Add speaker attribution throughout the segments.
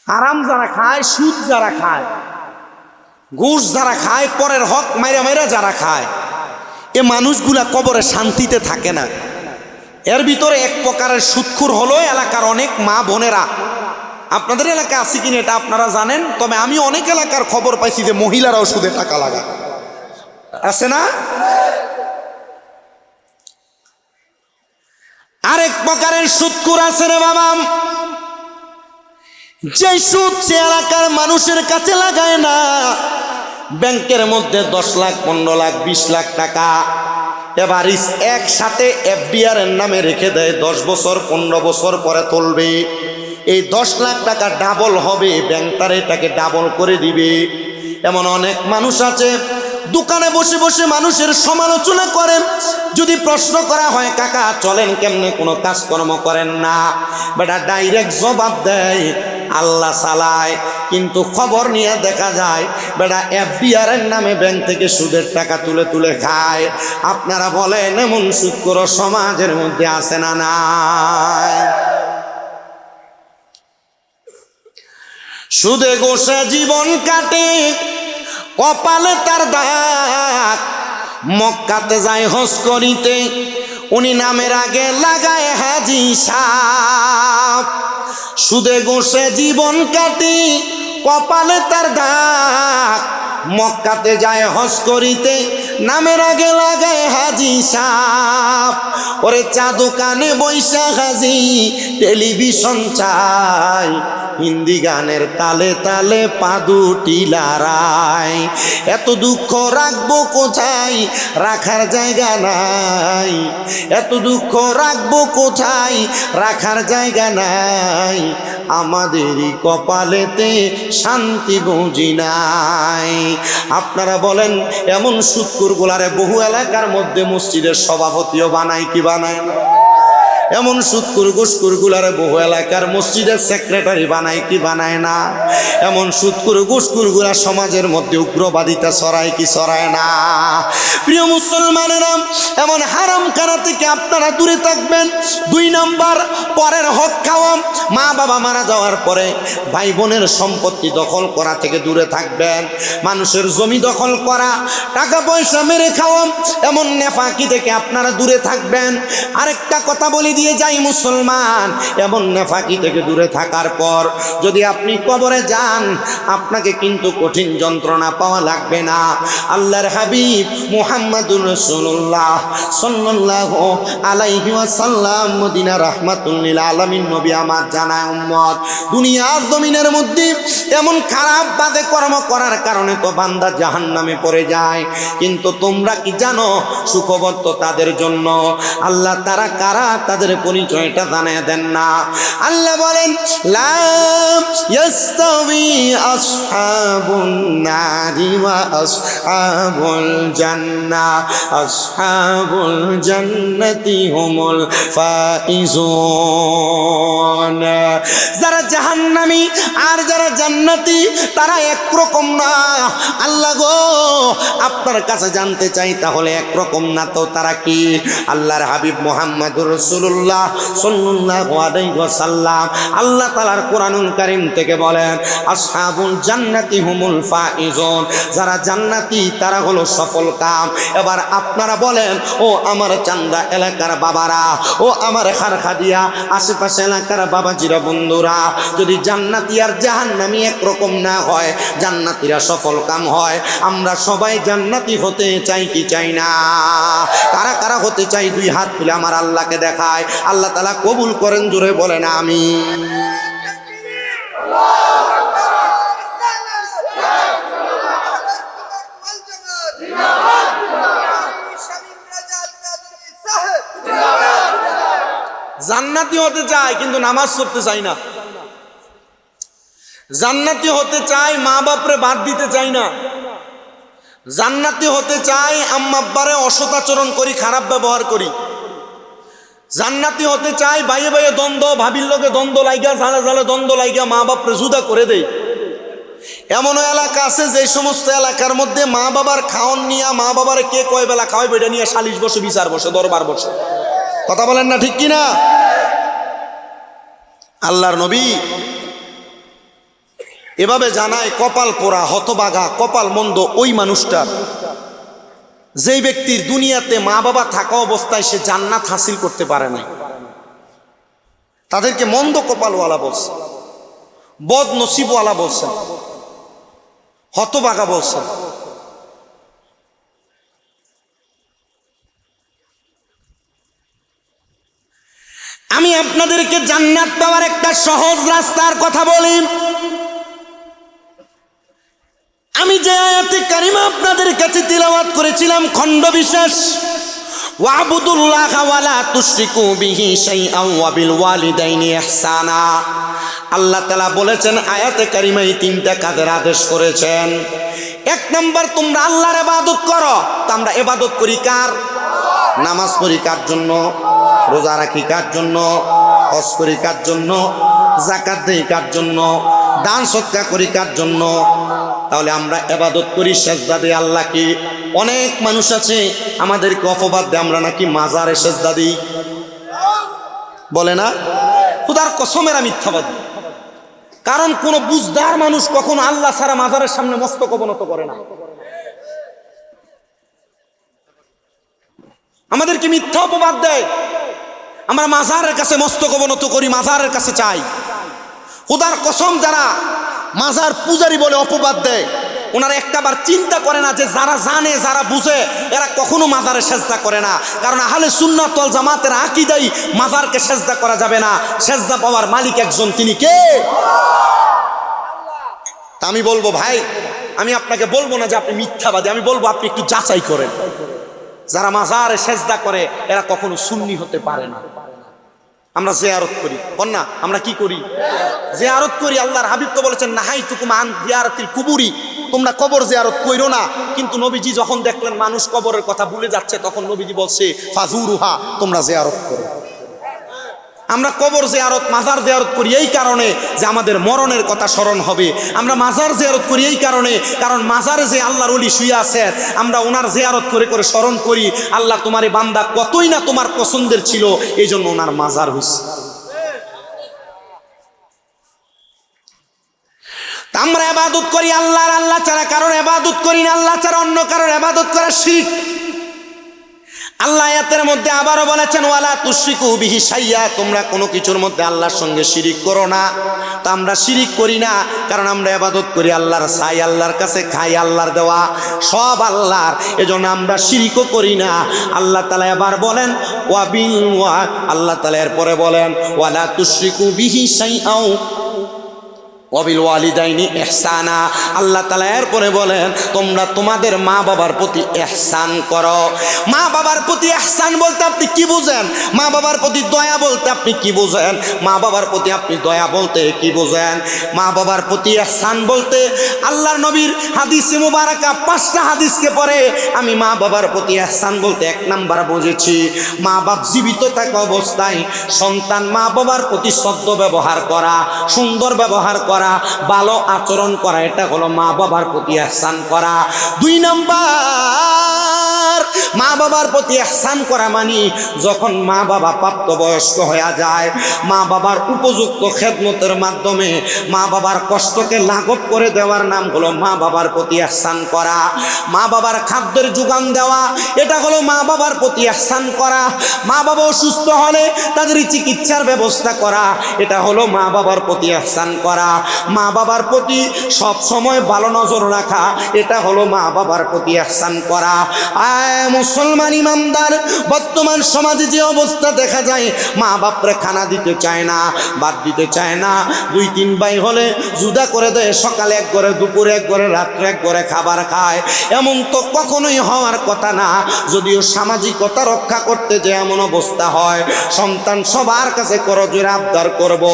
Speaker 1: হারাম যারা খায়, সুদ যারা খায়, ঘুষ যারা খায়, পরের হক মাইরা মাইরা যারা খায়, এ মানুষগুলা কবরে শান্তিতে থাকে না। এর ভিতরে এক প্রকারের সুদখোর হলো এলাকার অনেক মা বোনেরা। আপনাদের এলাকায় আছে কিনা এটা আপনারা জানেন, তবে আমি অনেক এলাকার খবর পাইছি যে মহিলারাও সুদে টাকা লাগায়, আছে না? আরেক প্রকারের সুদখোর আছে রে বাবা, যে সুদ সে এলাকার মানুষের কাছে লাগায় না। ব্যাংকের মধ্যে 10 লাখ 15 লাখ 20 লাখ টাকা এবার একসাথে এফডিআর এর নামে রেখে দেয়, 10 বছর 15 বছর পরে তুলবে। এই 10 লাখ টাকা ডাবল হবে, ব্যাংকটার এটাকে ডাবল করে দিবে। এমন অনেক মানুষ আছে দোকানে বসে বসে মানুষের সমালোচনা করেন। যদি প্রশ্ন করা হয় কাকা চলেন কেমনে, কোনো কাজকর্ম করেন না, বেটা ডাইরেক্ট জবাব দেয় আল্লাহ চালায়। কিন্তু খবর নিয়ে দেখা যায় বেটা এফডিআর এর নামে ব্যাংক থেকে সুদের টাকা তুলে তুলে খায়। আপনারা বলেন এমন সুদখোর সমাজের মধ্যে আছে না নাই? সুদে গোসে জীবন কাটে, কপালে তার দাগ, মক্কাতে যায় হজ করিতে, উনি নামের আগে লাগায় হাজি সাপ। সুদে গোসে জীবন কাটে, কপালে তার দাগ, মক্কাতে যায় হজ করিতে, নামের আগে লাগায় হাজি সাপ। ওরে চা দোকানে বৈশা হাজি টেলিভিশন চাই, হিন্দি গানের তালে তালে পা দুটি লড়াই। এত দুঃখ রাখবো কোথায়, রাখার জায়গা নাই। এত দুঃখ রাখবো কোথায়, রাখার জায়গা নাই। আমাদেরই কপালেতে শান্তি বুঝি নাই। আপনারা বলেন এমন সুদখোরগুলারে বহু এলাকার মধ্যে মসজিদের সভাপতিও বানায় কি বানায় না? এমন সুদখোর ঘুষখোরগুলারে বহু এলাকার মসজিদের সেক্রেটারি বানায় কি বানায় না? এমন সুদখোর ঘুষখোরগুলা সমাজের মধ্যে উগ্রবাদিতা ছড়ায় কি ছড়ায় না? প্রিয় মুসলমানেরা, এমন হারাম খানা থেকে আপনারা দূরে থাকবেন। 2 নম্বর, পরের হক খাওয়া। মা বাবা মারা যাওয়ার পরে ভাই বোনের সম্পত্তি দখল করা থেকে দূরে থাকবেন। মানুষের জমি দখল করা, টাকা পয়সা মেরে খাওয়া, এমন নেফাকি থেকে আপনারা দূরে থাকবেন। আরেকটা কথা বলি দিয়ে যাই মুসলমান, এমন নেফাকি থেকে দূরে থাকার পর যদি আপনি কবরে যান, আপনাকে কিন্তু কঠিন যন্ত্রণা পাওয়া লাগবে না। আল্লাহর হাবিব মুহাম্মাদুর রাসূলুল্লাহ সাল্লাল্লাহু আলাইহি ওয়াসাল্লাম, মদিনা রাহমাতুল লিল আলামিন নবী আমার জানায় উম্মত, দুনিয়ার জমিনের মধ্যে এমন খারাপ বাজে কর্ম করার কারণে তো বান্দা জাহান্নামে পড়ে যায়। কিন্তু তোমরা কি জানো সুখবর তো তাদের জন্য। আল্লাহ তারা কারা তাদের পরিচয়টা জানিয়ে দেন না। আল্লাহ বলেন লা ইয়াস্তাবি আসহাবুন নারি ওয়া আসহাবুল জান্নাহ, আসহাবুল জান্নাতি হুমুল ফাইজুন। যারা জাহান্নামী আর যারা জান্নাতি তারা একরকম না। আল্লাহ গো আপনার কাছে জানতে চাই তাহলে একরকম না তো তারা কি? আল্লাহর হাবিব মুহাম্মাদুর রাসূলুল্লাহ সাল্লাল্লাহু আলাইহি ওয়াসাল্লাম আল্লাহ তাআলার কোরআনুল কারীম থেকে বলেন আসহাবুল জান্নাতি হুমুল ফাইজুন, যারা জান্নাতি তারা হলো সফল কাম। এবার আপনারা বলেন ও আমার চান্দা এলাকার বাবারা, ও আমার খারখাদিয়া আশেপাশে এলাকার বাবাজিরা বন্ধুরা, যদি জান্নাতি আর জাহান্নামী একরকম না হয়, জান্নাতীরা সফল কাম হয়, আমরা সবাই জান্নাতি হতে চাই কি চাই না? কারা কারা হতে চাই 2 হাত তুলে আমার আল্লাহকে দেখায়। আল্লাহ তাআলা কবুল করেন, জোরে বলেন আমিন। জান্নাতি হতে চাই কিন্তু নামাজ পড়তে চাই না। জান্নাতি হতে চাই মা বাপরে বাদ দিতে চাই না। জান্নাতি হতে চাই আম্মা আব্বারে অসৎ আচরণ করি, খারাপ ব্যবহার করি। জান্নাতি হতে চাই ভাইয়ে ভাইয়ে দ্বন্দ্ব, ভাবির লোকে দ্বন্দ্ব লাইগা, জালে জালে দ্বন্দ্ব লাইগা মা বাপরে জুদা করে দেই। এমনও এলাকা আছে যে সমস্ত এলাকার মধ্যে মা বাবার খাওয়ান নিয়ে, মা বাবার কে কয় বেলা খাওয়াই বেটা নিয়ে সালিশ বসে, বিচার বসে, দরবার বসে। কথা বলেন না ঠিক কিনা? আল্লাহর নবী এভাবে জানায় কপাল পোড়া, হতবাগা, কপাল মন্দ ওই মানুষটার যেই ব্যক্তির দুনিয়াতে মা বাবা থাকা অবস্থায় সে জান্নাত হাসিল করতে পারে নাই। তাদেরকে মন্দ কপালওয়ালা বলছে, বদ নসিবওয়ালা বলছেন, হতবাগা বলছেন। আমি আপনাদেরকে জান্নাত পাওয়ার একটা সহজ রাস্তার কথা বলি। আমি যে আয়াতে কারিমা আপনাদের কাছে তিলাওয়াত করেছিলাম খণ্ড বিশেষ, ওয়াবুদুল্লাহ ওয়ালা তুশরিকু বিহি শাইআন ওয়া বিল ওয়ালিদাইনি ইহসানা। আল্লাহ তাআলা বলেছেন আয়াতে কারিমায় তিনটা কাজের আদেশ করেছেন। এক নাম্বার, তোমরা আল্লাহর ইবাদত করো। তো আমরা ইবাদত করি কার? নামাজ পড়ি কার জন্য? রোজা রাখি কার জন্য? হজ করি কার জন্য? যাকাত দেই কার জন্য? দান সদকা করি কার জন্য? তাহলে আমরা ইবাদত করি, সেজদা দিই আল্লাহকে। অনেক মানুষ আছে আমাদেরকে অপবাদ দেয় আমরা নাকি মাজারে সেজদা দিই, বলে না? খোদার কসমের মিথ্যাবাদী। কারণ কোন বুঝদার মানুষ কখনো আল্লাহ ছাড়া মাজারের সামনে মস্তক অবনত করে না। আমাদেরকে মিথ্যা অপবাদ দেয়, আমরা মাজারের কাছে মস্তক অবনত করি, মাজারের কাছে চাই। খোদার কসম, যারা মাজার পূজারী বলে অপবাদ দেয়, ওনারা একটাবার চিন্তা করে না যে যারা জানে, যারা বুঝে, এরা কখনো মাজারে সেজদা করে না। কারণ আহলে সুন্নাত ওয়াল জামাতের আকীদাই মাজারকে সেজদা করা যাবে না। সেজদা পাওয়ার মালিক একজন, তিনি কে? তা আমি বলবো ভাই, আমি আপনাকে বলবো না যে আপনি মিথ্যাবাদী, আমি বলবো আপনি একটু যাচাই করেন। যারা মাজারে সেজদা করে এরা কখনো সুন্নি হতে পারে না। আমরা জিয়ারত করি, বল না? আমরা কি করি? জিয়ারত করি। আল্লাহর হাবিব তো বলেছেন নাহাইতুকুম আন জিয়ারাতিল কুবুরি, তোমরা কবর জিয়ারত কইরো না। কিন্তু নবীজি যখন দেখলেন মানুষ কবরের কথা ভুলে যাচ্ছে, তখন নবীজি বলছে ফাজুরুহা, তোমরা জিয়ারত করো। আমরা কবর জিয়ারত, মাজার জিয়ারত করি এই কারণে যে আমাদের মরণের কথা স্মরণ হবে। আমরা মাজার জিয়ারত করি এই কারণে, কারণ মাজারে যে আল্লাহর ওলি শুয়ে আছেন, আমরা ওনার জিয়ারত করে করে স্মরণ করি আল্লাহ তোমার বান্দা কতই না তোমার পছন্দের ছিল, এই জন্য ওনার মাজার হইছে। আমরা ইবাদত করি আল্লাহর, আল্লাহ ছাড়া কারোর ইবাদত করি না। আল্লাহ ছাড়া অন্য কারোর ইবাদত করা শিরক। আল্লাহ আয়াতের মধ্যে আবারও বলেছেন ওয়ালা তুশরিকু বিহি শাইয়া, তোমরা কোনো কিছুর মধ্যে আল্লাহর সঙ্গে শিরিক করো না। তো আমরা শিরিক করি না, কারণ আমরা ইবাদত করি আল্লাহর, চাই আল্লাহর কাছে, খাই আল্লাহর দেওয়া, সব আল্লাহর। এজন্য আমরা শিরিকও করি না। আল্লাহ তাআলা এবার বলেন আল্লাহ তাআলা এরপরে বলেন ওয়ালা তুশরিকু বিহি শাইআ ওয়াবিল ওয়ালিদাইনি ইহসানা। আল্লাহ তাআলা এরপরে বলেন তোমরা তোমাদের মা বাবার প্রতি ইহসান করো। মা বাবার প্রতি ইহসান বলতে আপনি কি বুঝেন? মা বাবার প্রতি দয়া বলতে আপনি কি বুঝেন? মা বাবার প্রতি আপনি দয়া বলতে কি বুঝেন? মা বাবার প্রতি ইহসান বলতে আল্লাহর নবীর হাদিসে মুবারাকা 5টা হাদিসকে পড়ে আমি মা বাবার প্রতি ইহসান বলতে 1 নাম্বার বুঝেছি, মা বাপ জীবিত থাকা অবস্থায় সন্তান মা বাবার প্রতি সদ্য ব্যবহার করা, সুন্দর ব্যবহার করা, ভালো আচরণ করা, এটা হলো মা বাবার প্রতি ইহসান করা। 2 নাম্বার, মা বাবার প্রতি ইহসান করা মানে যখন মা বাবা প্রাপ্তবয়স্ক হয়ে যায়, মা বাবার উপযুক্ত খেদমতের মাধ্যমে মা বাবার কষ্টকে লাঘব করে দেওয়ার নাম হলো মা বাবার প্রতি ইহসান করা। মা বাবার খাদ্যের যোগান দেওয়া, এটা হলো মা বাবার প্রতি ইহসান করা। মা বাবা অসুস্থ হলে তাদের চিকিৎসার ব্যবস্থা করা, এটা হলো মা বাবার প্রতি ইহসান করা। মা বাবার প্রতি সব সময় ভালো নজর রাখা, এটা হলো মা বাবার প্রতি ইহসান করা। মুসলমান ইমানদার, বর্তমান সমাজে যে অবস্থা দেখা যায়, মা বাপরে খানা দিতে চায় না, ভাত দিতে চায় না। 2-3 ভাই হলে জুদা করে দেয়, সকালে এক ঘরে, দুপুরে এক ঘরে, রাত্রে এক ঘরে খাবার খায়। এমন তো কখনোই হওয়ার কথা না। যদিও সামাজিকতা রক্ষা করতে যে এমন অবস্থা হয়, সন্তান সবার কাছে করজোরে আবদার করব।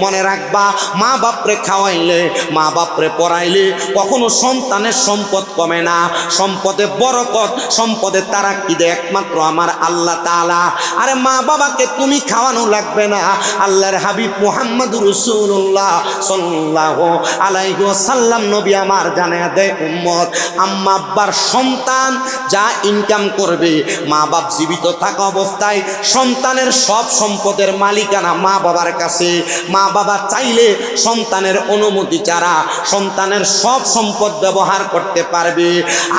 Speaker 1: মনে রাখবা, মা বাপরে খাওয়াইলে, মা বাপরে পড়াইলে কখনো সন্তানের সম্পদ কমে না। সম্পদে বরকত, সম্পদে সম্পদে তারাক্কি দেয় একমাত্র আমার আল্লাহ তাআলা। আরে মা বাবাকে তুমি খাওয়ানো লাগবে না, আল্লাহর হাবিব মুহাম্মদুর রাসূলুল্লাহ সাল্লাল্লাহু আলাইহি ওয়াসাল্লাম নবী আমার জানায়া দেয়, উম্মত আম্মা আব্বার সন্তান যা ইনকাম করবে, মা বাপ জীবিত থাকা অবস্থায় সন্তানের সব সম্পদের মালিকানা মা বাবার কাছে। মা বাবা চাইলে সন্তানের অনুমতি ছাড়া সন্তানের সব সম্পদ ব্যবহার করতে পারবে।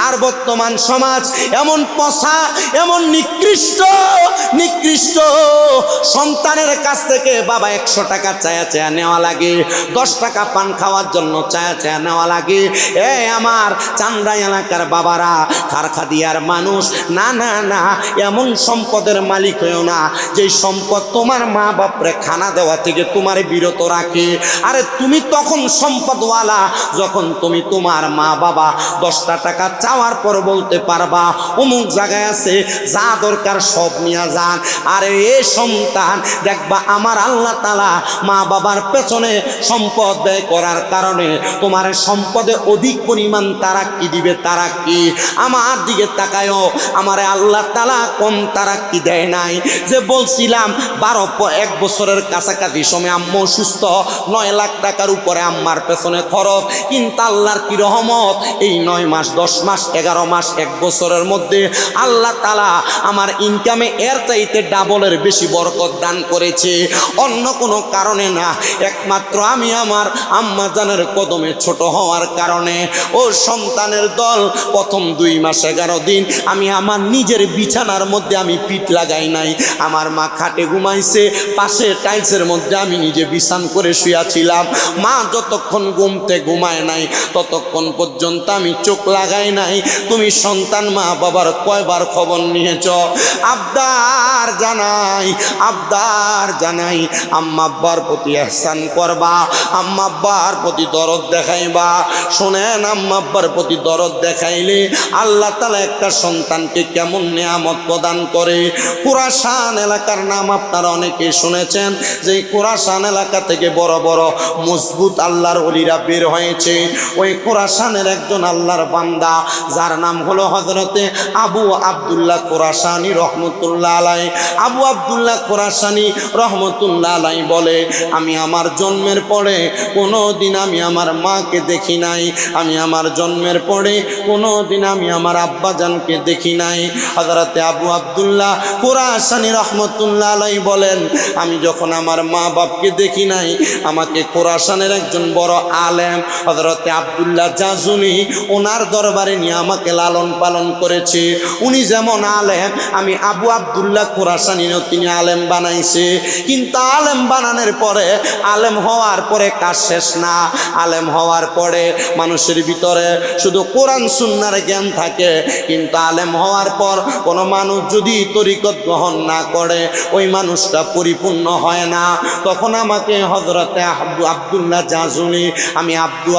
Speaker 1: আর বর্তমান সমাজ এমন পচা, এমন নিকৃষ্ট সন্তানের কাছ থেকে বাবা 100 টাকা চায়া চায়া নেওয়া লাগে, 10 টাকা পান খাওয়ার জন্য চায়া চায়া নেওয়া লাগে। আমার চান্দ্রা এলাকার বাবারা, খারখাদিয়ার মানুষ, না না না, এমন সম্পদের মালিক হয়েও না যে সম্পদ তোমার মা বাপরে খানা দেওয়া থেকে তোমার বিরত রাখে। আরে তুমি তখন সম্পদওয়ালা যখন তুমি তোমার মা বাবা 10টা টাকা চাওয়ার পর বলতে পারবা অমুক জায়গায় আছে, যা দরকার সব নিয়ে যান। আরে এ সন্তান দেখবা আমার আল্লাহ তাআলা মা বাবার পেছনে সম্পদ ব্যয় করার কারণে তোমার সম্পদে অধিক পরিমাণ তারাক্কি দিবে। তারাক্কি আমার দিকে তাকায়ও, আমারে আল্লাহ তাআলা কম তারাক্কি দেয় নাই। যে বলছিলাম 1 বছরের কাছাকাছি সময় আম্মু সুস্থ, 9 লাখ টাকার উপরে আম্মার পেছনে খরচ, কিন্তু আল্লাহর কি রহমত, এই 9 মাস 10 মাস 11 মাস 1 বছরের মধ্যে আল্লাহ তাআলা আমার ইনকামে এর চাইতে ডাবলের বেশি বরকত দান করেছে। অন্য কোনো কারণে না, একমাত্র আমি আমার আম্মা জানের কদমে ছোট হওয়ার কারণে। ও সন্তানের দল, প্রথম 2 মাস 11 দিন আমি আমার নিজের বিছানার মধ্যে আমি পিঠ লাগাই নাই। আমার মা খাটে ঘুমাইছে, পাশে টাইলসের মধ্যে আমি নিজে বিছান করে শুয়েছিলাম। মা যতক্ষণ ঘুমায় নাই ততক্ষণ পর্যন্ত আমি চোখ লাগাই নাই। তুমি সন্তান মা বাবার কয়বার খবর নিয়েছ? আবদার জানাই আম্মা আব্বার প্রতি ইহসান করবা, আম্মা আব্বার প্রতি দরদ দেখাইবা। শোনেন, আম্মা আব্বার প্রতি দরদ দেখাইলে আল্লাহ তাআলা একটা সন্তানকে কেমন নেয়ামত প্রদান করে। কুরাশান এলাকার নাম আপনারা অনেকে শুনেছেন, যে কুরাশান এলাকা থেকে বড় বড় মজবুত আল্লাহর ওলিরা বের হয়েছে। ওই কুরাশানের একজন আল্লাহর বান্দা, যার নাম হলো হযরতে আবু আব্দুল্লাহ কুরাশানি রহমতুল্লাহ আলাই। আবু আব্দুল্লাহ কুরাশানি রহমতুল্লাহ আলাই বলে, আমি আমার জন্মের পরে কোনো দিন আমি আমার মাকে দেখি নাই, আমি আমার জন্মের পরে কোনো দিন আমি আমার আব্বাজানকে দেখি নাই। হযরতে আবু আব্দুল্লাহ কুরাশানি রহমতুল্লাহ আলাই বলেন, আমি যখন আমার মা বাপকে দেখি নাই, আমাকে কুরাশানের একজন বড় আলেম হযরতে আব্দুল্লাহ জাজুনি ওনার দরবারে নিয়ে আমাকে লালন পালন করেছে। উনি যেমন আলেম, আমি আবু আব্দুল্লাহ কুরাশানিও তিনি আলেম বানাইছে। কিন্তু আলেম বানানোর পরে, আলেম হওয়ার পরে কাজ শেষ না। আলেম হওয়ার পরে মানুষের ভিতরে শুধু কোরআন সুন্নাহর জ্ঞান থাকে, কিন্তু আলেম হওয়ার পর কোনো মানুষ যদি তরিকত গ্রহণ না করে ওই মানুষটা পরিপূর্ণ হয় না। তখন আমাকে হযরতে আব্দুল্লাহ জাজুনি, আমি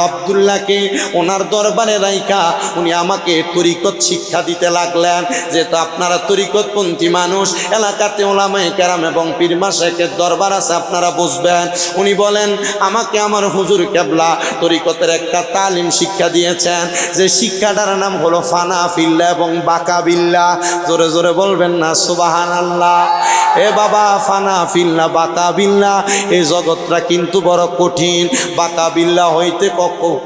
Speaker 1: আব্দুল্লাহকে ওনার দরবারে রাইখা উনি আমাকে তরিকত শিক্ষা দিতে লাগলেন। যেহেতু আপনারা তরিকতপন্থী মানুষ, এলাকাতে ওলামায়ে কেরাম এবং পীর মাশায়েখের দরবার আছে, আপনারা বুঝবেন। উনি বলেন, আমাকে আমার হুজুর কেবলা তরিকতের একটা তালিম শিক্ষা দিয়েছেন, যে শিক্ষাটার নাম হলো ফানা ফিল্লাহ এবং বাকা বিল্লাহ। জোরে জোরে বলবেন না সুবহানাল্লাহ। এ বাবা, ফানা ফিল্লাহ বাকা বিল্লাহ, এই জগৎটা কিন্তু বড় কঠিন। বাকা বিল্লাহ হইতে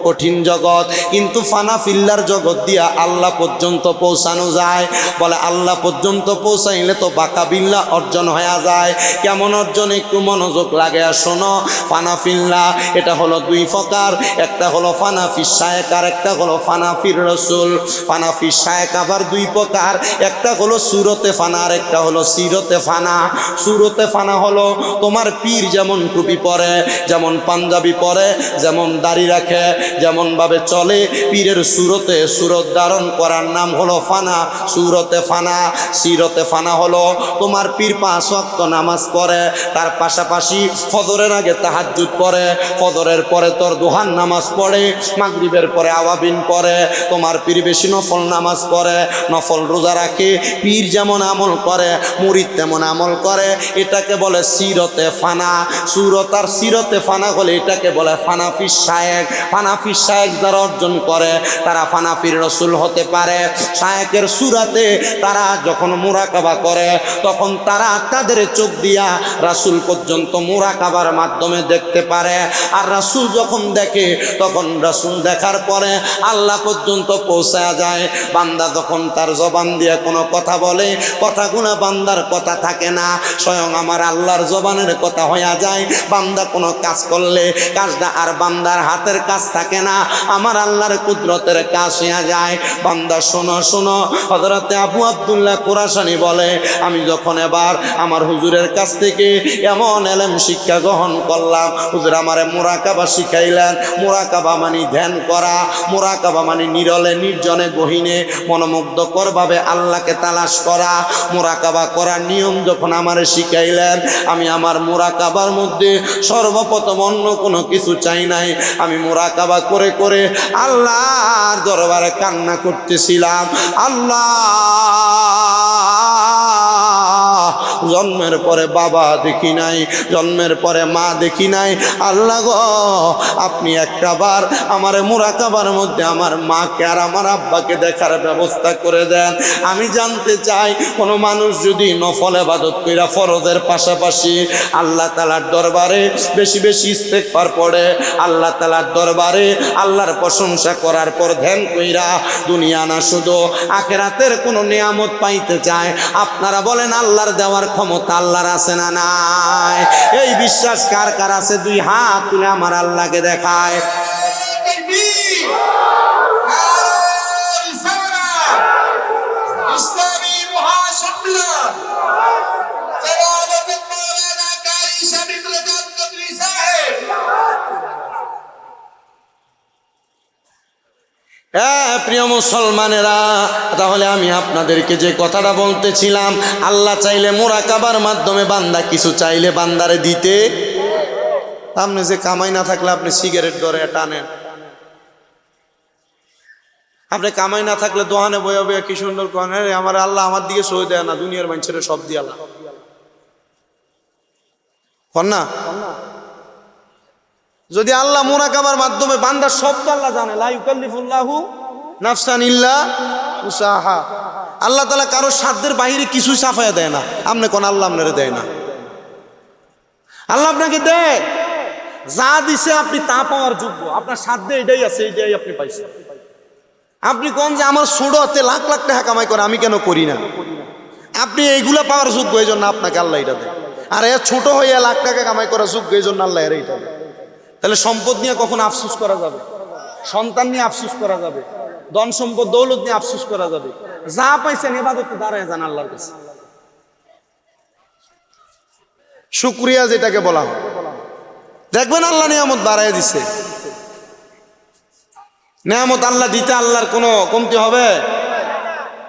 Speaker 1: কঠিন জগৎ, কিন্তু ফানা ফিল্লার জগৎ দিয়া আল্লাহ পর্যন্ত পৌঁছানো যায়। বলে আল্লাহ পর্যন্ত পৌঁছাইলে তো বাকা বিল্লাহ অর্জন হয়ে যায়। কেমন অর্জন? একটু মনোযোগ লাগে আর শোনো। ফানা ফিল্লাহ এটা হলো 2 প্রকার, একটা হলো ফানাফি শায়েক আর একটা হলো ফানাফির রসুল। ফানাফি শায়েক আবার 2 প্রকার, একটা হলো সুরতে ফানা আর একটা হলো সিরতে ফানা। সুরতে ফানা হলো তোমার পীর যেমন টুপি পরে, যেমন পাঞ্জাবি পরে, যেমন দাড়ি রাখে, যেমন ভাবে চলে, পীরের সুরত ধারণ করার নাম হলো ফানা, সুরতে ফানা। সিরতে ফানা হলো তোমার পীর 5 ওয়াক্ত নামাজ পড়ে, তার পাশাপাশি ফজরের আগে তাহাজ্জুদ পড়ে, ফজরের পরে তোর দুহার নামাজ পড়ে, মাগরিবের পরে আওয়াবিন পড়ে। তোমার পীর বেশি নফল নামাজ পড়ে, নফল রোজা রাখে। পীর যেমন আমল করে মুরিদ তেমন আমল করে, এটাকে বলে সিরতে ফানা। সুরত আর সিরতে ফানা হলে এটাকে বলে ফানাফি শায়েক। ফানাফি শায়েক যারা অর্জন করে তারা ফানাফির রসুল হতে পারে। শায়েকের আয়াতের সূরাতে তারা যখন মুরাকাবা করে তখন তারা তাদের চোখ দিয়া রাসূল পর্যন্ত মুরাকাবার মাধ্যমে দেখতে পারে। আর রাসূল যখন দেখে তখন রাসূল দেখার পরে আল্লাহ পর্যন্ত পৌঁছায়া যায়। বান্দা যখন তার জবান দিয়ে কোনো কথা বলে, কথাগুলো বান্দার কথা থাকে না, স্বয়ং আমার আল্লাহর জবানের কথা হইয়া যায়। বান্দা কোনো কাজ করলে কাজটা আর বান্দার হাতের কাজ থাকে না, আমার আল্লাহর কুদরতের কাজ হইয়া যায়। বান্দা শোনো শোনো, হযরতে আবু আব্দুল্লাহ কুরাশানি বলে, আমি যখন এবার আমার হুজুরের কাছ থেকে এমন এলেম শিক্ষা গ্রহণ করলাম, হুজুর আমারে মুরাকাবা শিখাইলেন। মুরাকাবা মানে ধ্যান করা, মুরাকাবা মানে নিরলে নির্জনে গহীনে মনোমুগ্ধকর ভাবে আল্লাহকে তালাশ করা। মুরাকাবা করার নিয়ম যখন আমারে শিখাইলেন, আমি আমার মুরাকাবার মধ্যে সর্বপ্রথম অন্য কোনো কিছু চাই নাই। আমি মুরাকাবা করে করে আল্লাহর দরবারে কান্না করতেছিলাম, আল্লাহ জন্মের পরে বাবা দেখি নাই, জন্মের পরে মা দেখি নাই, আল্লাহ গো আপনি একটাবার আমার মুরাকাবার মধ্যে আমার মাকে আর আমার আব্বাকে দেখার ব্যবস্থা করে দেন। আমি জানতে চাই, কোনো মানুষ যদি নফল ইবাদত কইরা ফরজের পাশাপাশি আল্লাহ তাআলার দরবারে বেশি বেশি ইস্তেগফার পড়ে, আল্লাহ তাআলার দরবারে আল্লাহর প্রশংসা করার পর ধ্যান কইরা দুনিয়া না শুধু আখিরাতের কোনো নিয়ামত পাইতে চায়, আপনারা বলেন আল্লাহর দেওয়ার ক্ষমতা আল্লাহর আছে না নাই? এই বিশ্বাস কার কার আছে? দুই হাত তুলে আমার আল্লাহকে দেখায়। প্রিয় মুসলমানেরা, তাহলে আমি আপনাদেরকে যে কথাটা বলতেছিলাম, আল্লাহ চাইলে মুরাকাবার মাধ্যমে বান্দা কিছু চাইলে বান্দারে দিতে। আপনি যে কামাই না থাকলে আপনি সিগারেট ধরে টানেন, আপনি কামাই না থাকলে দোহানে বয়ে বয়ে কি সুন্দর করেন, আমার আল্লাহ আমার দিকে সই দেয় না, দুনিয়ার মানুষের সব দিয়ে আল্লাহ কর না। যদি আল্লাহ মুরাকাবার মাধ্যমে বান্দার সব তো আল্লাহ জানে, লা ইউকাল্লিফুল্লাহু নাফসান ইল্লা উসাহা, আল্লাহ তাআলা কারো সাধ্যের বাইরে কিছু সাফায়া দেয় না। আপনি কোন আল্লাহ আপনারে দেয় না, আল্লাহ আপনাকে দেয়, যা দিছে আপনি তা পাওয়ার যোগ্য, আপনার সাধ্যে এটাই আছে, এটাই আপনি পাইছেন। আপনি কোন যে আমার ছোট হাতে লাখ লাখ টাকা কামাই করে আমি কেন করি না, আপনি এইগুলা পাওয়ার যোগ্য, এই জন্য আপনাকে আল্লাহ এটা দেয়। আর এ ছোট হয়ে লাখ টাকা কামাই করার যোগ্য, এই জন্য আল্লাহ এর এটা দেয়। তাহলে সম্পদ নিয়ে কখন আফসোস করা যাবে? সন্তান নিয়ে আফসোস করা যাবে, ধন সম্পদ দৌলত নিয়ে আফসোস করা যাবে? যা পাইছেন ইবাদতে দাঁড়ায় যান আল্লাহর কাছে। শুকরিয়া যেটাকে বলা হয়, দেখবেন আল্লাহ নিয়ামত বাড়ায় দিছে। নিয়ামত আল্লাহ দিতে আল্লাহর কোনো কমতি হবে?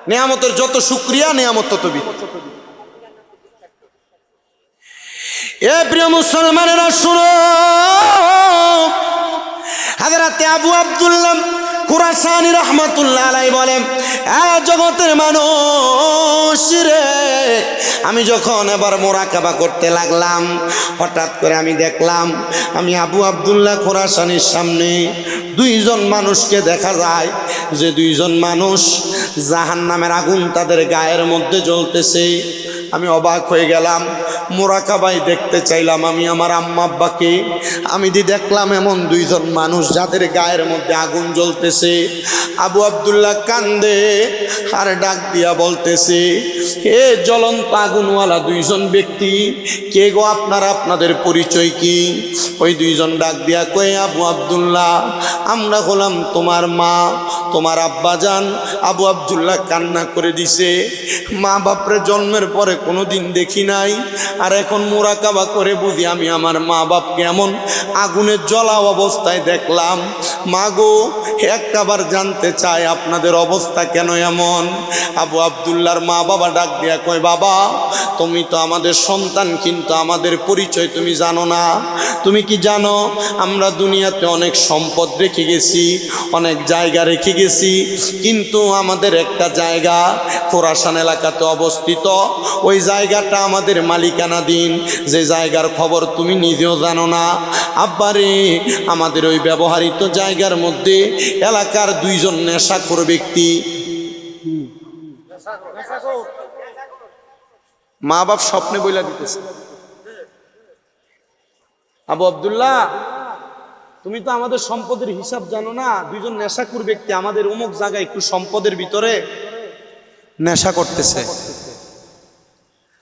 Speaker 1: নিয়ামতের যত শুকরিয়া নিয়ামত তত বৃদ্ধি। এ প্রিয় মুসলমানেরা শুনো, হযরত আবু আব্দুল্লাহ কুরাশানি রাহমাতুল্লাহ আলাইহি বলেন, জগতের মানুষ রে, আমি যখন এবার মুরাকাবা করতে লাগলাম, হঠাৎ করে আমি দেখলাম আমি আবু আব্দুল্লাহ কুরাশানির সামনে দুইজন মানুষকে দেখা যায়, যে দুইজন মানুষ জাহান্নামের আগুন তাদের গায়ের মধ্যে জ্বলতেছে। আমি অবাক হয়ে গেলাম, মুরাকাবায় দেখতে চাইলাম আমি আমার আম্মা আব্বাকে, আমি দেখলাম এমন দুইজন মানুষ যাদের গায়ের মধ্যে আগুন জ্বলতেছে। আবু আব্দুল্লাহ কান্দে আর ডাক দিয়া বলতেছে, হে জ্বলন্ত আগুনওয়ালা দুইজন ব্যক্তি, কে গো আপনারা, আপনাদের পরিচয় কি? ওই দুইজন ডাক দিয়া কয়ে, আবু আব্দুল্লাহ আমরা হলাম তোমার মা, তোমার আব্বা যান। আবু আব্দুল্লাহ কান্না করে দিছে, মা বাপরে জন্মের পরে কোনোদিন দেখি নাই, আর এখন মুরাকাবা করে বুঝি আমি আমার মা বাপকে এমন আগুনের জ্বলা অবস্থায় দেখলাম। মা গো একটাবার জানতে চাই আপনাদের অবস্থা কেন এমন? আবু আব্দুল্লাহর মা বাবা ডাক দিয়া কয়, বাবা তুমি তো আমাদের সন্তান, কিন্তু আমাদের পরিচয় তুমি জানো না। তুমি কি জানো আমরা দুনিয়াতে অনেক সম্পদ রেখে গেছি, অনেক জায়গা রেখে গেছি, কিন্তু আমাদের একটা জায়গা খোরাসান এলাকাতে অবস্থিত, ওই জায়গাটা আমাদের মালিকানাধীন, যে জায়গার খবর তুমি নিজেও জানো না। আব্বারে আমাদের ওই ব্যবহৃত জায়গার মধ্যে এলাকার দুইজন নেশাখোর ব্যক্তি মা বাপ স্বপ্নে বইলা দিতেছে, আবু আব্দুল্লাহ তুমি তো আমাদের সম্পদের হিসাব জানো না, দুইজন নেশাখোর ব্যক্তি আমাদের অমুক জায়গায় একটু সম্পদের ভিতরে নেশা করতেছে,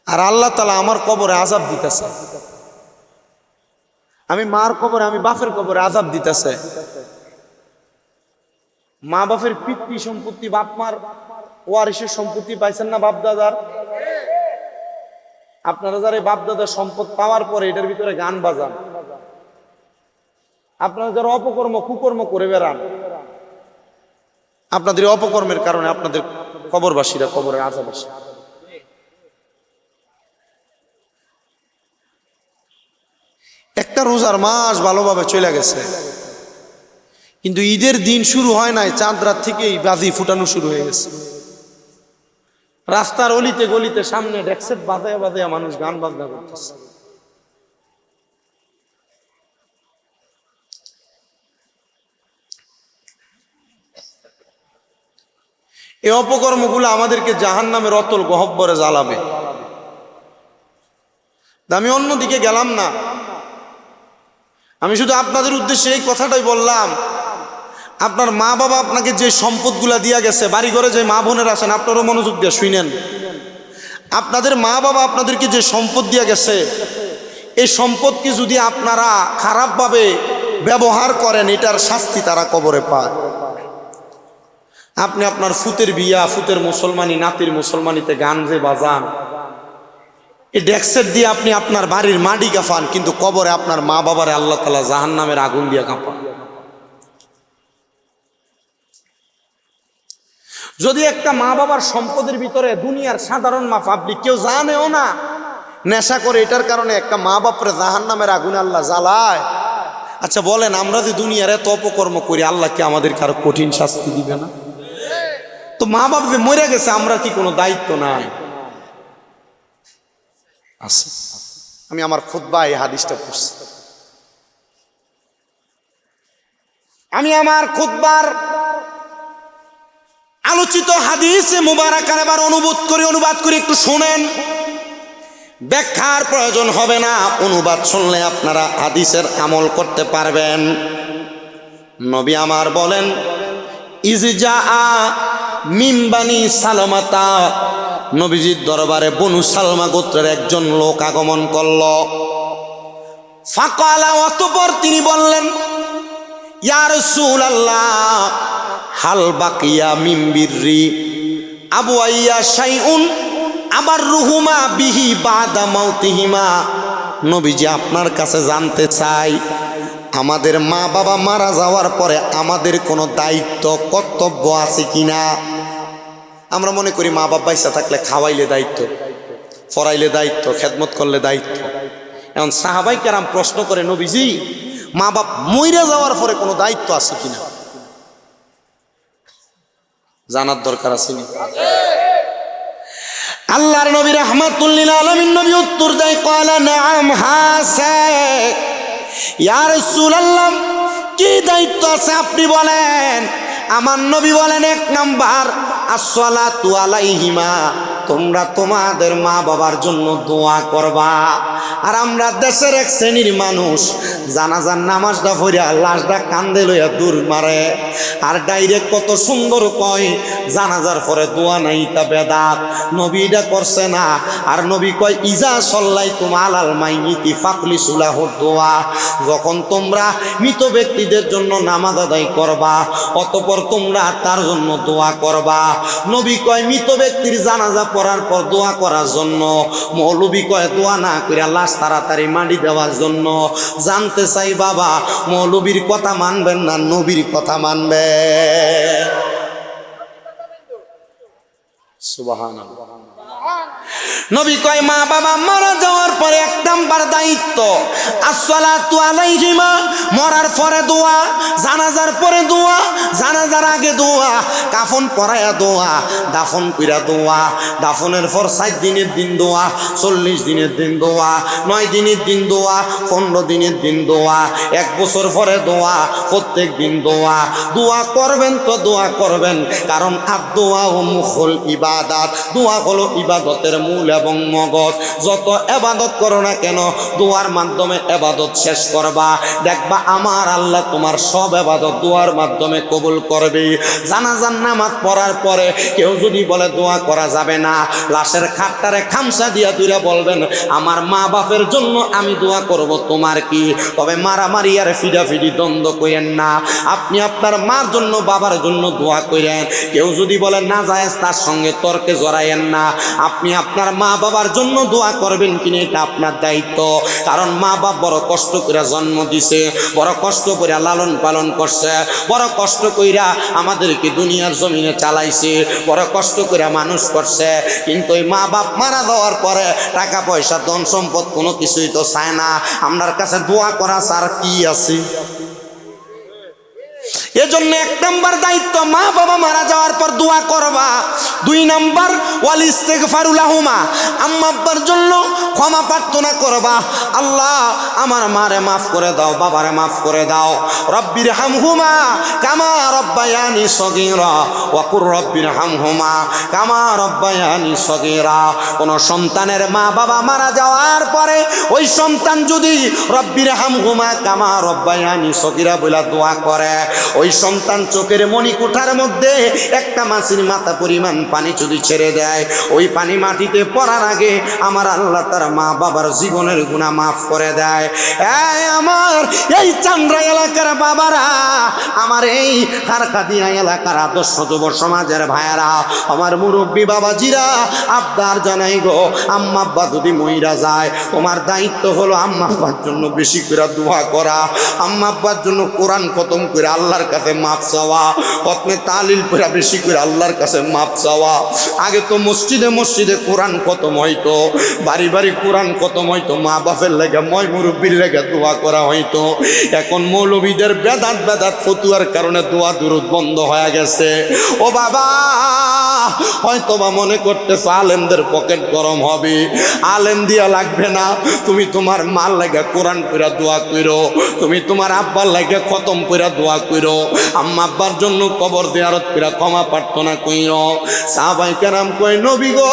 Speaker 1: আর আল্লাহ তাআলা আমার কবরে আযাব দিতেছে, আমি মার কবরে, আমি বাপের কবরে আযাব দিতেছে। মা বাপের পিতৃ সম্পত্তি, বাপ মার ওয়ারিসের সম্পত্তি পাইছেন না বাপ দাদার? আপনারা যারা বাপ দাদার সম্পদ পাওয়ার পরে এটার ভিতরে গান বাজান, আপনারা যারা অপকর্ম কুকর্ম করে বেড়ান, আপনাদের অপকর্মের কারণে আপনাদের কবরবাসীরা কবরের আযাব আসে। একটা রোজার মাস ভালোভাবে চলে গেছে, কিন্তু ঈদের দিন শুরু হয় নাই, চাঁদ রাত থেকেই বাজি ফুটানো শুরু হয়ে গেছে। রাস্তার অলিতে গলিতে সামনে ডেকসেট বাজায় বাজায় মানুষ গান বাজনা করতেছে। এই অপকর্মগুলো আমাদেরকে জাহান্নামের অতল গহ্বরে জ্বালাবে। আমি অন্যদিকে গেলাম না, আমি শুধু আপনাদের উদ্দেশ্যে এই কথাটাই বললাম, আপনার মা বাবা আপনাকে যে সম্পদগুলা দিয়া গেছে, বাড়ি ঘরে যে মা বোনের আছেন আপনারও মনোযোগ দিয়ে শুনেন, আপনাদের মা বাবা আপনাদেরকে যে সম্পদ দিয়া গেছে, এই সম্পদকে যদি আপনারা খারাপভাবে ব্যবহার করেন, এটার শাস্তি তারা কবরে পায়। আপনি আপনার ফুতের বিয়া, ফুতের মুসলমানি, নাতির মুসলমানিতে গান যে বাজান, এই ডেক্সেট দিয়ে আপনি আপনার বাড়ির মাটি কাঁপান, কিন্তু কবরে আপনার মা বাবারে আল্লাহ তাআলা জাহান্নামের আগুন দিয়ে কাঁপান। যদি একটা মা বাবার সম্পদের ভিতরে দুনিয়ার সাধারণ মা পাবলিক কেউ জানেও না নেশা করে, এটার কারণে একটা মা বাপরে জাহান্নামের আগুন আল্লাহ জ্বালায়, আচ্ছা বলেন আমরা যে দুনিয়ার এত অপকর্ম করি, আল্লাহ কি আমাদেরকে আরো কঠিন শাস্তি দিবে না? তো মা বাপ যে মরে গেছে, আমরা কি কোনো দায়িত্ব নাই? আচ্ছা, আমি আমার খুতবায় এই হাদিসটা পড়ছি, আমি আমার খুতবার আলোচিত হাদিসে মুবারাকার এবার অনুবাদ করে একটু শুনেন। ব্যাখ্যার প্রয়োজন হবে না, অনুবাদ শুনলে আপনারা হাদিসের আমল করতে পারবেন। নবী আমার বলেন, ইজজা মিন বানি সালামাতা, নবীজির দরবারে বনু সালমা গোত্রের একজন লোক আগমন করল। ফাকালা, অতঃপর তিনি বললেন, ইয়া রাসূলুল্লাহ, হাল বাকিয়া মিন বিররি আবু আইয়া শাইউন আবার রুহুমা বিহি বাদা মাউতিহিমা। নবীজি আপনার কাছে জানতে চাই, আমাদের মা বাবা মারা যাওয়ার পরে আমাদের কোনো দায়িত্ব কর্তব্য আছে কিনা? আমরা মনে করি মা বাবা বাইসা থাকলে খাওয়াইলে দায়িত্ব, পড়াইলে দায়িত্ব, খেদমত করলে দায়িত্ব। এখন সাহাবাই কেরাম প্রশ্ন করে, নবীজি মা বাপ মইরা যাওয়ার পরে কোনো দায়িত্ব আছে কিনা? জানার দরকার আছে নি? আল্লাহর নবী রাহমাতুল লিল আলামিন নবী উত্তর দেয়, ক্বালা নাআম, হাসে ইয়া রাসূলুল্লাহ, কি দায়িত্ব আছে আপনি বলেন। আমার নবী বলেন, এক নাম্বার আসসালাতু আলাইহিমা, তোমরা তোমাদের মা বাবার জন্য দোয়া করবা। আর আমরা দেশের এক শ্রেণীর মানুষ জানাজার নামাজটা পড়িয়া লাশটা কান্দে লইয়া দূর মারে, আর ডাইরেক্ট কত সুন্দর কয় জানাজার পরে দোয়া নাই, তা বেদাত। নবী এটা করছে না। আর নবী কয়, ইজা সাল্লাইতুম আলাল মাইয়িতি ফাখলিসু লাহু দোয়া, যখন তোমরা মৃত ব্যক্তিদের জন্য নামাজ আদায় করবা, অতঃপর তোমরা তার জন্য দোয়া করবা। নবী কয় মৃত ব্যক্তির জানাজা পড়ার পর দোয়া করার জন্য, মৌলবী কয় দোয়া না করে লাশ তাড়াতাড়ি মাটি দেওয়ার জন্য। জানতে চাই বাবা, মৌলবীর কথা মানবেন না নবীর কথা মানবেন? সুবহানাল্লাহ। নবী কয় মা বাবা মারা যাওয়ার পরে এক নাম্বার দায়িত্ব আসসালাতু আলাইহিমা, মরার পরে দোয়া, জানাজার পরে দোয়া, জানাজার আগে দোয়া, কাফন পরায়া দোয়া, দাফন কইরা দোয়া, দাফনের পর 7 দিনের দিন দোয়া, 40 দিনের দিন দোয়া, 9 দিনের দিন দোয়া, 15 দিনের দিন দোয়া, 1 বছর পরে দোয়া, প্রত্যেক দিন দোয়া। দোয়া করবেন তো দোয়া করবেন, কারণ আদ-দোয়া ও মুখুল ইবাদাত, দোয়া হলো ইবাদতের মূল এবং মগজ। যত ইবাদত করো না কেন, দোয়ার মাধ্যমে ইবাদত শেষ করবা, দেখবা আমার আল্লাহ তোমার সব ইবাদত দোয়ার মাধ্যমে কবুল করবে। জানাজার নামাজ পড়ার পরে কেউ যদি বলে দোয়া করা যাবে না, লাশের খাটটারে খামসা দিয়া দুইরা বলবেন আমার মা বাপের জন্য আমি দোয়া করব, তোমার কি? তবে মারামারি আর ফিডাফিডি দ্বন্দ্ব করেন না, আপনি আপনার মার জন্য বাবার জন্য দোয়া করেন। কেউ যদি বলে না জায়েজ, তার সঙ্গে তর্কে জড়ায়েন না। আপনি আপনার মা বাবার জন্য দোয়া করবেন কিনা এটা আপনার দায়িত্ব, কারণ মা বাপ বড় কষ্ট করে জন্ম দিছে, বড় কষ্ট করে লালন পালন করছে, বড় কষ্ট কইরা আমাদেরকে দুনিয়ার জমিনে চালাইছে, বড় কষ্ট করে মানুষ করছে। কিন্তু ওই মা বাপ মারা যাওয়ার পরে টাকা পয়সা ধন সম্পদ কোনো কিছুই তো চায় না, আমার কাছে দোয়া করা ছাড়া কি আছে? এজন্য 1 নম্বর দায়িত্ব, মা বাবা মারা যাওয়ার পর দোয়া করবা। 2 নম্বর ওয়াল ইস্তিগফারু লাহুমা, আম্মা আব্বার জন্য ক্ষমা প্রার্থনা করবা। আল্লাহ আমার মারে মাফ করে দাও, বাবারে মাফ করে দাও। রব্বির হামহুমা কামা রব্বায়ানি সগীরা ওয়া কুর রব্বির হামহুমা কামা রব্বায়ানি সগীরা। কোন সন্তানের মা বাবা মারা যাওয়ার পরে ওই সন্তান যদি রব্বির হামহুমা কামা রব্বায়ানি সগীরা বলে দোয়া করে, ওই সন্তান চোখের মণিকুঠার মধ্যে একটা মাছির মাথা পরিমাণ পানি যদি ছেড়ে দেয়, ওই পানি মাটিতে পড়ার আগে আমার আল্লাহ তার মা বাবার জীবনের গুনাহ মাফ করে দেয়। আমার এই চান্দ্রা এলাকার বাবারা, আমার এই খারখাদিয়া এলাকার আদর্শ যুব সমাজের ভাইয়েরা, আমার মুরব্বী বাবাজিরা, আবদার জানাই গো, আম্মা আব্বা যদি মইরা যায়, তোমার দায়িত্ব হলো আম্মা আব্বার জন্য বেশি করে দোয়া করা, আম্মা আব্বার জন্য কোরআন খতম করে আল্লাহর কাছে মাপ চাওয়া, খতমে তালিল পড়া বেশি করে আল্লাহর কাছে মাপ চাওয়া। আগে তো মসজিদে মসজিদে কোরআন খতম হইতো, বাড়ি বাড়ি কোরআন খতম হইতো, মা বাপের লেগে ময় মুরব্বীর লেগে দোয়া করা হইতো। এখন মৌলবীদের বেদাত ফতুয়ার কারণে দোয়া দুরুদ বন্ধ হয়ে গেছে। ও বাবা, হয়তো বা মনে করতেছে আলেমদের পকেট গরম হবে, আলেম দিয়া লাগবে না, তুমি তোমার মার লাগে কোরআন পড়া দোয়া করো, তুমি তোমার আব্বার লাগে খতম পড়া দোয়া করো, আম্মা আব্বার জন্য কবর জিয়ারত করে ক্ষমা প্রার্থনা কইরো। সাহাবায়ে কেরাম কয় নবী গো,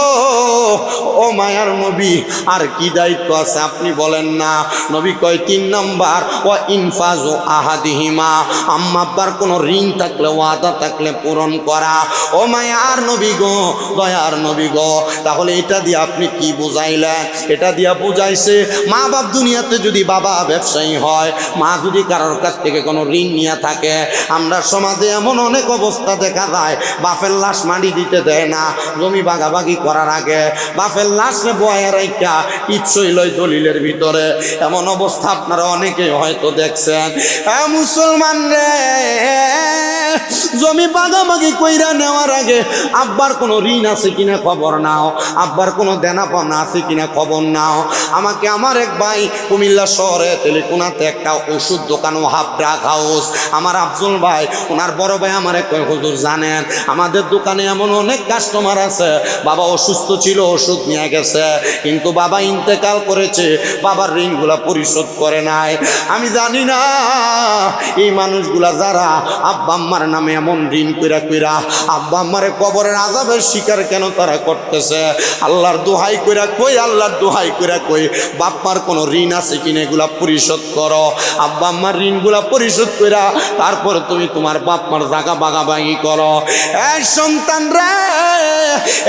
Speaker 1: ও মায়ার নবী, আর কি দায়িত্ব আছে আপনি বলেন না? নবী কয় 3 নম্বর, ওয়া ইনফাজু আহাদিহিমা, আম্মা আব্বার কোনো ঋণ থাকলে ওয়াদা থাকলে পূরণ করা। ও মায়ার নবী গো, দয়ার নবী গো, তাহলে এটা দিয়ে আপনি কি বুঝাইলেন? এটা দিয়া বুঝাইছে মা বাপ দুনিয়াতে যদি বাবা ব্যবসায়ী হয়, মা যদি কারোর কাছ থেকে কোনো ঋণ নিয়ে থাকে, আমরা সমাজে এমন অনেক অবস্থা দেখা যায়, বাপের লাশ মাটি দিতে দেয় না, জমি ভাগাভাগি করার আগে বাপের লাশে বয়ে রাইখা ইচ্ছই লয় দলিলের ভিতরে। এমন অবস্থা আপনারা অনেকেই হয়তো দেখছেন। মুসলমান রে, জমি ভাগাভাগি কইরা নেওয়ার আগে আব্বার কোনো ঋণ আছে কিনা খবর নাও, আব্বার কোনো দেনা পাওনা আছে কিনা খবর নাও। আমাকে আমার এক ভাই কুমিল্লা শহরে তেলেকোনাতে একটা ওষুধ দোকান, ওহাব ড্রাগ হাউস, আমার আফজল ভাই, ওনার বড় ভাই আমার কয় হুজুর জানেন আমাদের দোকানে এমন অনেক কাস্টমার আছে, বাবা অসুস্থ ছিল, ওষুধ নিয়ে গেছে, কিন্তু বাবা ইন্তেকাল করেছে, বাবার ঋণগুলা পরিশোধ করে নাই। আমি জানি না এই মানুষগুলা যারা আব্বা আম্মার নামে এমন ঋণ কইরা কইরা আব্বা আম্মারে কবরের আযাবের শিকার কেন তারা করতেছে। আল্লাহর দোহাই কইরা কই, আল্লাহর দোহাই কইরা কই, বাপ্পার কোনো ঋণ আছে কিনা এগুলা পরিশোধ করো। আব্বা আম্মার ঋণগুলা পরিশোধ কইরা তারপর তুমি তোমার বাপমার জায়গা ভাগাভাগি করো। এই সন্তান রে,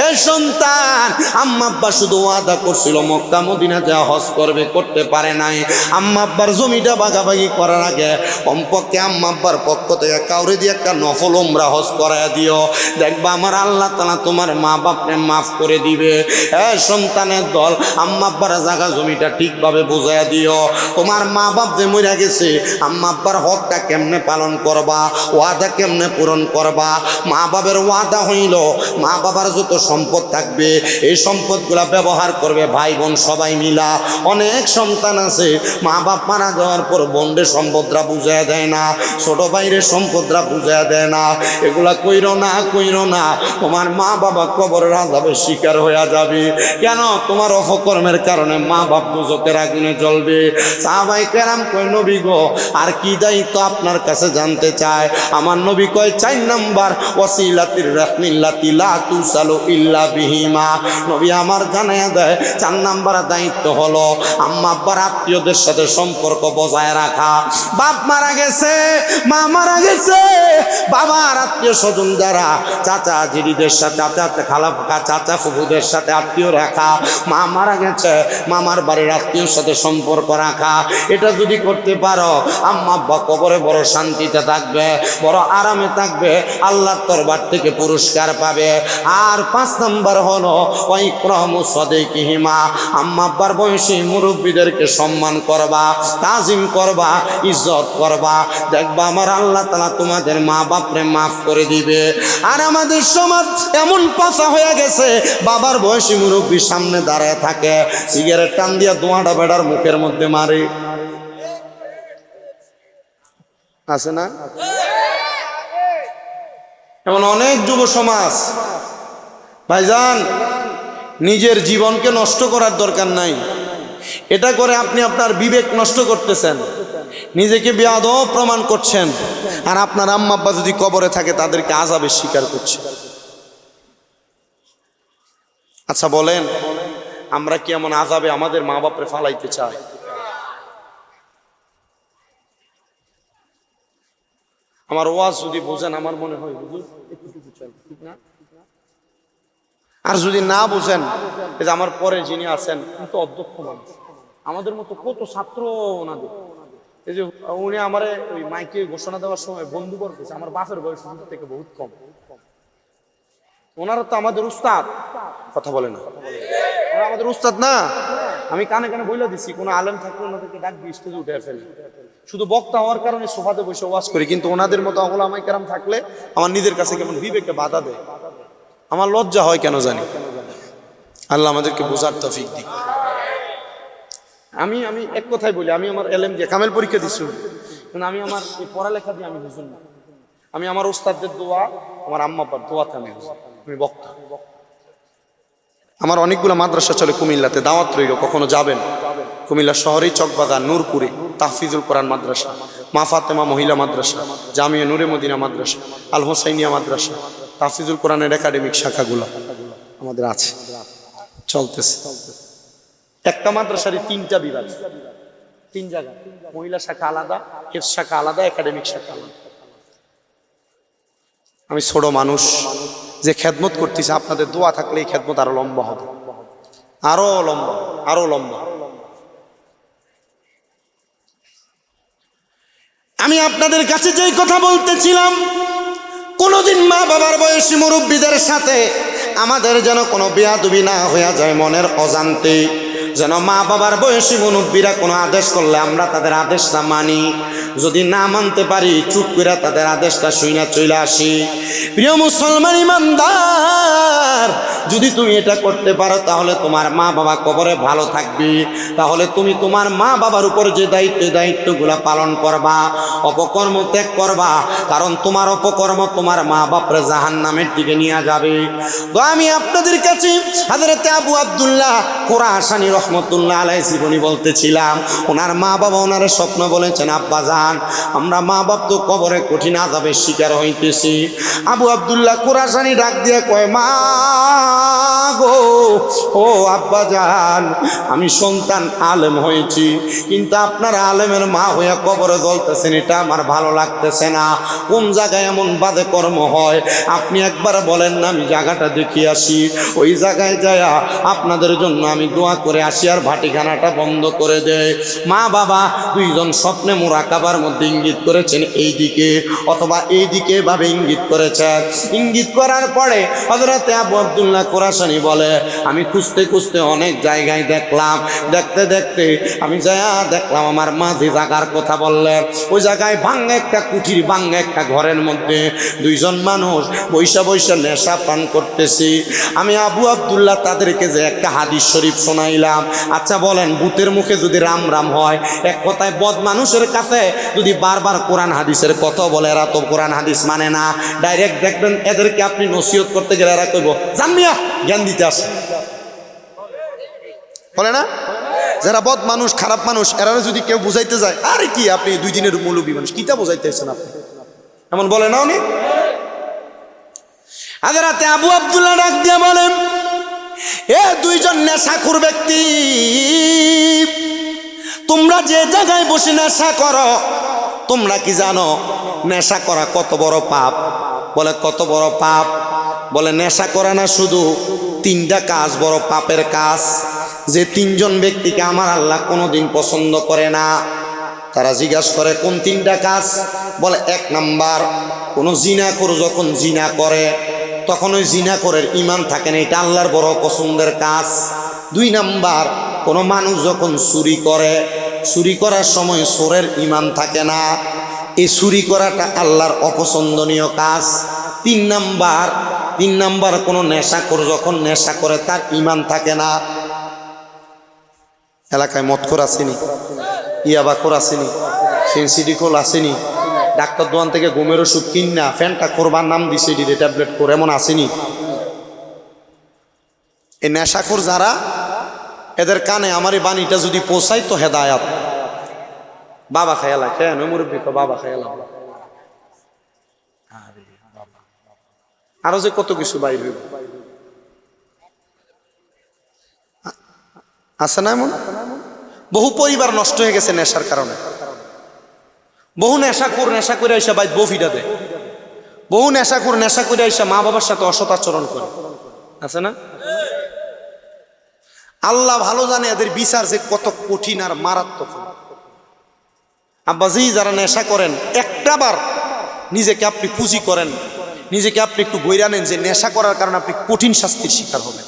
Speaker 1: এই সন্তান, আম্মা আব্বা শুধু ওয়াদা করছিল মক্কা মদিনা যা হজ করবে, করতে পারে নাই। আম্মা আব্বার জমিটা ভাগাভাগি করার আগে কমপক্ষে আম্মা আব্বার পক্ষ থেকে কাউরে দিয়ে একটা নফল উমরা হজ করায় দিও, দেখবা আমার আল্লাহ তাআলা তোমার মা বাপকে মাফ করে দিবে। সন্তানের দল, আম্মা আব্বার জায়গা জমিটা ঠিকভাবে বুঝাইয়া দিও। তোমার মা বাপ যে মরে গেছে, আম্মা আব্বার হকটা কেমনে পালন করবা, ওয়াদা কেমনে পূরণ করবা। মা বাবার ওয়াদা হইল মা বাবার যত সম্পদ থাকবে এই সম্পদগুলা ব্যবহার করবে ভাই বোন সবাই মিলা। অনেক সন্তান আছে মা বাপ মারা যাওয়ার পর বোনদের সম্পদরা বুঝাইয়া দেয় না, ছোট ভাইয়ের সম্পদরা বুঝাইয়া দেয় না, এগুলা কইরো না, তোমার মা বাবা কবরের আযাবের শিকার হয়ে যাবে। কেন? তোমার অপকর্মের কারণে মা বাপ দুজকের আগুনে জ্বলবে। সাহাবায়ে কেরাম কয়, নবী গো, আর কি দায়িত্ব আপনার কাছে জানতে চায়? আমার নবী কয়, 4 নাম্বার, ওয়াসিলাতির রাহমিল্লাতি লা তুসালু ইল্লা বিহিমা। নবী আমার জানায়া দেয় 4 নাম্বার দায়িত্ব হলো আম্মা আব্বার আত্মীয়দের সাথে সম্পর্ক বজায় রাখা। বাপ মারা গেছে, মা মারা গেছে, বাবার আত্মীয় স্বজন যারা, চাচা জিরিদের সাথে, চাচা ফুফুদের সাথে আত্মীয় রাখা। মা মারা গেছে, মামার বাড়ির আত্মীয়র সাথে সম্পর্ক রাখা। এটা যদি করতে পারো, আম্মা আব্বা কবরে বড় শান্তিতে থাকবে, বড় আরামে থাকবে, আল্লাহর দরবার থেকে পুরস্কার পাবে। আর 5 নাম্বার হলো ওয়াইকরামু সাদিকিহিমা, আম্মা আব্বার বয়সী মুরব্বীদেরকে সম্মান করবা, তাজিম করবা, ইজ্জত করবা। দেখবা আমার আল্লাহ তাআলা তোমাদের মা বাপরে মাফ করে দিবে। আর আমাদের সমাজ এমন পাছা হয়ে গেছে, বাবার বয়সী মুরব্বী সামনে দাঁড়ায় থাকে, সিগারেট টান দিয়া ধোঁয়াটা বেড়ার মুখের মধ্যে মারে, আছে না? এমন অনেক যুব সমাজ। ভাইজান, নিজের জীবনকে নষ্ট করার দরকার নাই। এটা করে আপনি আপনার বিবেক নষ্ট করতেছেন, নিজেকে বেয়াদব প্রমাণ করছেন। আর আপনার আম্মা আব্বা যদি কবরে থাকে, তাদেরকে আযাবের শিকার করছে। আচ্ছা বলেন, আমরা কি এমন আযাবে আমাদের মা বাপরে ফালাইতে চাই? আমার ওয়াজ যদি বোঝেন, আমার মনে হয় হুজুর একটু চাই, ঠিক না? আর যদি না বুঝেন, এই যে আমার পরে যিনি আছেন, কিন্তু অধ্যক্ষ মানুষ, আমাদের মতো কত ছাত্র ওনাদের, এই যে উনি আমার ওই মাইকে ঘোষণা দেওয়ার সময় বন্ধু করতেছে, আমার বাপের বয়স থেকে বহুত কম। ওনারা তো আমাদের উস্তাদ, কথা বলে না, ওরা আমাদের উস্তাদ না। আমি কানে কানে বইলা দিচ্ছি, কোনো আলেম থাকলে ওনাদেরকে ডাক দিয়ে স্টেজে উঠে ফেলি। শুধু বক্তা হওয়ার কারণে সোফাতে বসে ওয়াজ করি, কিন্তু ওনাদের মতো ওলামায়ে কেরাম থাকলে আমার নিজের কাছে কেমন বিবেকে বাধা দেয়, আমার লজ্জা হয় কেন জানি। আল্লাহ আমাদেরকে বোঝার তৌফিক দিক। আমি এক কথাই বলি, আমি আমার এলএম দিয়ে কামেল পরীক্ষা দিচ্ছি, কিন্তু আমি আমার এই পড়ালেখা দিয়ে আমি বুঝুন না। আমি আমার ওস্তাদদের দোয়া, আমার আম্মা আব্বার দোয়াতে আমি বক্তা। আমার অনেকগুলো মাদ্রাসা চলে কুমিল্লাতে, দাওয়াত রইল, কখনো যাবেন। কুমিল্লা শহরেই চকবাজার নূরপুরে তাহফিজুল কোরআন মাদ্রাসা, মা ফাতেমা মহিলা মাদ্রাসা, জামিয়া নূরে মদিনা মাদ্রাসা, আল হোসাইনিয়া মাদ্রাসা, তাহফিজুল কোরআনের একাডেমিক শাখাগুলো আমাদের আছে, চলতেছে। একটা মাদ্রাসারই 3টা বিভাগ, 3 জায়গা, মহিলা শাখা আলাদা, হেফজ শাখা আলাদা, একাডেমিক শাখা আলাদা। আমি ছোট মানুষ, যে খেদমত করতেছে, আপনাদের দোয়া থাকলে এই খেদমত আরো লম্বা হবে, আরো লম্বা, আরো লম্বা। আমি আপনাদের কাছে যেই কথা বলতেছিলাম, কোনোদিন মা বাবার বয়সী মুরব্বীদের সাথে আমাদের যেন কোনো বেয়াদবি না হয়ে যায়, মনের অজান্তে যেন মা বাবার বয়সী মুরব্বীরা কোনো আদেশ করলে আমরা তাদের আদেশটা মানি। যদি না মানতে পারি, চুপ করে তাদের আদেশটা শুইনা চলে আসি। প্রিয় মুসলমান ইমানদার, যদি তুমি এটা করতে পারো, তাহলে তোমার মা বাবা কবরে ভালো থাকবে। তাহলে তুমি তোমার মা বাবার উপর যে দায়িত্বগুলো পালন করবা, অপকর্ম ত্যাগ করবা, কারণ তোমার অপকর্ম তোমার মা বাপরে জাহান্নামের দিকে নিয়ে যাবে। তো আমি আপনাদের কাছে হযরত আবু আব্দুল্লাহ কুরাশানী রহমতুল্লাহ আলাইহি জীবনী বলতেছিলাম। ওনার মা বাবা ওনার স্বপ্ন বলেছেন, আব্বা জান, আমরা মা বাপ তো কবরে কঠিন আযাবের শিকার হইতেছি। আবু আব্দুল্লাহ কুরাশানী ডাক দিয়ে কয়, মা গো, ও আব্বা জান, আমি সন্তান আলেম হয়েছি, কিন্তু আপনার আলেমের মা হইয়া কবরে জ্বলতেছেন, এটা আমার ভালো লাগতেছে না। কোন জায়গায় এমন বাজে কর্ম হয় আপনি একবার বলেন না, আমি জায়গাটা দেখিয়ে আসি। ওই জায়গায় যায় আপনাদের জন্য আমি দোয়া করে আসি, আর ভাটিখানাটা বন্ধ করে দেয়। মা বাবা দুইজন স্বপ্নে মুরাকাবার মধ্যে ইঙ্গিত করেছেন এই দিকে অথবা এই দিকে ভাবে ইঙ্গিত করেছেন। ইঙ্গিত করার পরে হযরত আবু আব্দুল্লাহ কুরাশানী বলে, আমি খুঁজতে খুঁজতে অনেক জায়গায় দেখলাম, দেখতে দেখতে আমি যায়া দেখলাম আমার মাঝি জায়গার কথা বললেন। ওই জায়গায় ভাঙ্গা একটা কুঠির, ভাঙ্গা একটা ঘরের মধ্যে দুইজন মানুষ বৈশা বৈশা নেশা পান করতেছি। আমি আবু আব্দুল্লাহ তাদেরকে যে একটা হাদিস শরীফ শোনাইলাম, আচ্ছা বলেন, ভূতের মুখে যদি রাম রাম হয়, এক কথায় বদ মানুষের কাছে যদি বারবার কোরআন হাদিসের কথা বলে, এরা তো কোরআন হাদিস মানে না। ডাইরেক্ট দেখবেন এদেরকে আপনি নসিহত করতে গেলে এরা কইব জানমিয়া জ্ঞান দিতে আসে, বলে না? যারা বদ মানুষ, খারাপ মানুষ, এরা যদি কেউ বুঝাইতে যায়, আরে কি আপনি 2 দিনের মৌলবী মানুষ, কিতা বুঝাইতেছেন আপনি, এমন বলে না উনি? আজ রাতে আবু আব্দুল্লাহ ডাক দিয়ে বলেন, এ 2 জন নেশাখোর ব্যক্তি, তোমরা যে জায়গায় বসে নেশা করো, তোমরা কি জানো নেশা করা কত বড় পাপ? বলে কত বড় পাপ? বলে নেশা করা না, শুধু 3টা কাজ বড় পাপের কাজ, যে 3 জন ব্যক্তিকে আমার আল্লাহ কোনোদিন পছন্দ করে না। তারা জিজ্ঞাসা করে কোন 3টা কাজ? বলে 1 নাম্বার, কোনো জিনাখোর যখন জিনা করে তখন ওই জিনাখোরের ঈমান থাকে না, এটা আল্লাহর বড় পছন্দের কাজ। 2 নাম্বার, কোনো মানুষ যখন চুরি করে, চুরি করার সময় চোরের ঈমান থাকে না, এই চুরি করাটা আল্লাহর অপছন্দনীয় কাজ। 3 নাম্বার, কোনো নেশাখোর যখন নেশা করে তার ঈমান থাকে না। এলাকায় মদখোর আসেনি, ইয়াবাখোর আসেনি, সেন্সিটিখোর আসেনি, ডাক্তার দোকান থেকে ঘুমের ওষুধ কিনা ফ্যানটা করবার নাম দিছে ডিরে ট্যাবলেট করে, এমন আসেনি? এই নেশাখোর যারা, এদের কানে আমার এই বাণীটা যদি পৌঁছাই তো হেদায়াত। বাবা খেয়ালা খেয়ে নয় মুরব্বী, বাবা খেয়ালা, আরো যে কত কিছু বাইর হইব আছে না? এমন বহু পরিবার নষ্ট হয়ে গেছে নেশার কারণে। বহু নেশাখোর নেশা করে আইসা বাইর বউ ফিটা দেয়, বহু নেশাখোর নেশা করে আইসা মা বাবার সাথে অসৎ আচরণ করে, আছে না? আল্লাহ ভালো জানে এদের বিচার যে কত কঠিন আর মারাত্মক। আব্বাজি, যারা নেশা করেন, একটাবার নিজেকে আপনি পুঁজি করেন, নিজেকে আপনি একটু বইরা নেন যে নেশা করার কারণে আপনি কঠিন শাস্তির শিকার হবেন,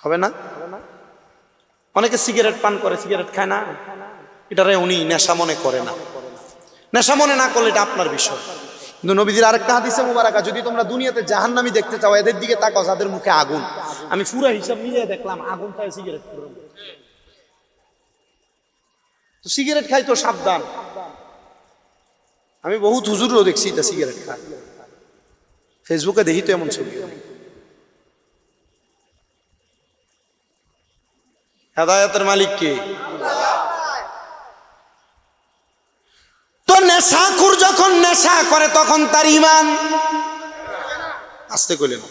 Speaker 1: হবে না? অনেকে সিগারেট পান করে, সিগারেট খায় না, এটারে উনি নেশা মনে করে না। নেশা মনে না করলে এটা আপনার বিষয়। কিন্তু নবীজির আরেকটা হাদিসে মুবারাকা, যদি তোমরা দুনিয়াতে জাহান্নামী দেখতে চাও, এদের দিকে তাকাও যাদের মুখে আগুন। আমি পুরো হিসাব মিলিয়ে দেখলাম আগুন খায় সিগারেট খায়, তো সিগারেট খাই তো সাবধান। আমি বহুত হুজুরও দেখছি এটা সিগারেট খায়, ফেসবুকে দেখি তো এমন ছবি। হেদায়েতের মালিক কে? তো নেশাখোর যখন নেশা করে তখন তার ঈমান, আস্তে কইলেন,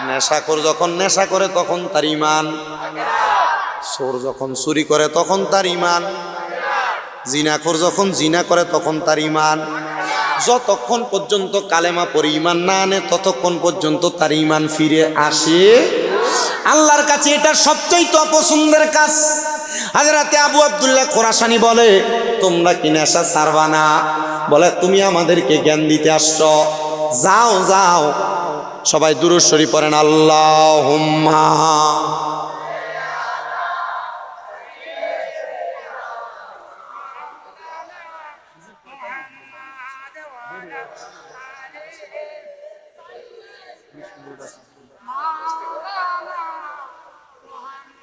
Speaker 1: নেশাখোর যখন নেশা করে তখন তার ঈমান, চোর যখন চুরি করে তখন তার ঈমান, জিনাখোর যখন জিনা করে তখন তার ঈমান। যতক্ষণ পর্যন্ত কালেমা পড়ে ঈমান না আনে ততক্ষণ পর্যন্ত তার ঈমান ফিরে আসে আল্লাহর কাছে। এটা সবচেয়ে অপছন্দের কাজ। হযরতে আবু আব্দুল্লাহ খোরাসানি বলে, তোমরা কি নেশা ছাড়বা না? বলে, তুমি আমাদেরকে জ্ঞান দিতে আসছো, যাও যাও। সবাই দুরূদ শরীফ পড়েন, আল্লাহুম্মা।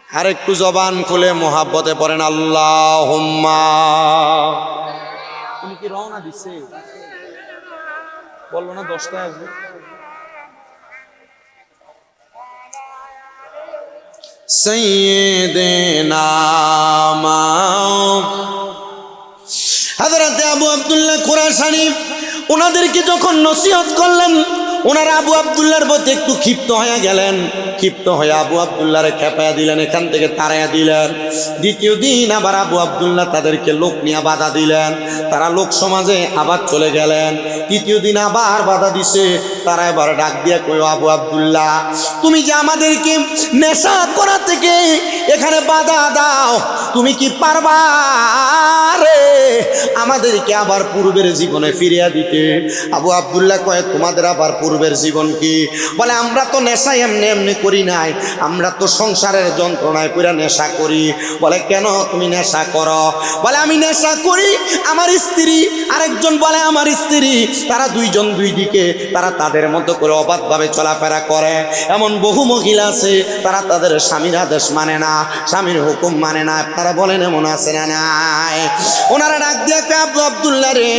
Speaker 1: আর একটু জবান খুলে মোহাব্বতে পড়েন, আল্লাহুম্মা। তুমি কি রওনা দিছে? বললো না 10টায় আসবে। সাইয়্যিদিনা হযরত আবু আব্দুল্লাহ খোরাসানি ওনাদেরকে যখন নসিহত করলেন, ওনারা আবু আব্দুল্লাহর প্রতি একটু ক্ষিপ্ত হয়ে গেলেন। ক্ষিপ্ত হয়ে আবু আব্দুল্লাহরে খেপায়া দিলেন, এখান থেকে তাড়াইয়া দিলেন। দ্বিতীয় দিন আবার আবু আব্দুল্লাহ তাদেরকে লোক নিয়ে বাধা দিলেন, তারা লোক সমাজে আবার চলে গেলেন। তৃতীয় দিন আবার বাধা দিছে, তারা এবার ডাক দিয়া কইও, আবু আব্দুল্লাহ, তুমি যে আমাদেরকে নেশা করা থেকে এখানে বাধা দাও, তুমি কি পারবা রে আমাদেরকে আবার পূর্বের জীবনে ফিরিয়ে দিতে? আবু আব্দুল্লাহ কয়, তোমাদের আবার পূর্বের জীবন কি? বলে, আমরা তো নেশা এমনি এমনি করি নাই, আমরা তো সংসারের যন্ত্রণায় পুরা নেশা করি। বলে, কেন তুমি নেশা করো? বলে, আমি নেশা করি, আমার স্ত্রী, আরেকজন বলে আমার স্ত্রী, তারা দুইজন দুই দিকে, তারা তার তাদের মতো করে অবাধভাবে চলাফেরা করে। এমন বহু মহিলা আছে তারা তাদের স্বামীর আদেশ মানে না, স্বামীর হুকুম মানে না। আপনারা বলেন এমন আছে না নাই? ওনারা ডাক দিয়ে আব্দুল্লাহ রে,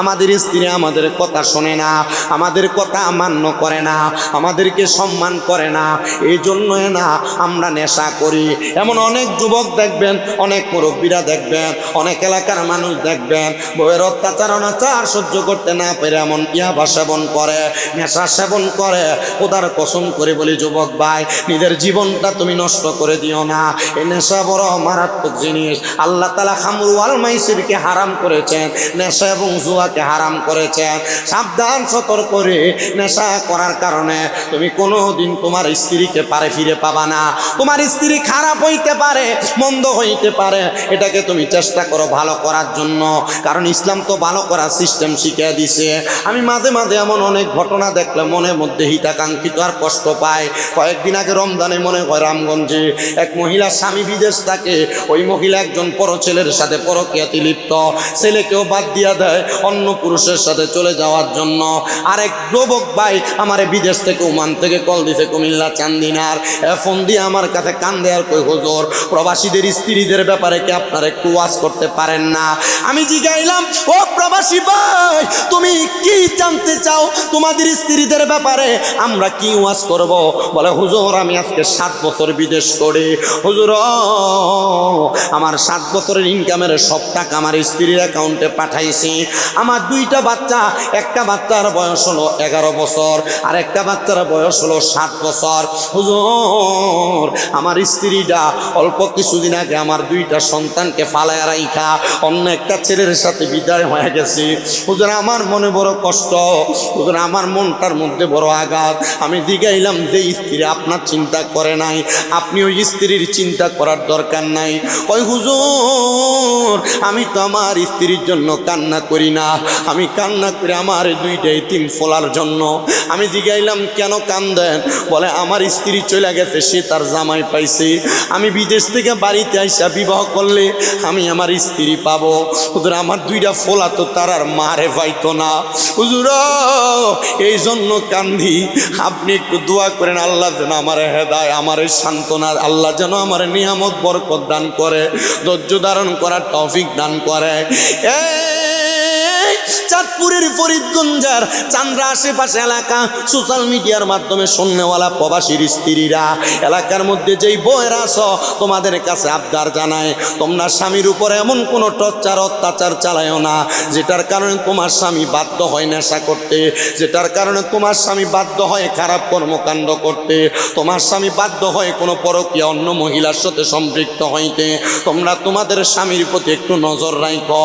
Speaker 1: আমাদের স্ত্রী আমাদের কথা শোনে না, আমাদের কথা মান্য করে না, আমাদেরকে সম্মান করে না, এই জন্যই না আমরা নেশা করি। এমন অনেক যুবক দেখবেন, অনেক মুরব্বীরা দেখবেন, অনেক এলাকার মানুষ দেখবেন বউয়ের অত্যাচার অনাচার সহ্য করতে না পেরে এমন ইয়াবা সেবন করে, নেশা সেবন করে। ওদার কসম করে বলি যুবক ভাই, নিজের জীবনটা তুমি নষ্ট করে দিও না। এই নেশা বড় মারাত্মক জিনিস। আল্লাহ তাআলা খামরু ওয়াল মাইসিরকে হারাম করেছেন, নেশা এবং জুয়াকে হারাম করেছেন। সাবধান, সতর্ক করে। নেশা করার কারণে তুমি কোনোদিন তোমার স্ত্রীকে পারে ফিরে পাবা না। তোমার স্ত্রী খারাপ হইতে পারে, মন্দ হইতে পারে, এটাকে তুমি চেষ্টা করো ভালো করার জন্য, কারণ ইসলাম তো ভালো করার সিস্টেম শিখিয়ে দিছে। আমি মাঝে মাঝে এমন অনেক ঘটনা দেখলে মনের মধ্যে হিতাকাঙ্ক্ষিত আর কষ্ট পায়। কয়েকদিন আগে রমজানে মনে হয় রামগঞ্জে এক মহিলা স্বামী বিদেশ থাকে, ওই মহিলা একজন পর ছেলের সাথে পরকীয়াতে লিপ্ত, ছেলেকেও বাদ দিয়া দেয় অন্য পুরুষের সাথে চলে যাওয়ার জন্য। আরেক যুবক ভাই আমার বিদেশ থেকে ওমান থেকে কল দিছে, কুমিল্লা চান্দিনার, ফোন দিয়ে আমার কাছে কান্দে আর কই হুজুর প্রবাসীদের স্ত্রীদের ব্যাপারে কি আপনারা একটু ওয়াজ করতে পারেন না? আমি জিগাইলাম, ও প্রবাসী ভাই তুমি কি জানতে চাও তোমাদের স্ত্রীদের ব্যাপারে আমরা কি ওয়াজ করব? বলে হুজুর আমি আজকে 7 বছর বিদেশ করি হুজুর, আমার 7 বছরের ইনকামের সব টাকা আমার স্ত্রীর অ্যাকাউন্টে পাঠাইছি। আমার 2টা বাচ্চা, একটা বাচ্চার বয়স হলো 11 বছর আর একটা বাচ্চার বয়স হলো 7 বছর। হুজুর আমার স্ত্রীটা অল্প কিছুদিন আগে আমার 2টা সন্তানকে ফালায় রাইখা অন্য একটা ছেলের সাথে বিদায় হয়ে গেছে। হুজুর আমার মনে বড় কষ্ট, হুজুর আমার মনটার মধ্যে বড় আঘাত। আমি জিগাইলাম যে স্ত্রী আপনার চিন্তা করে নাই, আপনি ওই স্ত্রীর চিন্তা করার দরকার নাই। ওই হুজুর আমি তো আমার স্ত্রীর জন্য কান্না করি না, আমি কান্না করি আমার 2টা এতিম ফলার জন্য। আমি জিগাইলাম কেন কান্দেন? বলে আমার স্ত্রী চলে গেছে, সে তার জামাই পাইছে, আমি বিদেশ থেকে বাড়িতে আইসা বিবাহ করলে আমি আমার স্ত্রী পাবো। হুজুর আমার 2টা ফোলা তো তার আর মারে পাইতো না হুজুর, এই জন্য কান্দি। আপনি একটু দোয়া করেন আল্লাহ যেন আমার হেদায়, আমার সান্ত্বনা, আল্লাহ যেন আমার নিয়ামত বরকত দান করে, ধৈর্য ধারণ করার তৌফিক দান করে। চাঁদপুরের ফরিদগঞ্জের চান্দ্রা আশেপাশে এলাকা সোশ্যাল মিডিয়ার মাধ্যমে শুননেওয়ালা প্রবাসীর স্ত্রীরা এলাকার মধ্যে যেই বউয়েরা আছো তোমাদের কাছে আবদার জানায়, তোমরা স্বামীর উপরে এমন কোনো টর্চার অত্যাচার চালায়ও না যেটার কারণে তোমার স্বামী বাধ্য হয় নেশা করতে, যেটার কারণে তোমার স্বামী বাধ্য হয় খারাপ কর্মকাণ্ড করতে, তোমার স্বামী বাধ্য হয় কোনো পরকীয়া অন্য মহিলার সাথে সম্পৃক্ত হইতে। তোমরা তোমাদের স্বামীর প্রতি একটু নজর রাখো।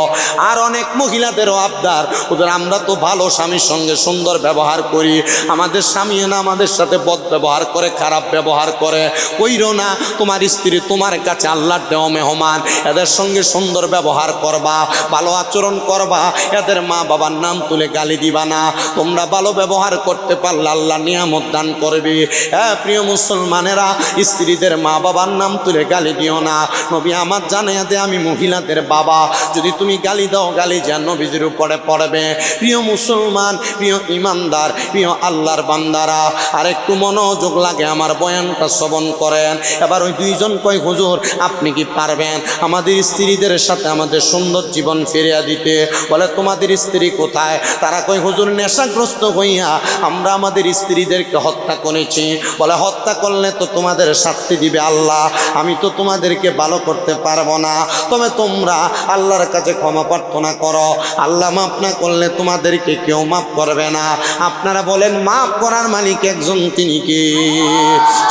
Speaker 1: আর অনেক মহিলাদেরও আবদার, ওদের আমরা তো ভালো স্বামীর সঙ্গে সুন্দর ব্যবহার করি, আমাদের স্বামী না আমাদের সাথে বদ ব্যবহার করে, খারাপ ব্যবহার করে, কইরো না। তোমার স্ত্রী তোমার কাছে আল্লাহর দেওয়া মেহমান, এদের সঙ্গে সুন্দর ব্যবহার করবা, ভালো আচরণ করবা, এদের মা বাবার নাম তুলে গালি দিবা না। তোমরা ভালো ব্যবহার করতে পারলে আল্লাহ নিয়ামত দান করবে। হ্যাঁ প্রিয় মুসলমানেরা, স্ত্রীদের মা বাবার নাম তুলে গালি দিও না। নবী আমার জানাইয়া দে আমি মহিলাদের বাবা, যদি তুমি গালি দাও গালি যেন নবীজির উপরে পড়বে। প্রিয় মুসলমান, প্রিয় ইমানদার, প্রিয় আল্লাহর বান্দারা, আর একটু মনোযোগ লাগে আমার বয়ানটা শ্রবণ করেন। এবার ওই 2জন কয় হুজুর আপনি কি পারবেন আমাদের স্ত্রীদের সাথে আমাদের সুন্দর জীবন ফিরিয়ে দিতে? বলে তোমাদের স্ত্রী কোথায়? তারা কয় হুজুর নেশাগ্রস্ত হইয়া আমরা আমাদের স্ত্রীদেরকে হত্যা করেছি। বলে হত্যা করলে তো তোমাদের শাস্তি দিবে আল্লাহ, আমি তো তোমাদেরকে ভালো করতে পারবো না, তবে তোমরা আল্লাহর কাছে ক্ষমা প্রার্থনা করো, আল্লাহ মাফ না করলে তোমাদেরকে কেউ মাফ করবে না। আপনারা বলেন মাফ করার মালিক একজন, তিনি কি?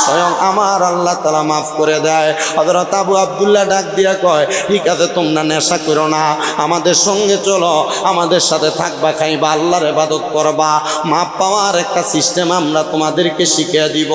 Speaker 1: স্বয়ং আমার আল্লাহ তাআলা মাফ করে দেয়। হযরত আবু আব্দুল্লাহ ডাক দিয়া কয় ঠিক আছে তোমরা নেশা করো না, আমাদের সঙ্গে চলো, আমাদের সাথে থাকবা, খাইবা, আল্লাহর ইবাদত করবা, মাফ পাওয়ার একটা সিস্টেম আমরা তোমাদেরকে শিখিয়ে দিব।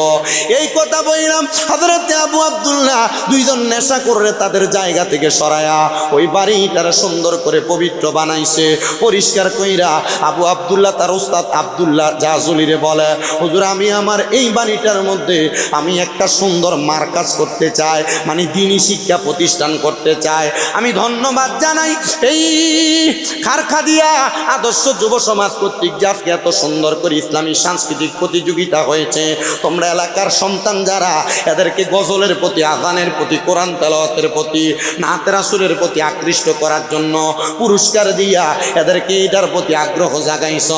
Speaker 1: এই কথা বললাম হযরত আবু আব্দুল্লাহ 2জন নেশা করে তাদের জায়গা থেকে সরায়া ওই বাড়িটারে সুন্দর করে পবিত্র বানাইছে, পরিষ্কার পরিষ্কার কইরা আবু আব্দুল্লাহ তার উস্তাদ আব্দুল্লাহ জাজুলিরে বলে, হুজুর আমি আমার এই বাড়িটার মধ্যে আমি একটা সুন্দর মার্কাজ করতে চাই, মানে দ্বীনি শিক্ষা প্রতিষ্ঠান করতে চাই। আমি ধন্যবাদ জানাই এই খারখাদিয়া আদর্শ যুব সমাজ কর্তৃক যে আজকে এত সুন্দর করে ইসলামী সাংস্কৃতিক প্রতিযোগিতা হয়েছে। তোমরা এলাকার সন্তান যারা, এদেরকে গজলের প্রতি, আযানের প্রতি, কোরআন তেলাওয়াতের প্রতি, নাতে রাসূলের প্রতি আকৃষ্ট করার জন্য পুরস্কার দিয়া এদেরকে এটার প্রতি আগ্রহ জাগাইছ,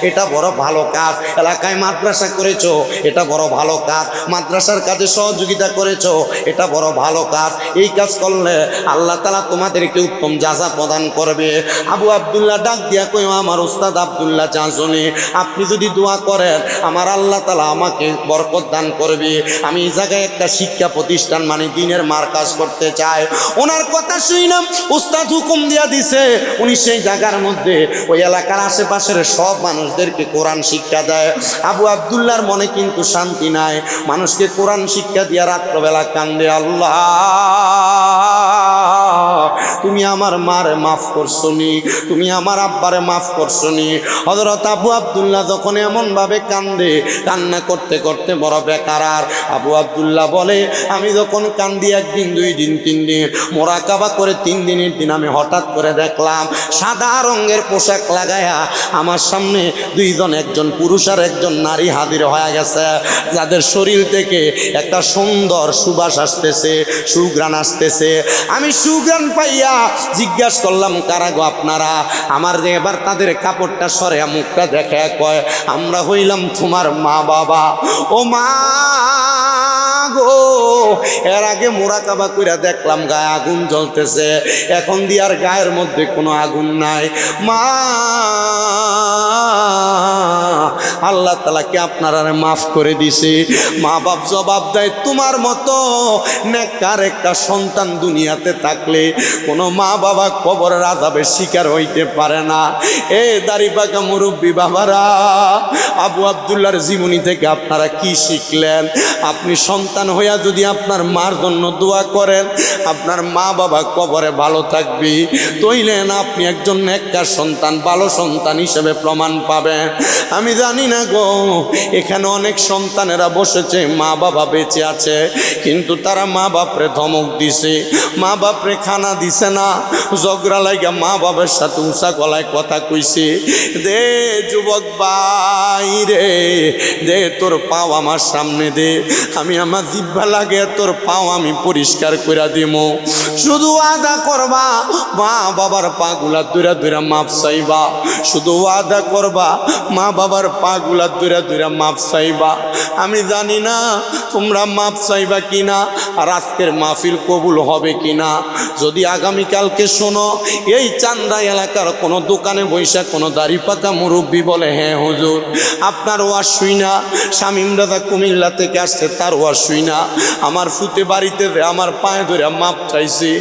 Speaker 1: এটা বড় ভালো কাজ। এলাকায় মাদ্রাসা করেছো, এটা বড় ভালো কাজ। মাদ্রাসার কাজে সহযোগিতা করেছো, এটা বড় ভালো কাজ। এই কাজ করলে আল্লাহ তাআলা তোমাদেরকে উত্তম জাযা প্রদান করবে। আবু আব্দুল্লাহ ডাক দিয়া কই, আমার উস্তাদ আব্দুল্লাহ জাজনী, আপনি যদি দোয়া করেন আমার আল্লাহ তাআলা আমাকে বরকত দান করবে। আমি এই জায়গায় একটা শিক্ষা প্রতিষ্ঠান মানে দ্বীনের মার্কাজ করতে চাই। ওনার কথা শুনলাম, উস্তাদ হুকুম দিয়া দিছে উনি সেই জায়গার মধ্যে ওই এলাকার আশেপাশের সব মানুষদেরকে কোরআন শিক্ষা দেয়। আবু আব্দুল্লাহর মনে কিন্তু শান্তি নাই, মানুষকে কোরআন শিক্ষা দিয়া রাত্রবেলা কান্দে, আল্লাহ তুমি আমার মারে মাফ করছো নি, তুমি আমার আব্বারে মাফ করছো নি। হযরত আবু আব্দুল্লাহ যখন এমনভাবে কান্দে, কান্না করতে করতে বড় বেকারার। আবু আব্দুল্লাহ বলে, আমি যখন কান্দি একদিন, 2 দিন, 3 দিন মোরাকাবা করে 3 দিনের দিন আমি হঠাৎ করে দেখলাম সাদা রঙের পোশাক লাগায়া আমার সামনে 2 জন, একজন পুরুষ আর একজন নারী হাজির হয়ে গেছে, যাদের শরীর থেকে একটা সুন্দর সুবাস আসতেছে, সুঘ্রাণ আসতেছে। আমি সুঘ্রাণ পাইয়া জিজ্ঞাসা করলাম, কারা গো আপনারা? আমার এবার তাদের কাপড়টা সরে মুখটা দেখে কয়, আমরা হইলাম তোমার মা বাবা। ও মা গো, এর আগে মোরাকাবা কইরা দেখলাম গায়ে আগুন জ্বলতেছে, এখন দিয়ে আর গায়ের মধ্যে কোনো আগুন নাই। মা, আল্লাহ তাআলাকে আপনারা মাফ করে দিছে। মা বাপ জবাব দেয়, তোমার মতো নেককার একটা সন্তান দুনিয়াতে থাকলে কোনো মা বাবা কবরের আযাবের শিকার হইতে পারে না। এ দাড়ি পাকা মুরব্বী বাবারা, আবু আব্দুল্লাহর জীবনী থেকে আপনারা কি শিখলেন? আপনি সন্তান হইয়া যদি আপনার মার জন্য দোয়া করেন, আপনার মা বাবা কবরে ভালো থাকবে, তইলেন আপনি একজন নেককার সন্তান, ভালো সন্তান হিসেবে প্রমাণ পাবেন। আমি জানি না গো, এখানে অনেক সন্তানেরা বসেছে, মা বাবা বেঁচে আছে, কিন্তু তারা মা বাপরে ধমক দিছে, মা বাপরে খানা দিছে না, ঝগড়া লাগা মা বাবার সাথে উঁচা গলায় কথা কইছে। দে যুবক ভাই রে, দে তোর পাও আমার সামনে দে, আমি আমার জিহ্বা লাগে তোর পাও আমি পরিষ্কার করে দিব। শুধু ওয়াদা করবা, মা বাবার পাগুলা দুরা দুরা মাপ চাইবা। শুধু ওয়াদা করবা, মা বাবার পাগুলা দুরা দুরা মাপ চাইবা। আমি জানি না তোমরা মাপ চাইবা কিনা, আর আজকের মাহফিল কবুল হবে কিনা। যদি আগামীকালকে শোনো এই চান্দা এলাকার কোনো দোকানে বৈশা কোনো দাড়ি পাকা মুরব্বী বলে, হ্যাঁ হুজুর আপনার ওয়াজ শুই না, শামীম দাদা কুমিল্লা থেকে আসছে, তার ওয়াজ শুই না, আমার ফুতে বাড়িতে আমার পায়ে ধরে মাপ চাইছি,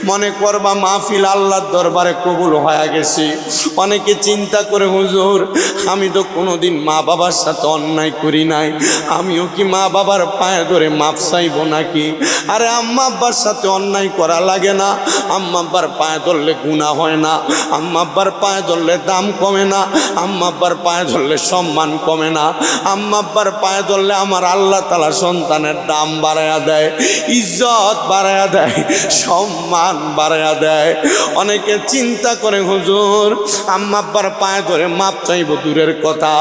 Speaker 1: মনে করবা মাহফিল আল্লাহর দরবারে কবুল হয়ে গেছে। অনেকে চিন্তা করে, হুজুর আমি তো কোনোদিন মা বাবার সাথে অন্যায় করি নাই, আমিও কি মা বাবার পায়ে ধরে মাপ চাইব নাকি? আরে আম্মা আব্বার সাথে অন্যায় করা লাগে না, আম্মা আব্বার পায়ে ধরলে গুনাহ হয় না, আম্মা আব্বার পায়ে ধরলে দাম কমে না, আম্মা আব্বার পায়ে ধরলে সম্মান কমে না, আম্মা আব্বার পায়ে ধরলে আমার আল্লাহ তাআলা সন্তানের দাম বাড়ায়া দেয়, ইজ্জত বাড়ায়া দেয়, সম্মান বাড়ায়া দেয়। অনেকে চিন্তা করে, হুজুর আম্মা আব্বার পায়ে ধরে মাপ চাইব দূরের কথা,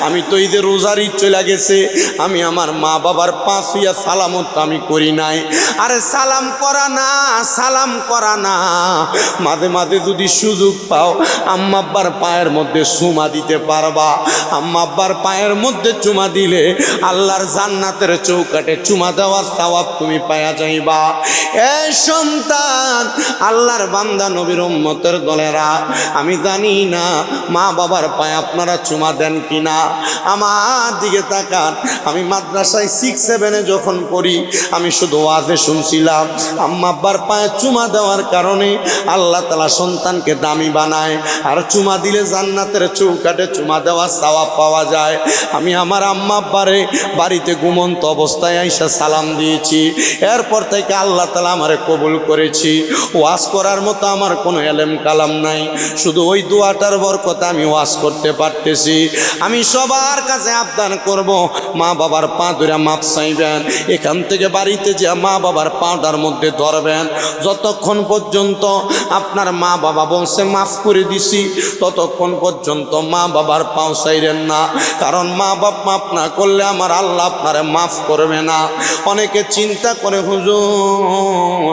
Speaker 1: আমি তো এই যে রোজার ঈদ চলে গেছে, আমি আমার মা বাবার পাঁচ হইয়া সালামত আমি করি নাই। আরে সালাম করা না, সালাম করা না, মাঝে মাঝে যদি সুযোগ পাও আম্মা আব্বার পায়ের মধ্যে চুমা দিতে পারবা। আম্মা আব্বার পায়ের মধ্যে চুমা দিলে আল্লাহর জান্নাতের চৌকাটে চুমা দেওয়ার সওয়াব তুমি পায়া যাইবা। এ সন্তান, আল্লাহর বান্দা নবীর উম্মতের দলেরা, আমি জানি না মা বাবার পায়ে আপনারা চুমা দেন কিনা, আমার দিকে তাকান, আমি মাদ্রাসায় 6-7-এ যখন পড়ি আমি শুধু ওয়াজে শুনছিলাম আম্মা আব্বার পায়ে চুমা দেওয়ার কারণে আল্লাহ তাআলা সন্তানকে দামি বানায়, আর চুমা দিলে জান্নাতের চৌকাঠে চুমা দেওয়া সওয়াব পাওয়া যায়। আমি আমার আম্মা আব্বারে বাড়িতে ঘুমন্ত অবস্থায় আইসা সালাম দিয়েছি, এরপর থেকে আল্লাহ তাআলা আমারে কবুল করেছি। ওয়াজ করার মতো আমার কোনো এলেম কালাম নাই, শুধু ওই দোয়াটার বরকতে আমি ওয়াজ করতে পারতেছি। আমি সবার কাছে আবদান করব, মা বাবার পা ধরে মাপ চাইবেন, এখান থেকে বাড়িতে যে মা বাবার পাটার মধ্যে ধরবেন। যতক্ষণ পর্যন্ত আপনার মা বাবা বলছে মাফ করে দিছি, ততক্ষণ পর্যন্ত মা বাবার পাও চাইলেন না, কারণ মা বাপ মাফ না করলে আমার আল্লাহ আপনারে মাফ করবে না। অনেকে চিন্তা করে হুজুর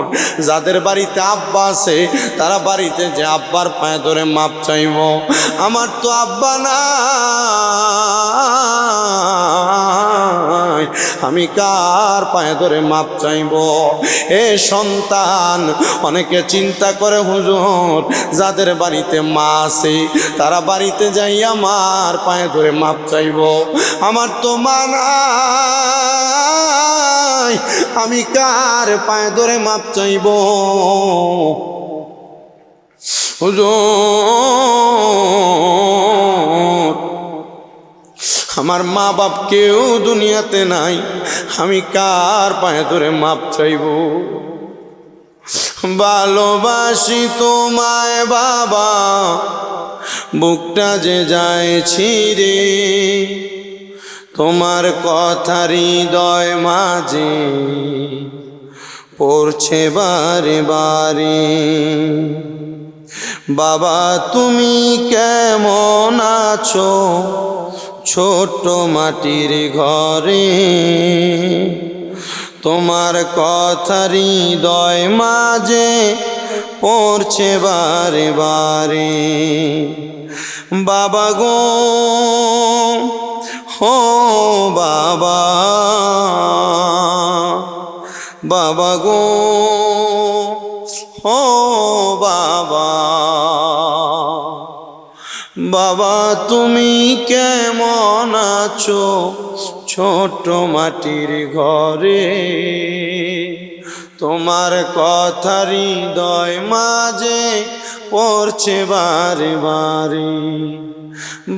Speaker 1: যাদের বাড়িতে আব্বা আছে তারা বাড়িতে যে আব্বার পায়ে ধরে মাপ চাইব, আমার তো আব্বা না, আমি কার পায়ে ধরে মাপ চাইব? এ সন্তান, অনেকে চিন্তা করে হুজুর যাদের বাড়িতে মা আছে তারা বাড়িতে যাই আমার পায়ে ধরে মাপ চাইব, আমার তো মা নাই, আমি কার পায়ে ধরে মাপ চাইব? হুজুর আমার মা বাপ কেউ দুনিয়াতে নাই, আমি কার পায়ে ধরে মাপ চাইব? ভালোবাসি তোমায় বাবা, বুকটা যে যায় ছিঁড়ে, তোমার কথা হৃদয় মাঝে পড়ছে বারে বারে। বাবা তুমি কেমন আছো ছোট্ট মাটির ঘরে, তোমার কথা হৃদয় মাঝে পড়ছে বারে বারে। বাবা গো হো বাবা, বাবা গো হো বাবা, বাবা তুমি কেমন আছো ছোট মাটির ঘরে, তোমার কথা হৃদয় মাঝে পড়ছে বারে বারে।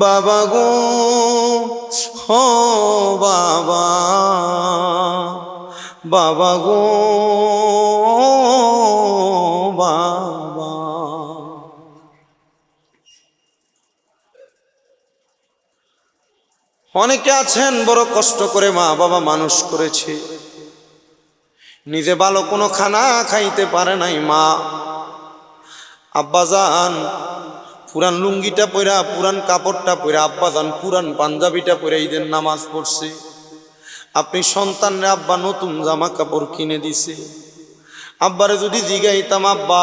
Speaker 1: বাবা গো হো বাবা, বাবা গো বাবা। অনেকে আছেন বড় কষ্ট করে মা বাবা মানুষ করেছে, নিজে ভালো কোনো খানা খাইতে পারে নাই মা। আব্বাজান পুরান লুঙ্গিটা পরা, পুরান কাপড়টা পরা, আব্বাজান পুরান পাঞ্জাবিটা পরে ঈদের নামাজ পড়ছে। আপনি সন্তানরে আব্বা নতুন জামা কাপড় কিনে দিছে। আব্বারে যদি জিগাইতাম আব্বা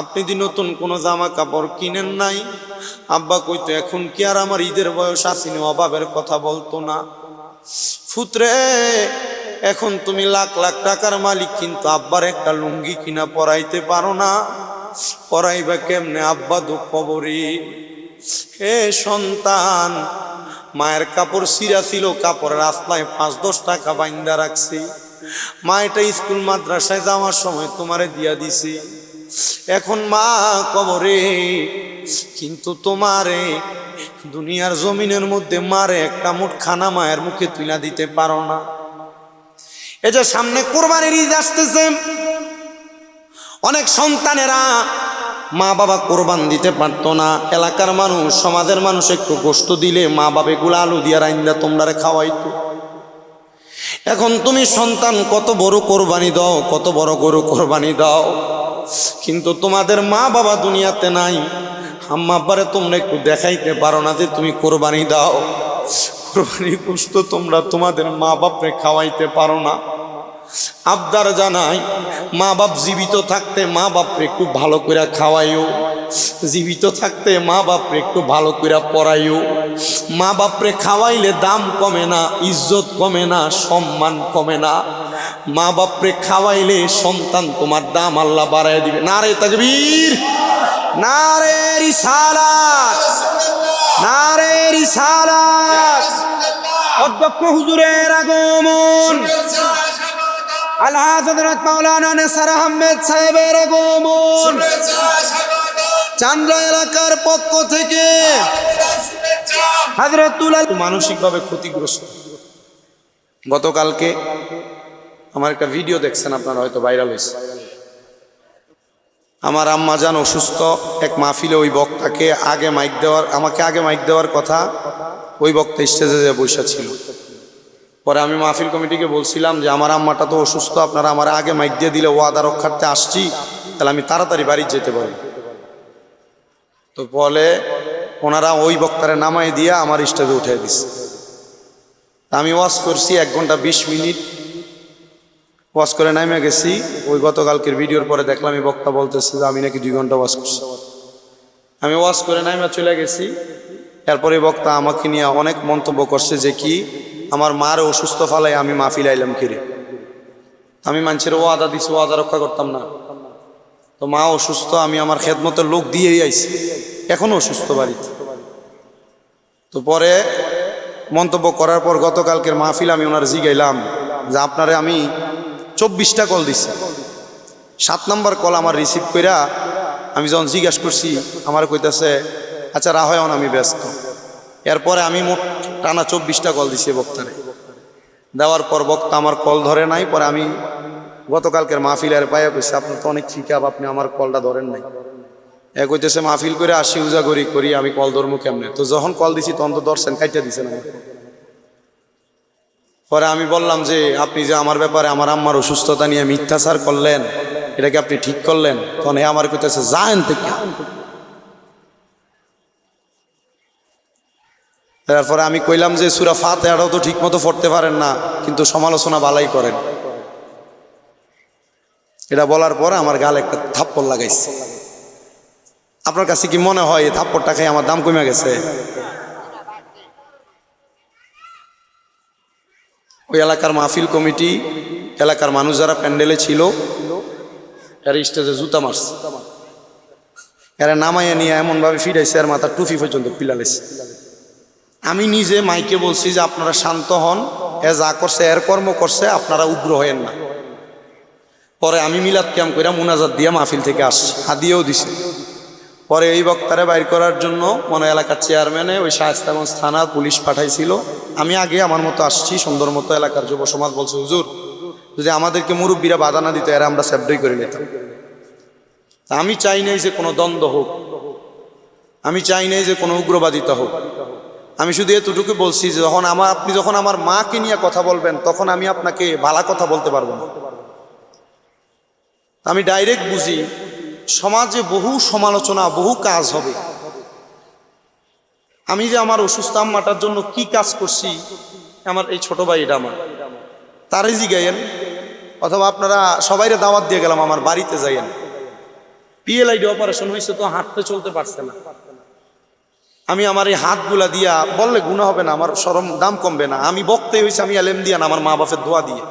Speaker 1: আপনি দি নতুন কোনো জামা কাপড় কিনেন নাই, আব্বা কইতো এখন কি আর আমার ঈদের বয়স আসেনি, অভাবের কথা বলতো না। ফুতরে এখন তুমি লাখ লাখ টাকার মালিক, কিন্তু আব্বার একটা লুঙ্গি কিনা পরাইতে পারো না, পরাইবা কেমনে? আব্বা দুঃখ বরি। হে সন্তান, মায়ের কাপড় ছিঁড়া ছিল, কাপড়ের আসলায় 5-10 টাকা বাইন্দা রাখছি, মা এটা স্কুল মাদ্রাসায় যাওয়ার সময় তোমারে দিয়া দিছি। এখন মা কবরে, কিন্তু তোমারে দুনিয়ার জমিনের মধ্যে মারে একটা মুঠ খানা মায়ের মুখে তুলে দিতে পারো না। এই যে সামনে কোরবানির ঈদ আসতেছে, অনেক সন্তানেরা মা বাবা কোরবান দিতে পারতো না, এলাকার মানুষ সমাজের মানুষ একটু গোশত দিলে মা বাবা এগুলো আলু দিয়া রাইন্দা তোমরা খাওয়াইতো। এখন তুমি সন্তান কত বড় কোরবানি দাও, কত বড় গরু কোরবানি দাও, কিন্তু তোমাদের মা বাবা দুনিয়াতে নাই। আম্মা আব্বারে তোমরা একটু দেখাইতে পারো না যে তুমি কোরবানি দাও, কোরবানি গোশত তোমরা তোমাদের মা বাপরে খাওয়াইতে পারো না। আবদার জানাই, মা বাপ জীবিত থাকতে মা বাপরে একটু ভালো করে খাওয়াইও, জীবিত থাকতে মা বাপরে একটু ভালো করে পড়াইও। মা বাপরে খাওয়াইলে দাম কমে না, ইজ্জত কমে না, সম্মান কমে না। মা বাপরে খাওয়াইলে সন্তান তোমার দাম আল্লাহ বাড়ায় দিবে। নারে তাকবীর, নারে রিসালাত, নারে রিসালাত অধ্যক্ষ হুজুরের আগমন, আলহাজ হযরত মাওলানা নেসার আহমেদ সাহেবের আগমন, চান্দ্রা এলাকার পক্ষ থেকে হযরতুল মানসিকভাবে ক্ষতিগ্রস্ত। গতকালকে আমার একটা ভিডিও দেখছেন আপনারা, হয়তো ভাইরাল হয়েছে। আমার আম্মা জান অসুস্থ, এক মাহফিলে ওই বক্তাকে আমাকে আগে মাইক দেওয়ার কথা, ওই বক্তা স্টেজে বসে ছিল। পরে আমি মাহফিল কমিটিকে বলছিলাম যে আমার আম্মাটা তো অসুস্থ, আপনারা আমার আগে মাইক দিয়ে দিলে ওয়াদা রক্ষার্থে আসছি, তাহলে আমি তাড়াতাড়ি বাড়ি যেতে পারি। তো বলে ওনারা ওই বক্তারে নামাই দিয়ে আমার স্টেজে উঠে দিচ্ছে। আমি ওয়াজ করছি 1 ঘন্টা 20 মিনিট, ওয়াজ করে নামে গেছি। ওই গতকালকের ভিডিওর পরে দেখলাম এই বক্তা বলতেছে যে আমি নাকি 2 ঘন্টা ওয়াজ করছি। আমি ওয়াজ করে নামে চলে গেছি। এরপরে বক্তা আমাকে নিয়ে অনেক মন্তব্য করছে যে কি আমার মার অসুস্থ ফালাই আমি মাহফিল আইলাম কিরে। আমি মানুষের ওয়াদা দিছি, ওয়াদা রক্ষা করতাম না। তো মা অসুস্থ, আমি আমার খেদমতের লোক দিয়েই আইছি, এখনো অসুস্থ বাড়িতে। তো পরে মন্তব্য করার পর গতকালকের মাহফিল আমি ওনার জিগাইলাম যে আপনারে আমি 24টা কল দিছি, 7 নম্বর কল আমার রিসিভ কইরা আমি যখন জিজ্ঞাসা করছি আমার কইতাছে আচ্ছা রাহয়ন আমি ব্যস্ত। এরপরে আমি মোট টানা 24টা কল দিছি বক্তারে। দেওয়ার পর বক্তা আমার কল ধরে নাই। পরে আমি গতকালকের মাহফিলের পাইয়া কইছি আপনি তো অনেক শিখাব, আপনি আমার কলটা ধরেন নাই। এক হইতেছে মাহফিল করে আসি উজাগরি করি, আমি কল ধরবো কেমনে? তো যখন কল দিছি তখন তো ধরছেন, কাইটা দিছেন আমার। পরে আমি বললাম যে আপনি যে আমার ব্যাপারে আমার আম্মার অসুস্থতা নিয়ে মিথ্যাচার করলেন, এটা কি আপনি ঠিক করলেন? তখন হে আমার কইতেছে যান থেকে। তারপরে আমি কইলাম যে সূরা ফাতিহাটাও তো ঠিক মতো পড়তে পারেন না, কিন্তু সমালোচনা ভালোই করেন। এটা বলার পর আমার গালে একটা থাপ্পড় লাগাইছে। আপনার কাছে কি মনে হয় এই থাপ্পড়টা খাই আমার দাম কমে গেছে? ওই এলাকার মাহফিল কমিটি, এলাকার মানুষ যারা প্যান্ডেলে ছিল, এর স্টেজে জুতা মারছে, এরা নামাইয়া নিয়ে এমনভাবে ফিরাইছে আর মাথার টুপি পর্যন্ত পিলালেছে। আমি নিজে মাইকে বলছি যে আপনারা শান্ত হন, এ যা করছে এর কর্ম করছে, আপনারা উগ্র হয়েন না। পরে আমি মিলাদ ক্যাম্প করে মুনাজাত দিয়ে মাহফিল থেকে আসছি, হাদিয়েও দিছি। পরে এই বক্তারে বাইর করার জন্য মনে এলাকার চেয়ারম্যানে ওই শায়েস্তাগঞ্জ থানা পুলিশ পাঠাইছিল। আমি আগে আমার মতো আসছি সুন্দর মতো, এলাকার যুব সমাজ বলছে হুজুর যদি আমাদেরকে মুরব্বীরা বাধা না দিত এরা আমরা সেফডই করে নিতাম। আমি চাই নাই যে কোনো দ্বন্দ্ব হোক, আমি চাই নাই যে কোনো উগ্রবাদিতা হোক। আমি শুধু এতটুকু বলছি যে আপনি যখন আমার মাকে নিয়ে কথা বলবেন তখন আমি আপনাকে ভালো কথা বলতে পারবো না। আমি ডাইরেক্ট বুঝি সমাজে বহু সমালোচনা, বহু কাজ হবে। আমি যে আমার অসুস্থ আম্মাটার জন্য কি কাজ করছি, আমার এই ছোট ভাই এটা আমার, তারই জিগাইয়েন, অথবা আপনারা সবাইরে দাওয়াত দিয়ে গেলাম আমার বাড়িতে যাইয়েন। PLID অপারেশন হয়েছে, তো হাঁটতে চলতে পারছে না। আমি আমার এই হাতগুলা দিয়া বললে গুনাহ হবে না, আমার শরম দাম কমবে না। আমি বক্তে হয়েছে আমি এলেম দিয়া না, আমার মা বাপের দোয়া দিয়ে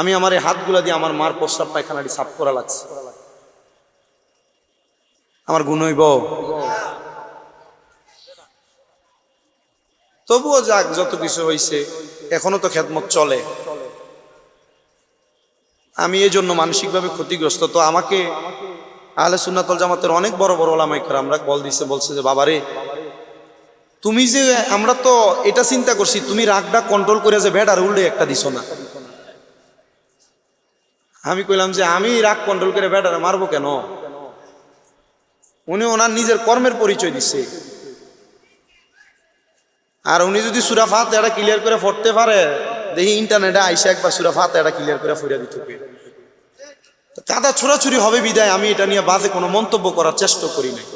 Speaker 1: আমি আমার এই হাতগুলা দিয়ে আমার মার প্রস্রাব পায়খানাটি সাফ করা লাগছে। আমার গুণ হইব? তবুও যাক, যত কিছু হয়েছে এখনো তো খেদমত চলে। আমি এই জন্য মানসিকভাবে ক্ষতিগ্রস্ত। তো আমাকে আহলে সুন্নাত ওয়াল জামাতের অনেক বড় বড় ওলামায়ে কেরামরা কল দিছে, বলছে যে বাবারে তুমি যে, আমরা তো এটা চিন্তা করছি তুমি রাগটা কন্ট্রোল করে যে ভেড়ার উল্টে একটা দিছো না। আমি কইলাম যে আমি রাগ কন্ট্রোল করে ভেড়ারে মারবো কেন? উনি ওনার নিজের কর্মের পরিচয় দিচ্ছে। আর উনি যদি সূরা ফাতিহাটা ক্লিয়ার করে পড়তে পারে, দেখি ইন্টারনেটে আইসা একবার সূরা ফাতিহাটা ক্লিয়ার করে পড়ে দিতে হবে। কাদা ছোড়াছুরি হবে বিদায় আমি এটা নিয়ে বাজে কোনো মন্তব্য করার চেষ্টা করি নাই।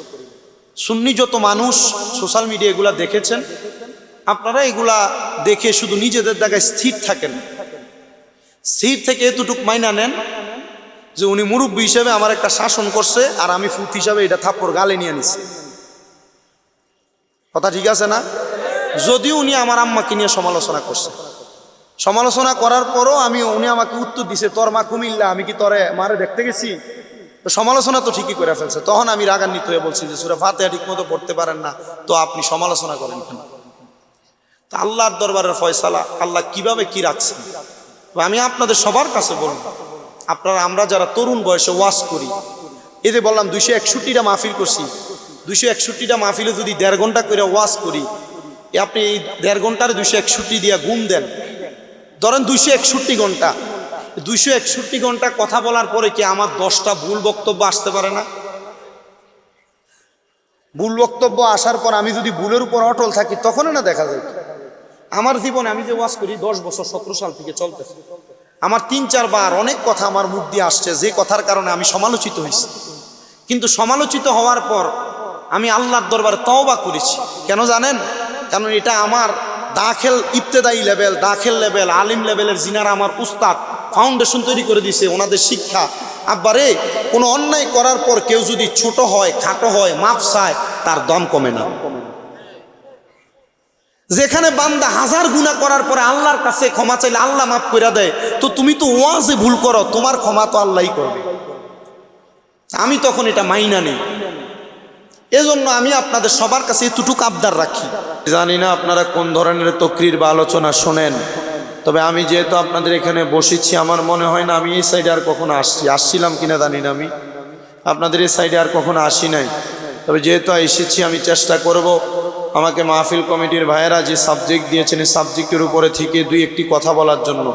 Speaker 1: সুন্নি যত মানুষ সোশ্যাল মিডিয়া এগুলা দেখেছেন, আপনারা এগুলা দেখে শুধু নিজেদের জায়গায় স্থির থাকেন। স্থির থেকে এতটুক মাইনা নেন যে উনি মুরব্বী হিসেবে আমার একটা শাসন করছে, আর আমি ফুট হিসাবে এটা থাপ্পড় গালে নিয়ে নিছি। কথা ঠিক আছে না? যদিও উনি আমার আম্মাকে নিয়ে সমালোচনা করছে, সমালোচনা করার পরও উনি আমাকে উত্তর দিছে তোর মা কুমিল্লা, আমি কি তোরে মারে দেখতে গেছি?
Speaker 2: তো সমালোচনা তো ঠিকই করে ফেলছে। তখন আমি রাগান্বিত হয়ে বলছি যে সূরা ফাতিহা ঠিক মতো পড়তে পারেন না, তো আপনি সমালোচনা করেন কেন? তা আল্লাহর দরবারের ফয়সালা, আল্লাহ কিভাবে কি রাখছেন। তো আমি আপনাদের সবার কাছে বলব, আপনারা আমরা যারা তরুণ বয়সে ওয়াজ করি, এই যে বললাম 261টা মাহফিল করছি, 261টা মাহফিলে যদি 1.5 ঘন্টা করে ওয়াজ করি, আপনি এই 1.5 ঘন্টার 261 দিয়ে গুণ দেন, ধরেন 261 ঘন্টা, 261 ঘন্টা কথা বলার পরে কি আমার 10টা ভুল বক্তব্য আসতে পারে না? ভুল বক্তব্য আসার পর আমি যদি ভুলের উপর অটল থাকি, তখনই না দেখা যায়। আমার জীবনে আমি যে ওয়াজ করি 10 বছর 17 সাল থেকে চলতেছে, আমার 3-4 বার অনেক কথা আমার মুখ দিয়ে আসছে, যে কথার কারণে আমি সমালোচিত হয়েছি। কিন্তু সমালোচিত হওয়ার পর আমি আল্লাহর দরবারে তওবা করেছি। কেন জানেন? কারণ এটা আমার দাখিল ইবতেদায়ী লেভেল, দাখিল লেভেল, আলিম লেভেলের জিনারা আমার উস্তাদ ফাউন্ডেশন তৈরি করে দিয়েছে, ওনাদের শিক্ষা। আব্বারে কোনো অন্যায় করার পর কেউ যদি ছোট হয়, খাটো হয়, মাপ চায়, তার দম কমে না। যেখানে বান্দা 1000 গুনাহ করার পরে আল্লাহর কাছে ক্ষমা চাইলে আল্লাহ মাফ করে দেয়, তো তুমি তো ওয়াজে ভুল করো, তোমার ক্ষমা তো আল্লাহই করবে। আমি তখন এটা মাইনা নেই। এজন্য আমি আপনাদের সবার কাছে এতটুকু আবদার রাখি। জানি না আপনারা কোন ধরনের তকরির বা আলোচনা শোনেন, তবে আমি যেহেতু আপনাদের এখানে বসেছি, আমার মনে হয় না আমি এই সাইডে আর কখনো আসছিলাম কিনা জানি না, আমি আপনাদের এই সাইডে আর কখনো আসি নাই। তবে যেহেতু এসেছি, আমি চেষ্টা করব আমাকে মাহফিল কমিটির ভাইয়েরা যে সাবজেক্ট দিয়েছেন, এই সাবজেক্টের উপরে থেকে 2-1টি কথা বলার জন্য।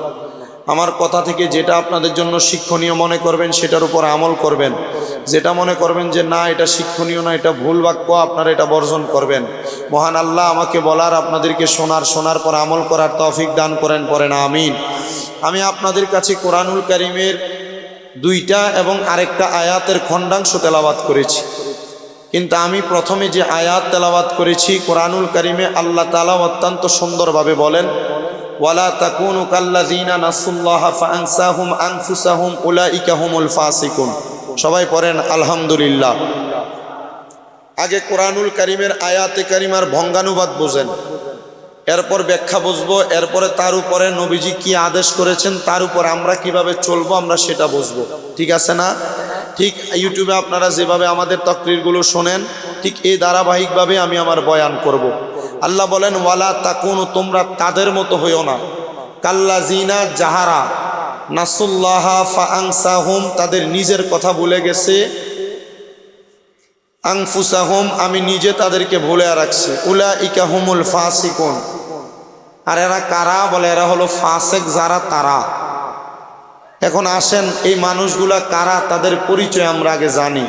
Speaker 2: আমার কথা থেকে যেটা আপনাদের জন্য শিক্ষণীয় মনে করবেন সেটার উপর আমল করবেন, যেটা মনে করবেন যে না এটা শিক্ষণীয় না, এটা ভুল বাক্য, আপনারা এটা বর্জন করবেন। মহান আল্লাহ আমাকে বলার, আপনাদেরকে শোনার পর আমল করার তৌফিক দান করেন, পড়েন আমিন। আমি আপনাদের কাছে কোরআনুল কারীমের 2টা এবং আরেকটা আয়াতের খণ্ডাংশ তেলাওয়াত করেছি। কিন্তু আমি প্রথমে যে আয়াত তেলাওয়াত করেছি, কোরআনুল কারীমে আল্লাহ তাআলা অত্যন্ত সুন্দরভাবে বলেন, ওয়ালা তাকুনু কাল্লাযিনা নাসুল্লাহা ফাআনসাহুম আনফুসাহুম উলাইকা হুমুল ফাসিকুন। সবাই পড়েন আলহামদুলিল্লাহ। আগে কোরআনুল কারীমের আয়াতে কারিমার ভঙ্গানুবাদ বোঝেন, এরপর ব্যাখ্যা বুঝবো, এরপরে তার উপরে নবীজি কি আদেশ করেছেন, তার উপর আমরা কিভাবে চলবো আমরা সেটা বুঝবো। ঠিক আছে না? ঠিক ইউটিউবে আপনারা যেভাবে আমাদের তাকরীরগুলো শোনেন, ঠিক এই ধারাবাহিকভাবে আমি আমার বয়ান করব। আল্লাহ বলেন, ওয়ালা তাকুনু, তোমরা তাদের মতো হইও না, কাল্লাযিনা যাহারা নাসুল্লাহা ফাআনসাহুম, তাদের নিজের কথা ভুলে গেছে, আনফুসাহুম, আমি নিজে তাদেরকে ভুলে রাখছি, উলাইকা হুমুল ফাসিকুন। আর এরা কারা? বলে এরা হলো ফাসেক যারা, তারা। এখন আসেন এই মানুষগুলা কারা, তাদের পরিচয় আমরা আগে জানি।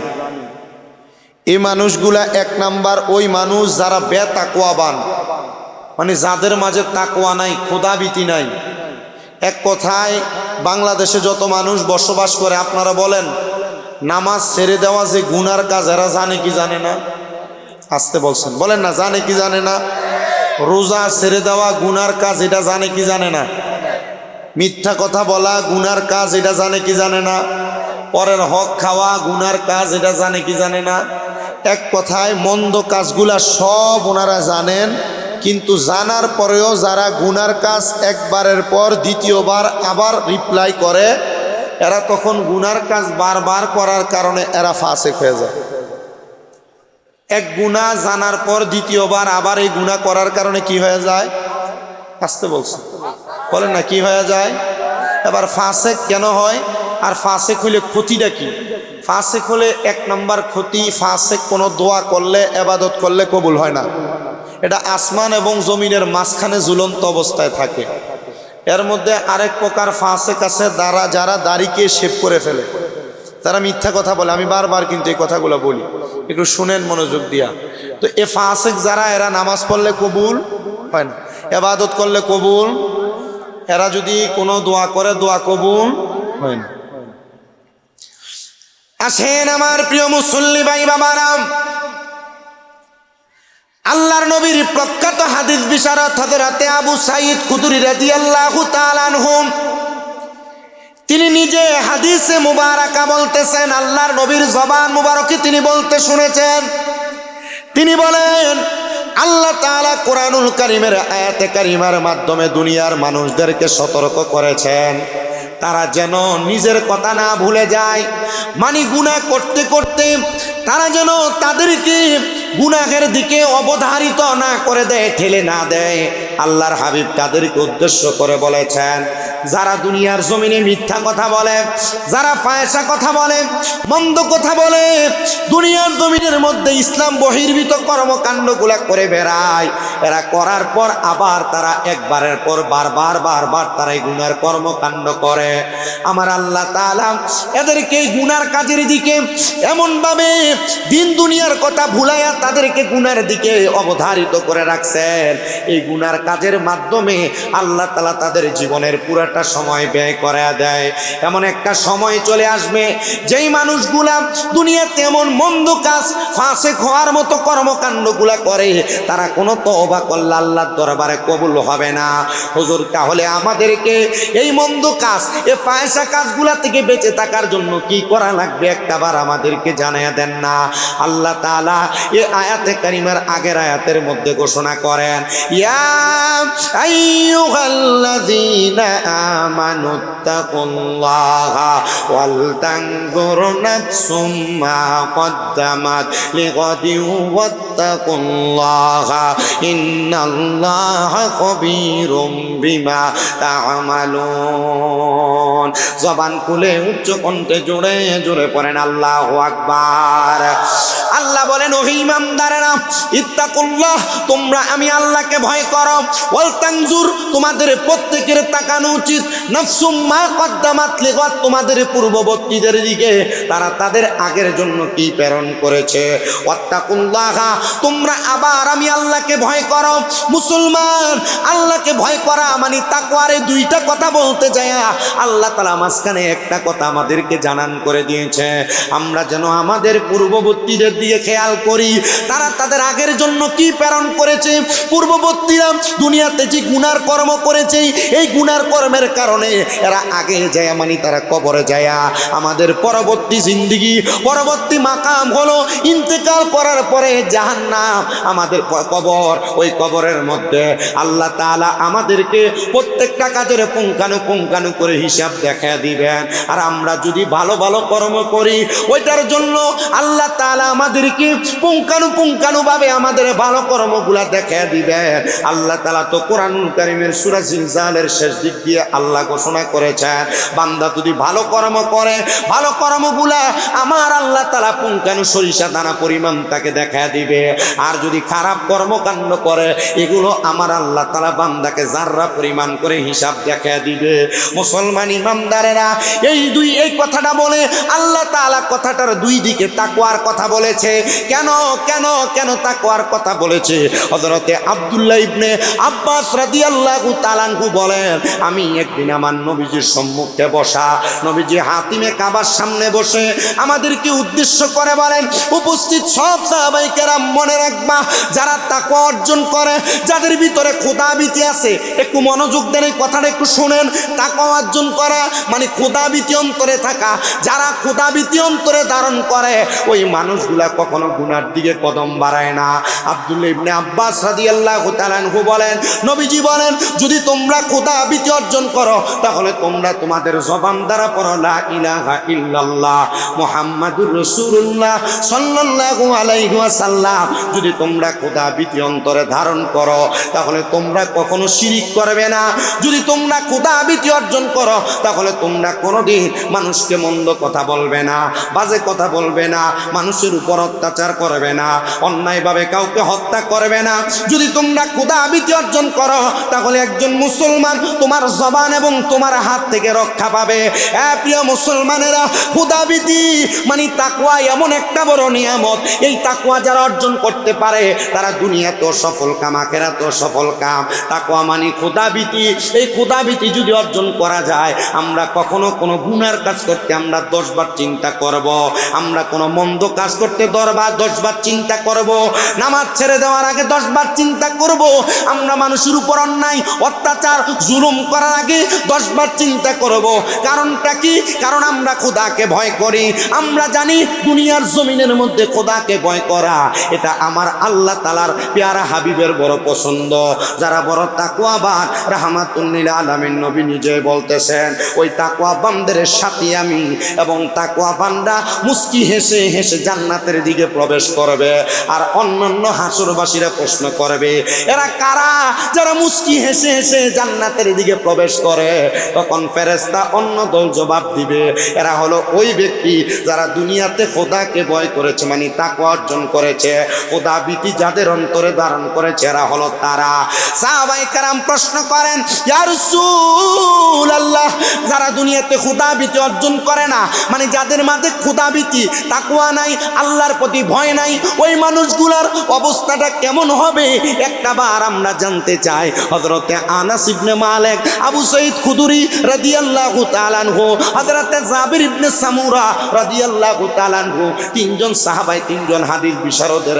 Speaker 2: এই মানুষগুলা 1 নাম্বার ওই মানুষ যারা বেতাকওয়াবান, মানে যাদের মাঝে তাকওয়া নাই, খোদাভীতি নাই। এক কথায় বাংলাদেশে যত মানুষ বসবাস করে, আপনারা বলেন নামাজ ছেড়ে দেওয়া যে গুনার কাজ, এরা জানে কি জানে না? আসতে বলছেন, বলেন না, জানে কি জানে না? রোজা ছেড়ে দেওয়া গুনার কাজ, এটা জানে কি জানে না? মিথ্যা কথা বলা গুনার কাজ, এটা জানে কি জানে না? পরের হক খাওয়া গুনার কাজ, এটা জানে কি জানে না? এক কথায় মন্দ কাজগুলা সব ওনারা জানেন, কিন্তু জানার পরেও যারা গুনার কাজ একবারের পর দ্বিতীয়বার আবার রিপ্লাই করে, এরা তখন গুনার কাজ বারবার করার কারণে এরা ফাসেক হয়ে যায়। এক গুনাহ জানার পর দ্বিতীয়বার আবার এই গুনাহ করার কারণে কি হয়ে যায়? আসতে বলছে, বলেন না, কি হয়ে যায়? এবার ফাসেক কেন হয়? আর ফাসেক হলে ক্ষতিটা কি? ফাসেক হলে 1 নাম্বার ক্ষতি, ফাসেক কোনো দোয়া করলে, ইবাদত করলে কবুল হয় না। এটা আসমান এবং জমিনের মাঝখানে ঝুলন্ত অবস্থায় থাকে। এর মধ্যে আরেক প্রকার ফাসেক আছে, যারা দাড়িকে শেভ করে ফেলে, তারা মিথ্যা কথা বলে। আমি বারবার কিন্তু এই কথাগুলো বলি, একটু শুনেন মনোযোগ দিয়া। তো এ ফাসেক যারা, এরা নামাজ পড়লে কবুল হয় না, ইবাদত করলে কবুল, এরা যদি কোনো দোয়া করে দোয়া কবুল হয় না। আসেন আমার প্রিয় মুসল্লি ভাই বাবারা, আল্লাহর নবীর প্রখ্যাত হাদিস বিশারদ হযরতে আবু সাঈদ খুদরি রাদিয়াল্লাহু তাআলা আনহু, তিনি নিজে হাদিসে মুবারাকা বলতেছেন, আল্লাহর নবীর জবান মুবারকে তিনি বলতে শুনেছেন। তিনি বলেন, আল্লাহ তাআলা কোরআনুল কারীমের আয়াতে কারিমার মাধ্যমে দুনিয়ার মানুষদেরকে সতর্ক করেছেন,
Speaker 1: তারা যেন নিজের কথা না ভুলে যায়, মানে গুনাহ করতে করতে তারা যেন তাদেরকে গুনাহের দিকে অবধারিত না করে দেয়, ঠেলে না দেয়। আল্লাহর হাবিব তাদেরকে উদ্দেশ্য করে বলেছেন, যারা দুনিয়ার জমিনে মিথ্যা কথা বলে, যারা ফায়সা কথা বলে, মন্দ কথা বলে, দুনিয়ার জমিনের মধ্যে ইসলাম বহির্ভূত কর্মকাণ্ডগুলা করে বেড়ায়, এরা করার পর আবার তারা একবারের পর বারবার তারা এই গুনার কর্মকাণ্ড করে। আমার আল্লাহ তাআলা এদেরকে গুনার কাজের দিকে এমনভাবে দিন দুনিয়ার কথা ভুলাইয়া তাদেরকে গুনার দিকে অবধারিত করে রাখছেন। এই গুনার কাজের মাধ্যমে আল্লাহ তাআলা তাদের জীবনের পুরাটা সময় ব্যয় করে দেয়। এমন একটা সময় চলে আসবে যেই মানুষগুলা দুনিয়াতে এমন মন্দ কাজ, ফাসেক হওয়ার মতো কর্মকাণ্ডগুলা করে, তারা কোনো তওবা করলে আল্লাহর দরবারে কবুল হবে না। হুজুর, তাহলে আমাদেরকে এই মন্দ কাজ, এই ফায়সা কাজগুলা থেকে বেঁচে থাকার জন্য কি করা লাগবে একটাবার আমাদেরকে জানাইয়া দেন না। আল্লাহ তাআলা এই আয়াতে কারিমার আগের আয়াতের মধ্যে ঘোষণা করেন, ইয়া আইয়ুহাল্লাযীনা আমানুত্তাকুল্লাহা ওয়াল তানজুর নাফসুম মা কদ্দামাত লিগাদিন ওয়াত্তাকুল্লাহা ইন্নাল্লাহা খবীরুম বিমা তা'মালুন। জবান খুলে উচ্চ কণ্ঠে জোরে জোরে পড়েন আল্লাহু আকবার। আল্লাহ বলেন, ও ঈমানদারেরা, ইত্তাকুল্লাহ, তোমরা আমি আল্লাহকে ভয় করো। ওয়াল তানজুর, তোমাদের প্রত্যেকের তাকানো উচিত, নাফসুম মা কদ্দামাত লিগাদ, তোমাদের পূর্ববর্তীদের দিকে তারা তাদের আগের জন্য কি প্রেরণ করেছে। ওয়াত্তাকুল্লাহ, তোমরা আবার আমি আল্লাহকে ভয় করো। মুসলমান, আল্লাহকে ভয় করা মানে তাকওয়ার এই দুইটা কথা বলতে যায় আল্লাহ তাআলা মাঝখানে একটা কথা আমাদেরকে জানান করে দিয়েছে, আমরা যেন আমাদের পূর্ববর্তীদের দিকে খেয়াল করি, তারা তাদের আগের জন্য কি প্রেরণ করেছে। পূর্ববর্তীরা দুনিয়াতে যে গুনার কর্ম করেছে, এই গুনার কর্মের কারণে এরা আগে যায়, মানে তারা কবরে যায়। আমাদের পরবর্তী জিন্দেগি, পরবর্তী মাকাম হলো ইন্তেকাল করার পরে জাহান্নাম, আমাদের কবর। ওই কবরের মধ্যে আল্লাহ তাআলা আমাদেরকে প্রত্যেকটা কাজের পুঙ্খানু করে হিসাব দেখা দিবেন। আর আমরা যদি ভালো ভালো কর্ম করি, ওইটার জন্য আল্লাহ তাআলা আমাদেরকে পুঙ্খানু ভাবে আমাদের ভালো কর্মগুলা দেখা দিবেন। আল্লাহ তাআলা তো কোরআনুল কারীমের সূরা জিলজালের শেষ দিক দিয়ে আল্লাহ ঘোষণা করেছেন, বান্দা যদি ভালো কর্ম করে, ভালো কর্মগুলা আমার আল্লাহ তাআলা পুঙ্খানু সরিষা দানা পরিমাণ তাকে দেখা দিবে। আর যদি খারাপ কর্মকাণ্ড করে, এগুলো আমার আল্লাহ তাআলা বান্দাকে জাররা পরিমাণ করে হিসাব দেখা দিবে। মুসলমান ইমানদারেরা, এই কথাটা বলে আল্লাহ তাআলা কথাটার দুই দিকে তাকওয়ার কথা বলেছে। কেন তাকওয়ার কথা বলেছে? হযরতে আব্দুল্লাহ ইবনে আব্বাস রাদিয়াল্লাহু তাআলা আনহু বলেন, আমি একদিন আমার নবীজির সম্মুখে বসা, নবীজি হাতিমে কাবার সামনে বসে আমাদেরকে উদ্দেশ্য করে বলেন, উপস্থিত সব সাহাবায়ে কেরাম মনে রাখবা, যারা তাকওয়া অর্জন করে, যাদের ভিতরে খোদাভীতি আছে, একটু মনোযোগ দেন, এই কথাটা একটু শুনেন। তাকওয়া অর্জন করা মানে খোদাভীতি অন্তরে থাকা। যারা খোদাভীতি অন্তরে ধারণ করে, ওই মানুষগুলা কখনো গুনার দিকে কদম বাড়ায় না। আব্দুল্লাহ ইবনে আব্বাস রাদিয়াল্লাহু তাআলা আনহু বলেন, নবীজি বলেন, যদি তোমরা খোদাভীতি অর্জন করো, তাহলে তোমরা তোমাদের জবান দ্বারা পড়ো লা ইলাহা ইল্লাল্লাহ মুহাম্মাদুর রাসূলুল্লাহ সাল্লাল্লাহু আলাইহি ওয়াসাল্লাম। যদি তোমরা খোদাভীতি অন্তরে ধারণ করো, তাহলে তোমরা কখনো শিরিক করবে না। যদি তোমরা খোদাভীতি অর্জন করো, তাহলে তোমরা কোনোদিন মানুষকে মন্দ কথা বলবে না, বাজে কথা বলবে না, মানুষের উপর অত্যাচার করবে না, অন্যায়ভাবে কাউকে হত্যা করবে না। যদি তোমরা খোদাভীতি অর্জন করো, তাহলে একজন মুসলমান তোমার জবান এবং তোমার হাত থেকে রক্ষা পাবে। প্রিয় মুসলমানেরা, খোদাভীতি মানে তাকওয়া এমন একটা বড় নিয়ামত। এই তাকওয়া যারা অর্জন করতে পারে, তারা দুনিয়াতেও সফল কাম, আখিরাতেও সফল কাম। তাকওয়া মানে খোদাভীতি। এই খোদাভীতি যদি অর্জন করা যায়, আমরা কখনো কোনো গুনার কাজ করতে আমরা 10 বার চিন্তা করব। আমরা কোনো মন্দ কাজ করতে 10 বার চিন্তা করব। নামাজ ছেড়ে দেওয়ার আগে 10 বার চিন্তা করব। আমরা মানুষের উপর অন্যায়, অত্যাচার, জুলুম করার আগে 10 বার চিন্তা করব। কারণটা কি? কারণ আমরা খোদাকে ভয় করি। আমরা জানি দুনিয়ার জমিনের মধ্যে খোদাকে ভয় করা এটা আমার আল্লাহ তাআলার পেয়ারা হাবিবের বড় পছন্দ। যারা বড় তাকওয়াবান, রাহমাতুল লিল আলামিন নবী নিজে বলতেছেন ওই তাকওয়াবানদের সাথে আমি, এবং তাকওয়াবানরা মুস্কি হেসে হেসে জান্নাতের দিকে প্রবেশ করবে। আর অন্যান্য হাসরবাসীরা প্রশ্ন করবে এরা কারা যারা মুস্কি হেসে হেসে জান্নাতের দিকে প্রবেশ করে? তখন ফেরেশতা অন্য দল জবাব দিবে এরা হলো ওই ব্যক্তি যারা দুনিয়াতে খোদাকে ভয় করেছে, মানে তাকওয়া অর্জন করেছে, খোদা ভীতি যাদের অন্তরে ধারণ করেছে এরা হলো তারা। সাহাবায়ে কেরাম প্রশ্ন করেন ইয়া রাসূলুল্লাহ, যারা দুনিয়াতে খোদা ভীতি অর্জন করে না, মানে যাদের মাঝে খোদা ভীতি তাকওয়া নাই, আল্লাহর প্রতি ভয় নাই, ওই মানুষগুলোর অবস্থাটা কেমন হবে একটা বার আমরা জানতে চাই। হযরতে আনাস ইবনে মালিক, আবু সাঈদ খুদরি রাদিয়াল্লাহু তাআলা আনহু, হযরতে জাবির ইবনে সামুরা রাদিয়াল্লাহু তাআলা আনহু, তিনজন সাহাবায়ে, তিনজন হাদিস বিশারদের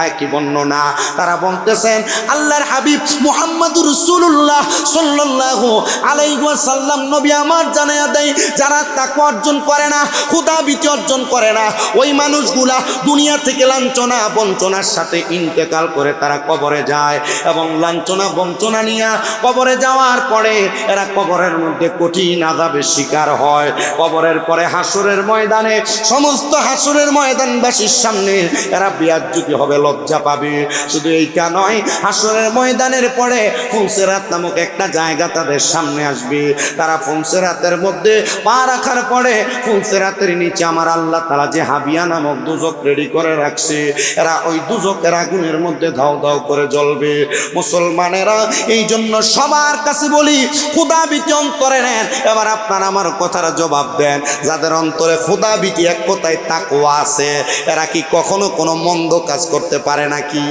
Speaker 1: একই বর্ণনা। তারা বলতেছেন আল্লাহর হাবিব মুহাম্মদুর রাসূলুল্লাহ সাল্লাল্লাহু আলাইহি ওয়াসাল্লাম নবী আমার জানায়া দেয় যারা তাকওয়া অর্জন করে না, খোদা ভীতি অর্জন করে না, ওই মানুষগুলা দুনিয়া থেকে লাঞ্ছনা বঞ্চনার সাথে ইন্তেকাল করে তারা কবরে যায়, এবং লাঞ্ছনা বঞ্চনা নিয়ে কবরে যাওয়ার পরে এরা কবরের মধ্যে কঠিন আযাবের শিকার হয়। কবরের পরে হাসরের ময়দানে, সমস্ত হাসরের ময়দানবাসীর সামনে এরা বেয়াজ্জতি হবে, লজ্জা পাবে। শুধু এইটা নয়, হাসরের ময়দানের পরে ফুলসিরাত নামক একটা জায়গা তাদের সামনে আসবে। তারা ফুলসিরাতের মধ্যে পা রাখার পরে ফুলসিরাতের নিচে আমার আল্লাহ তাআলা যে হাবিয়া নামক দুজক রেডি করে রাখছে, এরা ওই দুজকের আগুনের মধ্যে ধাও ধাও করে জ্বলবে। মুসলমানেরা এই জন্য সবার কাছে বলি খোদা ভীতি অন্তরে নেন। এবার আপনারা আমার কথার জবাব দেন, যাদের অন্তরে খোদা ভীতি এক কথায় তাকওয়া আছে এরা কি কখনো কোনো মন্দ কাজ করতে পারে নাকি?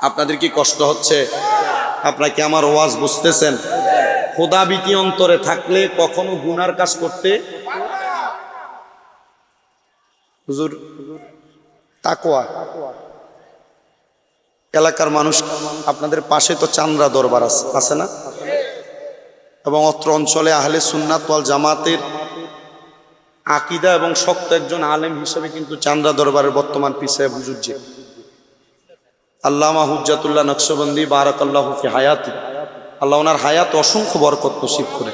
Speaker 1: আপনাদের কি কষ্ট হচ্ছে? আপনারা কি আমার ওয়াজ বুঝতেছেন? খোদা ভীতি অন্তরে থাকলে কখনো গুনার কাজ করতে হুজুর তাকওয়া। এলাকার মানুষ, আপনাদের পাশে তো চান্দ্রা দরবার আছে না? এবং অত্র অঞ্চলে আহলে সুন্নাত ওয়াল জামাতের আকীদা এবং শক্ত একজন আলেম হিসেবে কিন্তু চান্দ্রা দরবারের বর্তমান পিছায় হুজুর জি আল্লামা হুজ্জাতুল্লাহ নকশবন্দি বারাকাল্লাহু ফি হায়াতি, আল্লাহ ওনার হায়াত অসংখ্য বরকত নসিব করে।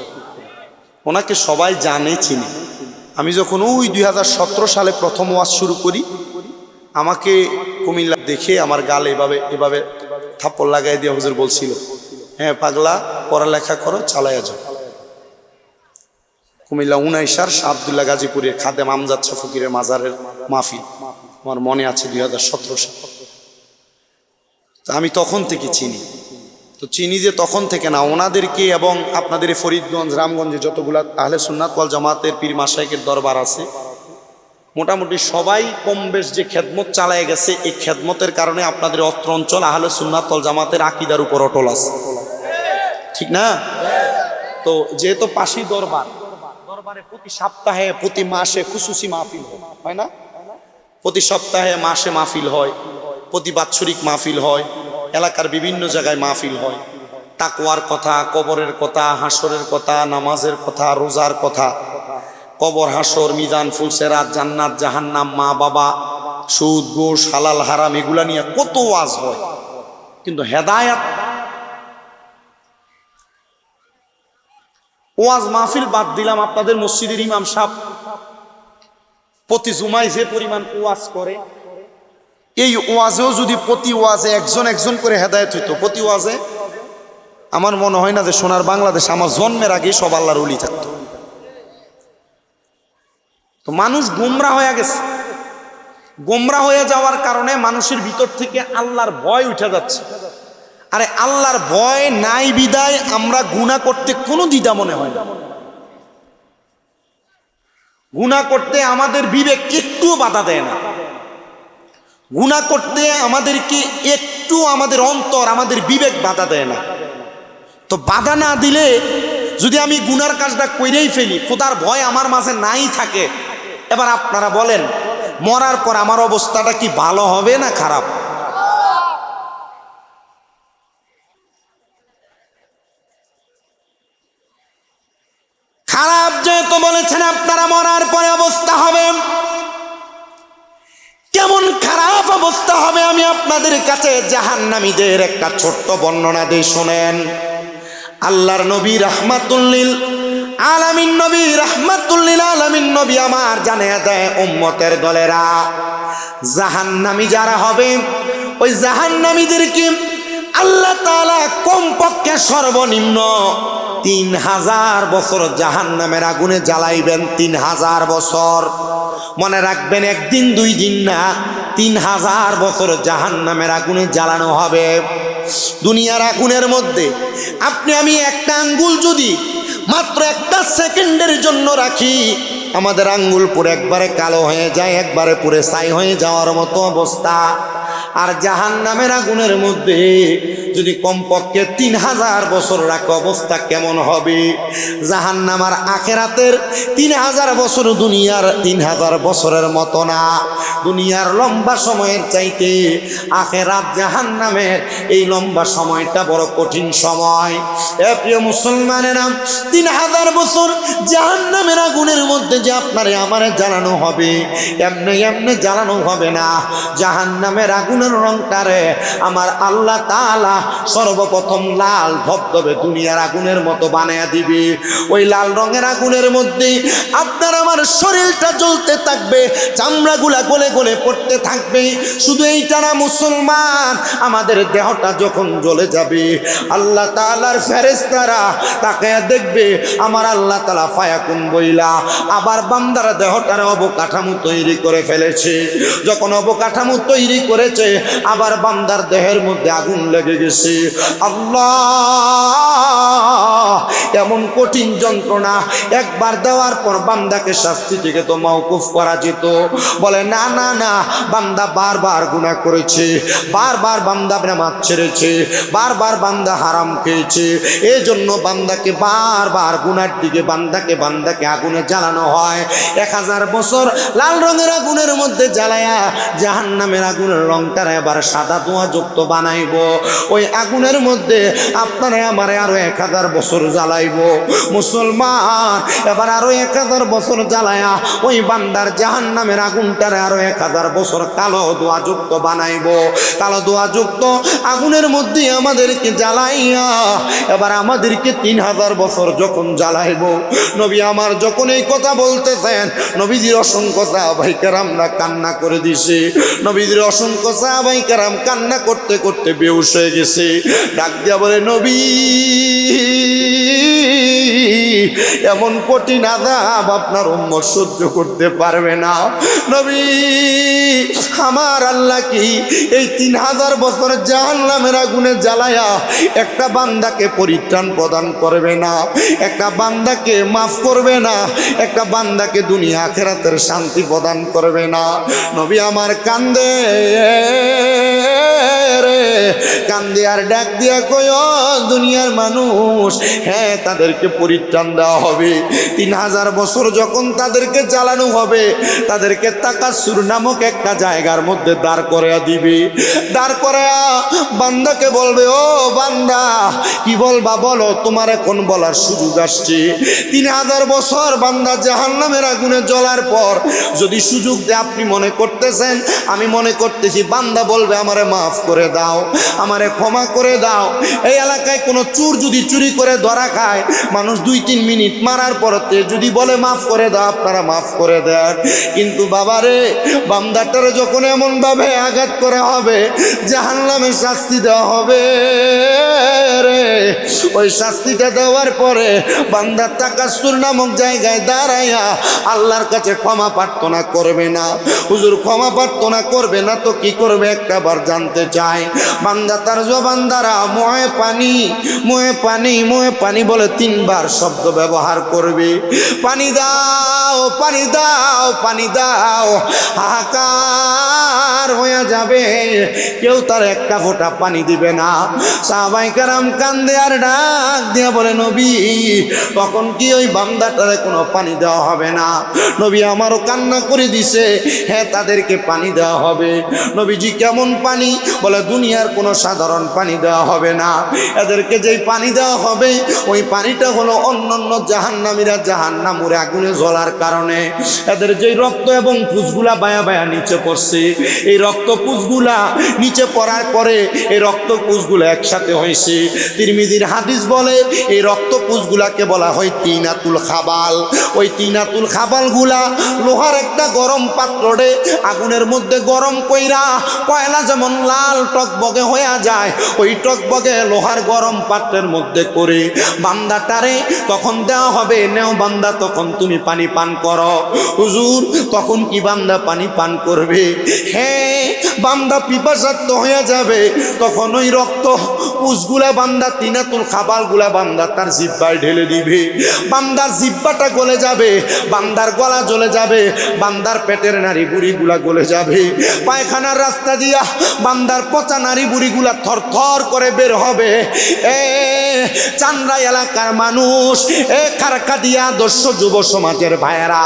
Speaker 1: ওনাকে সবাই জানে, চিনে। আমি যখন ওই 2017 সালে প্রথম ওয়াজ শুরু করি, আমাকে কুমিল্লা দেখে আমার গালে এভাবে থাপ্পড় লাগাই দিয়ে হুজুর বলছিল, হ্যাঁ পাগলা, পড়ালেখা করো, চালাইয়া যাও। কুমিল্লা 19 শাহ আব্দুল্লাহ গাজীপুরের খাদেম আমজাদ শাহ ফকিরের মাজারের মাহফিল, আমার মনে আছে 2017 সাল। আমি তখন থেকে চিনি। তো চিনি যে তখন থেকে না, ওনাদেরকে এবং আপনাদের ফরিদগঞ্জ, রামগঞ্জে যতগুলা আহলে সুন্নাত ওয়াল জামাতের পীর মাশায়েখের দরবার আছে, মোটামুটি সবাই কম বেশ যে খেদমত চালায় গেছে, এই খেদমতের কারণে আপনাদের অত্র অঞ্চল আহলে সুন্নাত ওয়াল জামাতের আকীদার উপর অটল আছে, ঠিক না? তো যেহেতু পাশি দরবারে প্রতি সপ্তাহে, প্রতি মাসে খুশুসি মাহফিল হয় না? প্রতি সপ্তাহে, মাসে মাহফিল হয়, প্রতি বাৎসরিক মাহফিল হয়, এলাকার বিভিন্ন জায়গায় মাহফিল হয়। তাকওয়ার কথা, কবরের কথা, হাসরের কথা, নামাজের কথা, রোজার কথা, কবর, হাসর, মিজান, ফুলসিরাত, জান্নাত, জাহান্নাম, মা বাবা, সুদ, ঘুষ, হালাল হারাম, এগুলা নিয়ে কত ওয়াজ হয়, কিন্তু হেদায়েত ওয়াজ মাহফিল বাদ দিলাম। আপনাদের মসজিদের ইমাম সাহেব প্রতি জুমায় যে পরিমাণ ওয়াজ করে, এই ওয়াজেও যদি প্রতি ওয়াজে একজন করে হেদায়েত হইতো, প্রতি ওয়াজে, আমার মনে হয় না যে সোনার বাংলাদেশ আমার জন্মের আগে সব আল্লাহর ওলি থাকতো। তো মানুষ গোমরা হয়ে গেছে। গোমরা হয়ে যাওয়ার কারণে মানুষের ভিতর থেকে আল্লাহর ভয় উঠে যাচ্ছে। আরে আল্লাহর ভয় নাই বিদায় আমরা গুনাহ করতে কোনো দ্বিধা মনে হয় না। গুনাহ করতে আমাদের বিবেক একটুও বাধা দেয় না। গুনাহ করতে আমাদেরকে একটু, আমাদের অন্তর, আমাদের বিবেক বাধা দেয় না। তো বাধা না দিলে যদি আমি গুনার কাজটা কইরেই ফেলি, খোদার ভয় আমার মাঝে নাই থাকে, এবার আপনারা বলেন মরার পর আমার অবস্থাটা কি ভালো হবে না খারাপ? বলেছেন আপনারা মরার পরে অবস্থা হবে কেমন খারাপ অবস্থা হবে। আমি আপনাদের কাছে জাহান্নামীদের একটা ছোট্ট বর্ণনা দিয়ে শোনেন। আল্লাহর নবী রাহমাতুল্লিল আলামিন নবী রাহমাতুল্লিল আলামিন নবী আমার জানিয়ে দেয় উম্মতের দলেরা জাহান্নামী যারা হবে ওই জাহান্নামীদেরকে আল্লাহ তাআলা কমপক্ষে সর্বনিম্ন 3000 বছর জাহান্নামের আগুনে জ্বালাইবেন। 3000 বছর মনে রাখবেন, একদিন দুই দিন না, 3000 বছর জাহান্নামের আগুনে জ্বালানো হবে। দুনিয়ার আগুনের মধ্যে আপনি আমি একটা আঙ্গুল যদি মাত্র একটা সেকেন্ডের জন্য রাখি, আমাদের আঙ্গুল পুরো একবারে কালো হয়ে যায়, একবারে পুরো ছাই হয়ে যাওয়ার মতো অবস্থা। আর জাহান্নামের আগুনের মধ্যে যদি কমপক্ষে 3000 বছর রাখে অবস্থা কেমন হবে। জাহান্নাম আর আখিরাতের 3000 বছর দুনিয়ার 3000 বছরের মতো না। দুনিয়ার লম্বা সময়ের চাইতে আখিরাত জাহান্নামের এই লম্বা সময়টা বড় কঠিন সময়। এ প্রিয় মুসলমানেরা, 3000 বছর জাহান্নামের আগুনের মধ্যে যে আপনারে আমারে জ্বালানো হবে, এমনি এমনি জ্বালানো হবে না। জাহান্নামের আগুনের রংটারে আমার আল্লাহ তাআলা সর্বপ্রথম লাল ধবধবে দুনিয়ার আগুনের মতো বানায়া দিবে। ওই লাল রঙের আগুনের মধ্যে আপনার আমার শরীরটা জ্বলতে থাকবে, চামড়াগুলা গলে গলে পড়তে থাকবে। শুধু এইটা না মুসলমান, আমাদের দেহটা যখন জ্বলে যাবে আল্লাহ তাআলার ফেরেশতারা তাকে দেখবে আমার আল্লাহ তাআলা ফায়াকুন বইলা আবার বান্দার দেহটার অবকাঠামো তৈরি করে ফেলেছে। যখন অবকাঠামো তৈরি করেছে আবার বান্দার দেহের মধ্যে আগুন লেগে গেছে। আল্লাহ, এমন কঠিন যন্ত্রণা একবার দেওয়ার পর বান্দাকে শাস্তি থেকে তো মওকুফ করা যেত। বলে না না না, বান্দা বারবার গুনাহ করেছে, বারবার বান্দা নামাজ ছেড়েছে, বারবার বান্দা হারাম খেয়েছে, এই জন্য বান্দাকে বারবার গুনার দিকে বান্দাকে আগুনে জ্বালানো হয়। 1000 বছর লাল রঙের আগুনের মধ্যে জ্বালায়া জাহান্নামের আগুনের রংটারে আবার সাদা ধোঁয়া যুক্ত বানাইব। ওই আগুনের মধ্যে আপনারা আমারে আরো 1000 বছর জ্বালাইব। মুসলমান, এবার আরো 1000 বছর জ্বালায়া ওই বান্দার জাহান্নামের আগুনটারে আরো 1000 বছর কালো ধোঁয়া যুক্ত বানাইব। কালো ধোঁয়া যুক্ত আগুনের মধ্যে আমাদেরকে জ্বালাইয়া এবার আমাদেরকে 3000 বছর যখন জ্বালাইব, নবী আমার যখন এই কথা বলতেছেন নবীজির অসংখ্য সাহাবায়ে কেরামরা কান্না করে দিছে। নবীজির অসংখ্য সাহাবায়ে কেরাম কান্না করতে করতে বেহুশ হয়ে গেছে। ডাক দিয়া বলে, নবী, এমন কঠিন আযাব আপনার উম্মত সহ্য করতে পারবে না। নবী, আমার আল্লাহ কি এই 3000 বছর জাহান্নামের আগুনে জ্বালায়া একটা বান্দাকে পরিত্রাণ প্রদান করবে না, একটা বান্দাকে মাফ করবে না, একটা বান্দাকে দুনিয়া আখিরাতের শান্তি প্রদান করবে না? নবী আমার কান্দে রে, কান্দে আর ডাক দিয়া কয়, দুনিয়ার মানুষ, হ্যাঁ তাদেরকে পরিত্রাণ দেওয়া হবে। 3000 বছর যখন তাদেরকে জ্বালানো হবে, তাদেরকে তাকাসুর নামক একটা জায়গার মধ্যে দাঁড় করাইয়া দিবে। দাঁড় করাইয়া বান্দাকে বলবে, ও বান্দা, কি বলবা বলো, তোমার এখন বলার সুযোগ আসছে। 3000 বছর বান্দা জাহান্নামের আগুনে জ্বলার পর যদি সুযোগ দেয়, আপনি মনে করতেছেন, আমি মনে করতেছি বান্দা বলবে আমারে মাফ করে দাও, আমারে ক্ষমা করে দাও। এই এলাকায় কোনো চোর যদি চুরি করে ধরা খায়, মানুষ 2-3 মিনিট মারার পরতে যদি বলে মাফ করে দাও, আপনারা মাফ করে দেন। কিন্তু বাবারে, বান্দাটারে যখন এমন ভাবে আঘাত করা হবে, জাহান্নামে শাস্তি দেওয়া হবে রে, ওই শাস্তিটা দেওয়ার পরে বান্দা তাকাসুর নামক জায়গায় দাঁড়াইয়া আল্লাহর কাছে ক্ষমা প্রার্থনা করবে না। হুজুর ক্ষমা প্রার্থনা করবে না তো কি করবে একটাবার জানতে চাই। বান্দা তার জবান দ্বারা মোয়ে পানি মোয়ে পানি মোয়ে পানি বলে 3 বার শব্দ ব্যবহার করবে। পানি দাও, পানি দাও, পানি দাও। হাহাকার হয়ে যাবে, কেউ তার একটা ফোঁটা পানি দিবে না। সাহাবায়ে কেরাম কান্দে আর ডাক দিয়া বলে, নবী, তখন কি ওই বান্দাটারে কোনো পানি দেওয়া হবে না? নবী আমারও কান্না করে দিছে, হ্যাঁ তাদেরকে পানি দেওয়া হবে। নবীজি কেমন পানি? বলে দুনিয়ার কোনো সাদা
Speaker 2: সাধারণ পানি দেওয়া হবে না, এদেরকে যেই পানি দেওয়া হবে ওই পানিটা হলো অন্যান্য জাহান্নামীরা জাহান্নামের আগুনে জ্বলার কারণে এদের যেই রক্ত এবং পুঁজগুলা বায়া বায়া নিচে পড়ছে, এই রক্ত পুঁজগুলা নিচে পড়ার পরে এই রক্ত পুঁজগুলা একসাথে হয়েছে। তিরমিজির হাদিস বলে এই রক্ত পুঁজগুলাকে বলা হয় তিনাতুল খাবাল। ওই তিনাতুল খাবালগুলা লোহার একটা গরম পাত্রে আগুনের মধ্যে গরম কইরা কয়লা যেমন লাল টকবগে হয়ে যায়, ওই টকবগে লোহার গরম পাত্রের মধ্যে করে বান্দাটারে তখন দেওয়া হবে, নেও বান্দা তখন তুমি পানি পান করো। হুজুর তখন কি বান্দা পানি পান করবে? হ্যাঁ, বান্দা পিপাসার্থ হয়ে যাবে। তখন ওই রক্ত পুষগুলা বান্দা তিনাতুল খাবালগুলা বান্দা তার জিহ্বায় ঢেলে দিবে, বান্দার জিহ্বাটা গলে যাবে, বান্দার গলা জ্বলে যাবে, বান্দার পেটের নাড়ি বুড়িগুলা গলে যাবে, পায়খানার রাস্তা দিয়া বান্দার পচা নাড়ি বুড়িগুলা থর থর করে বের হবে। চান্দ্রা এলাকার মানুষ, খারকাদিয়া আদর্শ যুব সমাজের ভাইয়েরা,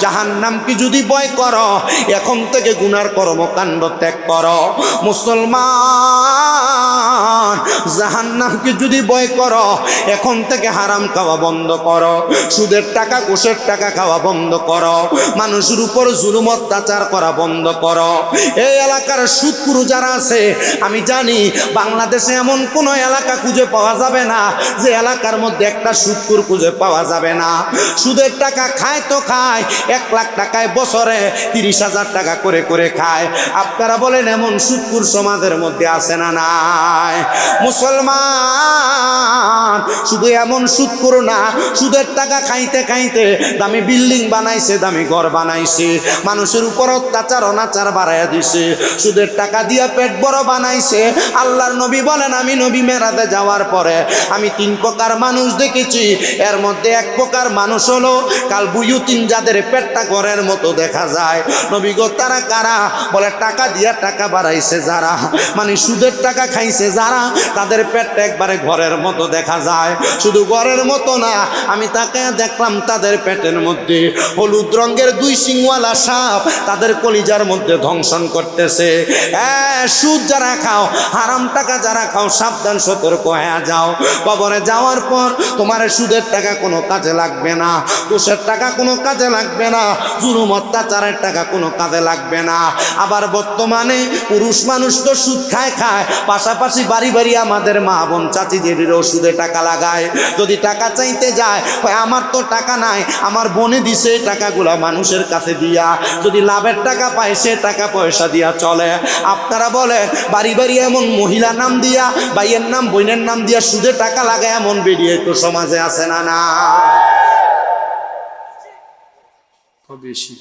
Speaker 2: জাহান্নামকে যদি ভয় করো এখন থেকে গুনার কর্মকাণ্ড ত্যাগ করো। মুসলমান, জাহান্নামকে যদি ভয় করো এখন থেকে হারাম খাওয়া বন্ধ করো, সুদের টাকা ঘুষের টাকা খাওয়া বন্ধ করো, মানুষের উপর জুলুম অত্যাচার করা বন্ধ করো। এই এলাকার সুদখোর যারা আছে, আমি জানি বাংলাদেশে এমন কোনো এলাকা খুঁজে পাওয়া যাবে না যে এলাকার মধ্যে একটা সুদখোর খুঁজে পাওয়া যাবে না। সুদের টাকা খায় তো খায়, 1 লাখ টাকায় বছরে 30,000 টাকা করে করে খায়। আপনারা বলেন এমন সুদখোর সমাজের মধ্যে আছে না নাই? মুসলমান, শুধু এমন সুদখোর না, সুদের টাকা খাইতে খাইতে দামি বিল্ডিং বানাইছে, দামি ঘর বানাইছে, মানুষের উপর অত্যাচার অনাচার বাড়াইয়া দিছে, সুদের টাকা দিয়া পেট বড় বানাইছে। আল্লাহর নবী বলেন, আমি নবী মেরাজে যাওয়ার পরে আমি 3 প্রকার মানুষ দেখেছি। এর মধ্যে 1 প্রকার মানুষ হলো কাল বুয়ুতিন, যাদের পেটটা ঘরের মতো দেখা যায়। নবী গো তারা কারা? বলে টাকা দিয়া টাকা বাড়াইছে যারা, মানে সুদের টাকা খাইছে যারা, তাদের পেটটা একবারে ঘরের মতো দেখা যায়। শুধু ঘরের মতো না, আমি তাকে দেখলাম তাদের পেটের মধ্যে হলুদ রঙের 2 সিংওয়ালা সাপ তাদের কলিজার মধ্যে ধ্বংসন করতেছে। সুদ যারা খাও, হারাম টাকা যারা খাও, সাবধান সতর্ক হয়ে যাও। কবরে যাওয়ার পর তোমার সুদের টাকা কোনো কাজে লাগবে না, ঘুষের টাকা কোনো কাজে লাগবে না, জুলুম অত্যাচারের টাকা কোনো কাজে লাগবে না। আবার বর্তমানে পুরুষ মানুষ তো সুদ খায় খায়, পাশাপাশি বাড়ি বাড়ি আমাদের মা বোন চাচিদেরও সুদে টাকা লাগায়। যদি টাকা চাইতে যায়, আমার তো টাকা নাই, আমার বোনে দিছে টাকাগুলা মানুষের কাছে দিয়া, যদি লাভের টাকা পায় সে টাকা পয়সা দিয়া চলে। আপনারা বলেন বাড়ি বাড়ি এমন মহিলা নাম দিয়া, ভাইয়ের নাম বোনের নাম দিয়া সুদে টাকা লাগায় এমন বেরিয়ে তো সমাজে আছে না না? বেশি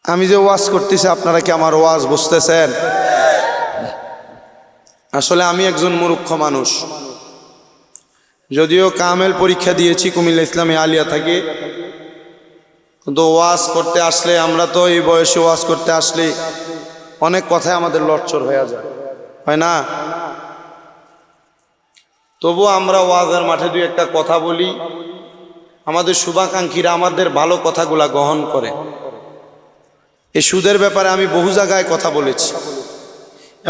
Speaker 2: আমি যে ওয়াজ করতেছি, আপনারা কি আমার ওয়াজ বুঝতেছেন? আসলে আমি একজন মূর্খ মানুষ, যদিও কামেল পরীক্ষা দিয়েছি কুমিল্লা ইসলামী আলিয়া থেকে, কিন্তু ওয়াজ করতে আসলে, আমরা তো এই বয়সে ওয়াজ করতে আসলে অনেক কথাই আমাদের লটচর হয়ে যায়, হয় না? তবু আমরা ওয়াজের মাঠে 2-1টা কথা বলি, আমাদের শুভাকাঙ্ক্ষীরা আমাদের ভালো কথাগুলা গ্রহণ করে। এই সুদের ব্যাপারে আমি বহু জায়গায় কথা বলেছি।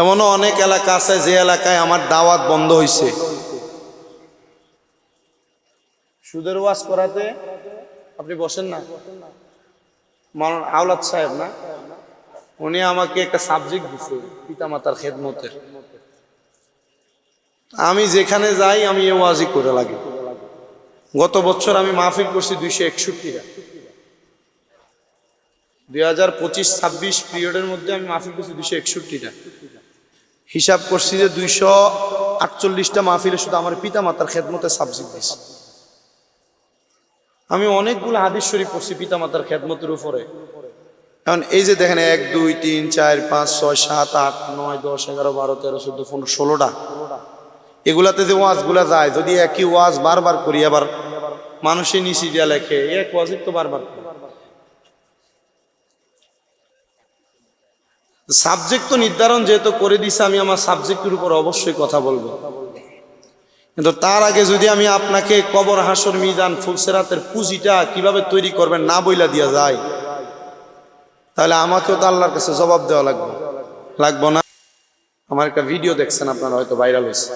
Speaker 2: এমনও অনেক এলাকা আছে যে এলাকায় আমার দাওয়াত বন্ধ হয়েছে সুদের ওয়াজ করাতে। আপনি বসেন না, মাওলানা আওলাদ সাহেব না, উনি আমাকে একটা সাবজেক্ট দিছে পিতামাতার খেদমতের। আমি যেখানে যাই আমি এই ওয়াজই করে লাগি। গত বছর আমি মাহফিল করছি 261টা, 2025-26 পিরিয়ডের মধ্যে আমি মাহফিল করছি 261টা। হিসাব করছি যে 248টা মাহফিলে শুধু আমার পিতামাতার খেদমতের সাবজেক্ট দিয়েছে। আমি অনেকগুলো হাদিস শরীফ পড়ছি পিতামাতার খেদমতের উপরে। এখন এই যে দেখেন 1, 2, 3, 4, 5, 6, 7, 8, 9, 10, 11, 12, 13, 14, 15, 16টা, এগুলাতে যে ওয়াজগুলা যায়, যদি একই ওয়াজ বারবার করি, আবার মানুষের নিচে দিয়া লেখে এক ওয়াজই তো বারবার। সাবজেক্ট তো নির্ধারণ যেহেতু করে দিছে, আমি আমার সাবজেক্টের উপর অবশ্যই কথা বলবো। কিন্তু তার আগে যদি আমি আপনাকে কবর হাসর মিজান ফুলসেরাতের পুঁজিটা কিভাবে তৈরি করবেন না বইলা দিয়া যায়, তাহলে আমাকেও তো আল্লাহর কাছে জবাব দেওয়া লাগবে না? আমার একটা ভিডিও দেখছেন আপনারা, হয়তো ভাইরাল হয়েছে।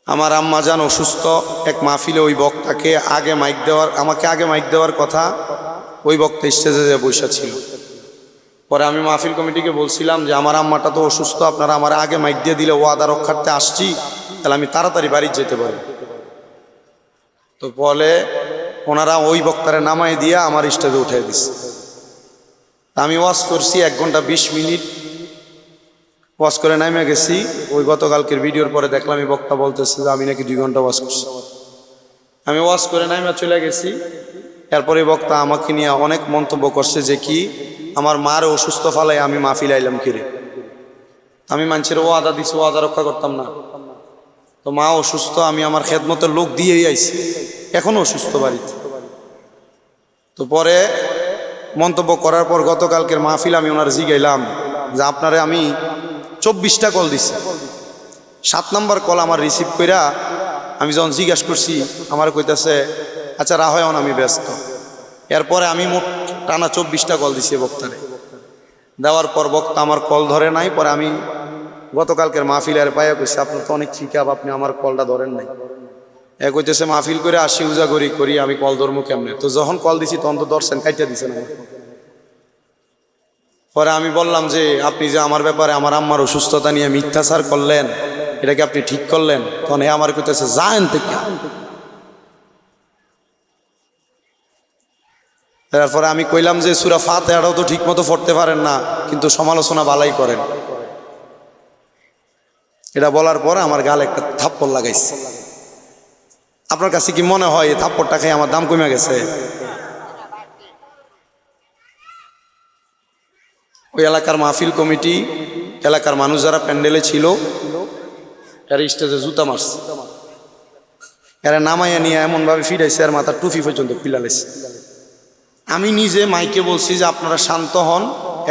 Speaker 2: আমার আম্মা জান অসুস্থ, এক মাহফিলে ওই বক্তাকে আমাকে আগে মাইক দেওয়ার কথা, ওই বক্তা স্টেজে যে বসে ছিল। পরে আমি মাহফিল কমিটিকে বলছিলাম যে আমার আম্মাটা তো অসুস্থ, আপনারা আমার আগে মাইক দিয়ে দিলে ওয়াদা রক্ষার্থে আসছি, তাহলে আমি তাড়াতাড়ি বাড়ি যেতে পারি। তো বলে ওনারা ওই বক্তারে নামাই দিয়ে আমার স্টেজে উঠিয়ে দিচ্ছে। আমি ওয়াজ করছি 1 ঘন্টা 20 মিনিট, ওয়াজ করে নামে গেছি। ওই গতকালকের ভিডিওর পরে দেখলাম এই বক্তা বলতেছে যে আমি নাকি 2 ঘন্টা ওয়াজ করছি। আমি ওয়াজ করে নামে চলে গেছি। এরপরে বক্তা আমাকে নিয়ে অনেক মন্তব্য করছে যে কি আমার মার অসুস্থ ফালাই আমি মাহফিল আইলাম কিরে। আমি মানুষের ওয়াদা দিছি, ওয়াদা রক্ষা করতাম না। তো মা অসুস্থ, আমি আমার খেদমতের লোক দিয়েই আইছি, এখনো অসুস্থ বাড়িতে। তো পরে মন্তব্য করার পর গতকালকের মাহফিল আমি ওনার জিগাইলাম যে আপনারে আমি 24টা কল দিছি, 7 নম্বর কল আমার রিসিভ কইরা আমি যখন জিজ্ঞাসা করছি আমার কইতাছে আচ্ছা রাহয়ন আমি ব্যস্ত। এরপরে আমি মোট টানা 24টা কল দিছি বক্তারে। দেওয়ার পর বক্তা আমার কল ধরে নাই। পরে আমি গতকালকের মাহফিলের পায়ে কইছি আপনার তো অনেক শিখাব, আপনি আমার কলটা ধরেন নাই। এক হইতেছে মাহফিল করে আসি উজাগরি করি, আমি কল ধরবো কেমনে? তো যখন কল দিছি তখন তো ধরছেন, কাইটা দিছেন আমার। পরে আমি বললাম যে আপনি যে আমার ব্যাপারে আমার আম্মার অসুস্থতা নিয়ে মিথ্যাচার করলেন, এটা কি আপনি ঠিক করলেন? তখন এ আমার কইতেছে যান থেকে। তারপরে আমি কইলাম যে সূরা ফাতিহাটাও তো ঠিক মতো পড়তে পারেন না, কিন্তু সমালোচনা বালাই করেন। এটা বলার পরে আমার গালে একটা থাপ্পড় লাগাইছে। আপনার কাছে কি মনে হয় এই থাপ্পড়টা খেয়ে আমার দাম কমে গেছে? ওই এলাকার মাহফিল কমিটি, এলাকার মানুষ যারা প্যান্ডেলে ছিল, এর স্টেজে জুতা মারছে, এরা নামাইয়া নিয়ে এমনভাবে ফিরাইছে আর মাথার টুপি পর্যন্ত পিলালেছে। আমি নিজে মাইকে বলছি যে আপনারা শান্ত হন,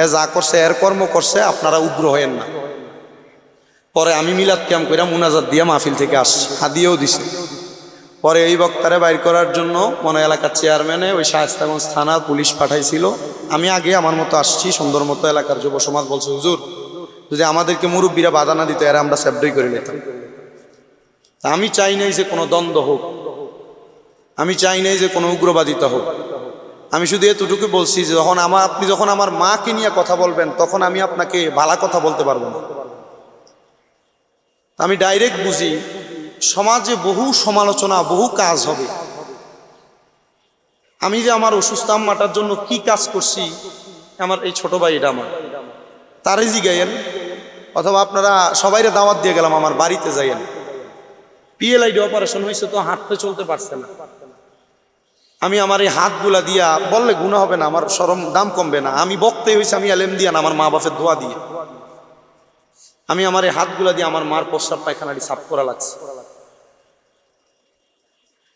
Speaker 2: এ যা করছে এর কর্ম করছে, আপনারা উগ্র হয়েন না। পরে আমি মিলাদ ক্যাম্প করে মুনাজাত দিয়ে মাহফিল থেকে আসছি, হাদিয়েও দিছে। পরে এই বক্তারে বাইর করার জন্য মনে এলাকার চেয়ারম্যানে ওই শায়েস্তাগঞ্জ থানা পুলিশ পাঠাইছিল। আমি আগে আমার মতো আসছি সুন্দর মতো, এলাকার যুব সমাজ বলছে হুজুর যদি আমাদেরকে মুরব্বীরা বাধা না দিত এরা আমরা সেফডই করে নিতাম। আমি চাই নাই যে কোনো দ্বন্দ্ব হোক, আমি চাই নাই যে কোনো উগ্রবাদিতা হোক। আমি শুধু এতটুকু বলছি যে আপনি যখন আমার মাকে নিয়ে কথা বলবেন তখন আমি আপনাকে ভালো কথা বলতে পারবো না। আমি ডাইরেক্ট বুঝি সমাজে বহু সমালোচনা, বহু কাজ হবে। আমি যে আমার অসুস্থ আম্মাটার জন্য কি কাজ করছি, আমার এই ছোট ভাই এটা আমার, তারই জিগাইয়েন, অথবা আপনারা সবাইরে দাওয়াত দিয়ে গেলাম আমার বাড়িতে যাইয়েন। PLID অপারেশন হয়েছে, তো হাঁটতে চলতে পারছে না। আমি আমার এই হাতগুলা দিয়া বললে গুনাহ হবে না, আমার শরম দাম কমবে না। আমি বক্তে হয়েছে আমি এলেম দিয়া না, আমার মা বাপের দোয়া দিয়ে আমি আমার এই হাতগুলা দিয়ে আমার মার প্রস্রাব পায়খানাটি সাফ করা লাগছে।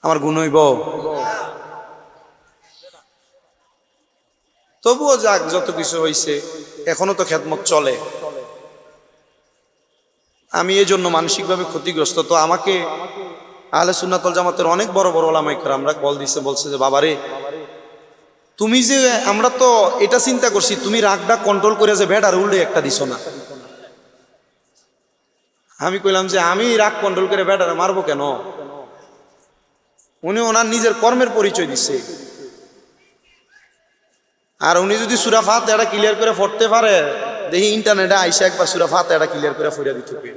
Speaker 2: আমার গুণ হইব? তবুও যাক, যত কিছু হয়েছে এখনো তো খেদমত চলে। আমি এই জন্য মানসিকভাবে ক্ষতিগ্রস্ত। তো আমাকে আহলে সুন্নাত ওয়াল জামাতের অনেক বড় বড় ওলামায়ে কেরামরা কল দিছে, বলছে যে বাবারে তুমি যে, আমরা তো এটা চিন্তা করছি তুমি রাগটা কন্ট্রোল করে যে বেটার উল্টে একটা দিছো না। আমি কইলাম যে আমি রাগ কন্ট্রোল করে বেটারে মারবো কেন? উনি ওনার নিজের কর্মের পরিচয় দিচ্ছে। আর উনি যদি সূরা ফাতিহাটা ক্লিয়ার করে পড়তে পারে, দেখি ইন্টারনেটে আইসা একবার সূরা ফাতিহাটা ক্লিয়ার করে পড়ে দিতে হবে।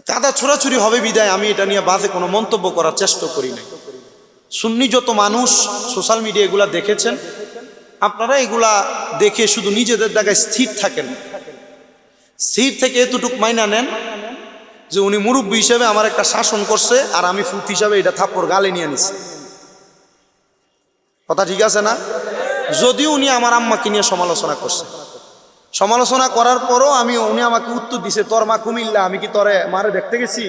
Speaker 2: কাদা ছোড়াছুরি হবে বিদায় আমি এটা নিয়ে বাজে কোনো মন্তব্য করার চেষ্টা করি নাই। সুন্নি যত মানুষ সোশ্যাল মিডিয়া এগুলা দেখেছেন, আপনারা এগুলা দেখে শুধু নিজেদের জায়গায় স্থির থাকেন। স্থির থেকে এতটুক মাইনা নেন যে উনি মুরব্বী হিসেবে আমার একটা শাসন করছে, আর আমি ফুট হিসাবে এটা থাপ্পড় গালে নিয়ে নিছি। কথা ঠিক আছে না? যদিও উনি আমার আম্মাকে নিয়ে সমালোচনা করছে, সমালোচনা করার পরও উনি আমাকে উত্তর দিছে তোর মা কুমিল্লা, আমি কি তোরে মারে দেখতে গেছি?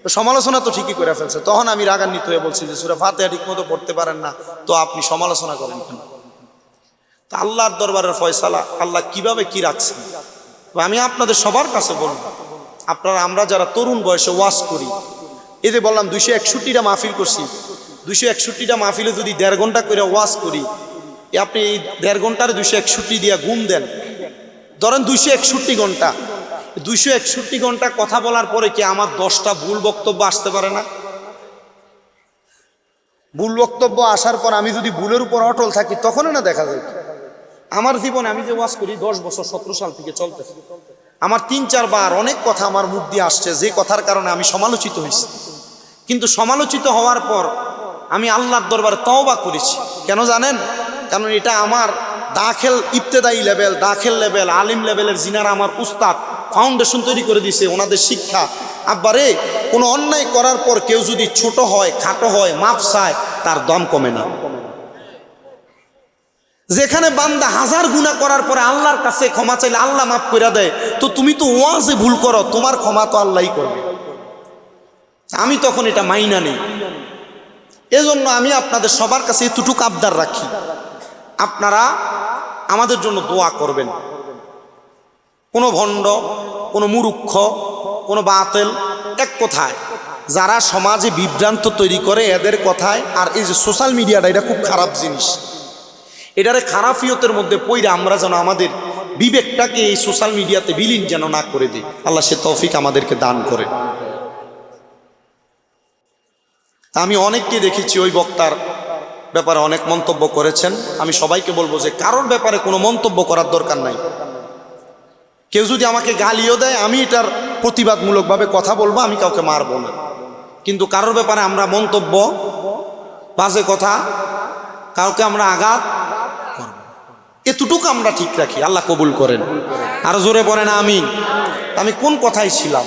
Speaker 2: তো সমালোচনা তো ঠিকই করে ফেলছে। তখন আমি রাগান্বিত হয়ে বলছি যে সূরা ফাতিহা ঠিক মতো পড়তে পারেন না, তো আপনি সমালোচনা করেন কেন? তা আল্লাহর দরবারের ফয়সালা আল্লাহ কিভাবে কি রাখছেন। আমি আপনাদের সবার কাছে বলব, আমরা যারা তরুণ বয়সে ওয়াজ করি, এই যে বললাম 261টা মাহফিল করছি, 261টা মাহফিলে যদি 1.5 ঘন্টা করে ওয়াজ করি, আপনি এই 1.5 ঘন্টার 261 দিয়া গুণ দেন, ধরেন 261 ঘন্টা, 261 ঘন্টা কথা বলার পরে কি আমার 10টা ভুল বক্তব্য আসতে পারে না? ভুল বক্তব্য আসার পর আমি যদি ভুলের উপর অটল থাকি তখনই না দেখা যায়। আমার জীবনে আমি যে ওয়াজ করি 10 বছর 17 সাল থেকে চলতেছে, আমার 3-4 বার অনেক কথা আমার মুখ দিয়ে আসছে যে কথার কারণে আমি সমালোচিত হয়েছি। কিন্তু সমালোচিত হওয়ার পর আমি আল্লাহর দরবারে তওবা করেছি। কেন জানেন? কারণ এটা আমার দাখিল ইবতেদায়ী লেভেল, দাখিল লেভেল, আলিম লেভেলের জিনারা আমার উস্তাদ ফাউন্ডেশন তৈরি করে দিয়েছে, ওনাদের শিক্ষা। আব্বারে কোনো অন্যায় করার পর কেউ যদি ছোট হয়, খাটো হয়, মাপ চায়, তার দম কমে না। যেখানে বান্দা 1000 গুনাহ করার পরে আল্লাহর কাছে ক্ষমা চাইলে আল্লাহ মাফ করে দেয়, তো তুমি তো ওয়াজে ভুল করো, তোমার ক্ষমা তো আল্লাহই করবে। আমি তখন এটা মাইনা নেই। এজন্য আমি আপনাদের সবার কাছে এতটুকু আবদার রাখি, আপনারা আমাদের জন্য দোয়া করবেন। কোনো ভণ্ড, কোনো মুরুক্ষ, কোনো বাতেল, এক কথায় যারা সমাজে বিভ্রান্ত তৈরি করে এদের কথায়। আর এই যে সোশ্যাল মিডিয়াটা, এটা খুব খারাপ জিনিস। এটারে খারাফিয়তের মধ্যে পইরা আমরা যেন আমাদের বিবেকটাকে এই সোশ্যাল মিডিয়াতে বিলীন যেন না করে দিই। আল্লাহ সে তৌফিক আমাদেরকে দান করে। আমি অনেককে দেখেছি ওই বক্তার ব্যাপারে অনেক মন্তব্য করেছেন। আমি সবাইকে বলবো যে কারোর ব্যাপারে কোনো মন্তব্য করার দরকার নাই। কেউ যদি আমাকে গালিও দেয়, আমি এটার প্রতিবাদমূলকভাবে কথা বলবো, আমি কাউকে মারবো না। কিন্তু কারোর ব্যাপারে আমরা মন্তব্য, বাজে কথা, কাউকে আমরা আঘাত করব, এতটুকু আমরা ঠিক রাখি। আল্লাহ কবুল করেন। আরো জোরে বলেন আমিন। আমি কোন কথাই ছিলাম?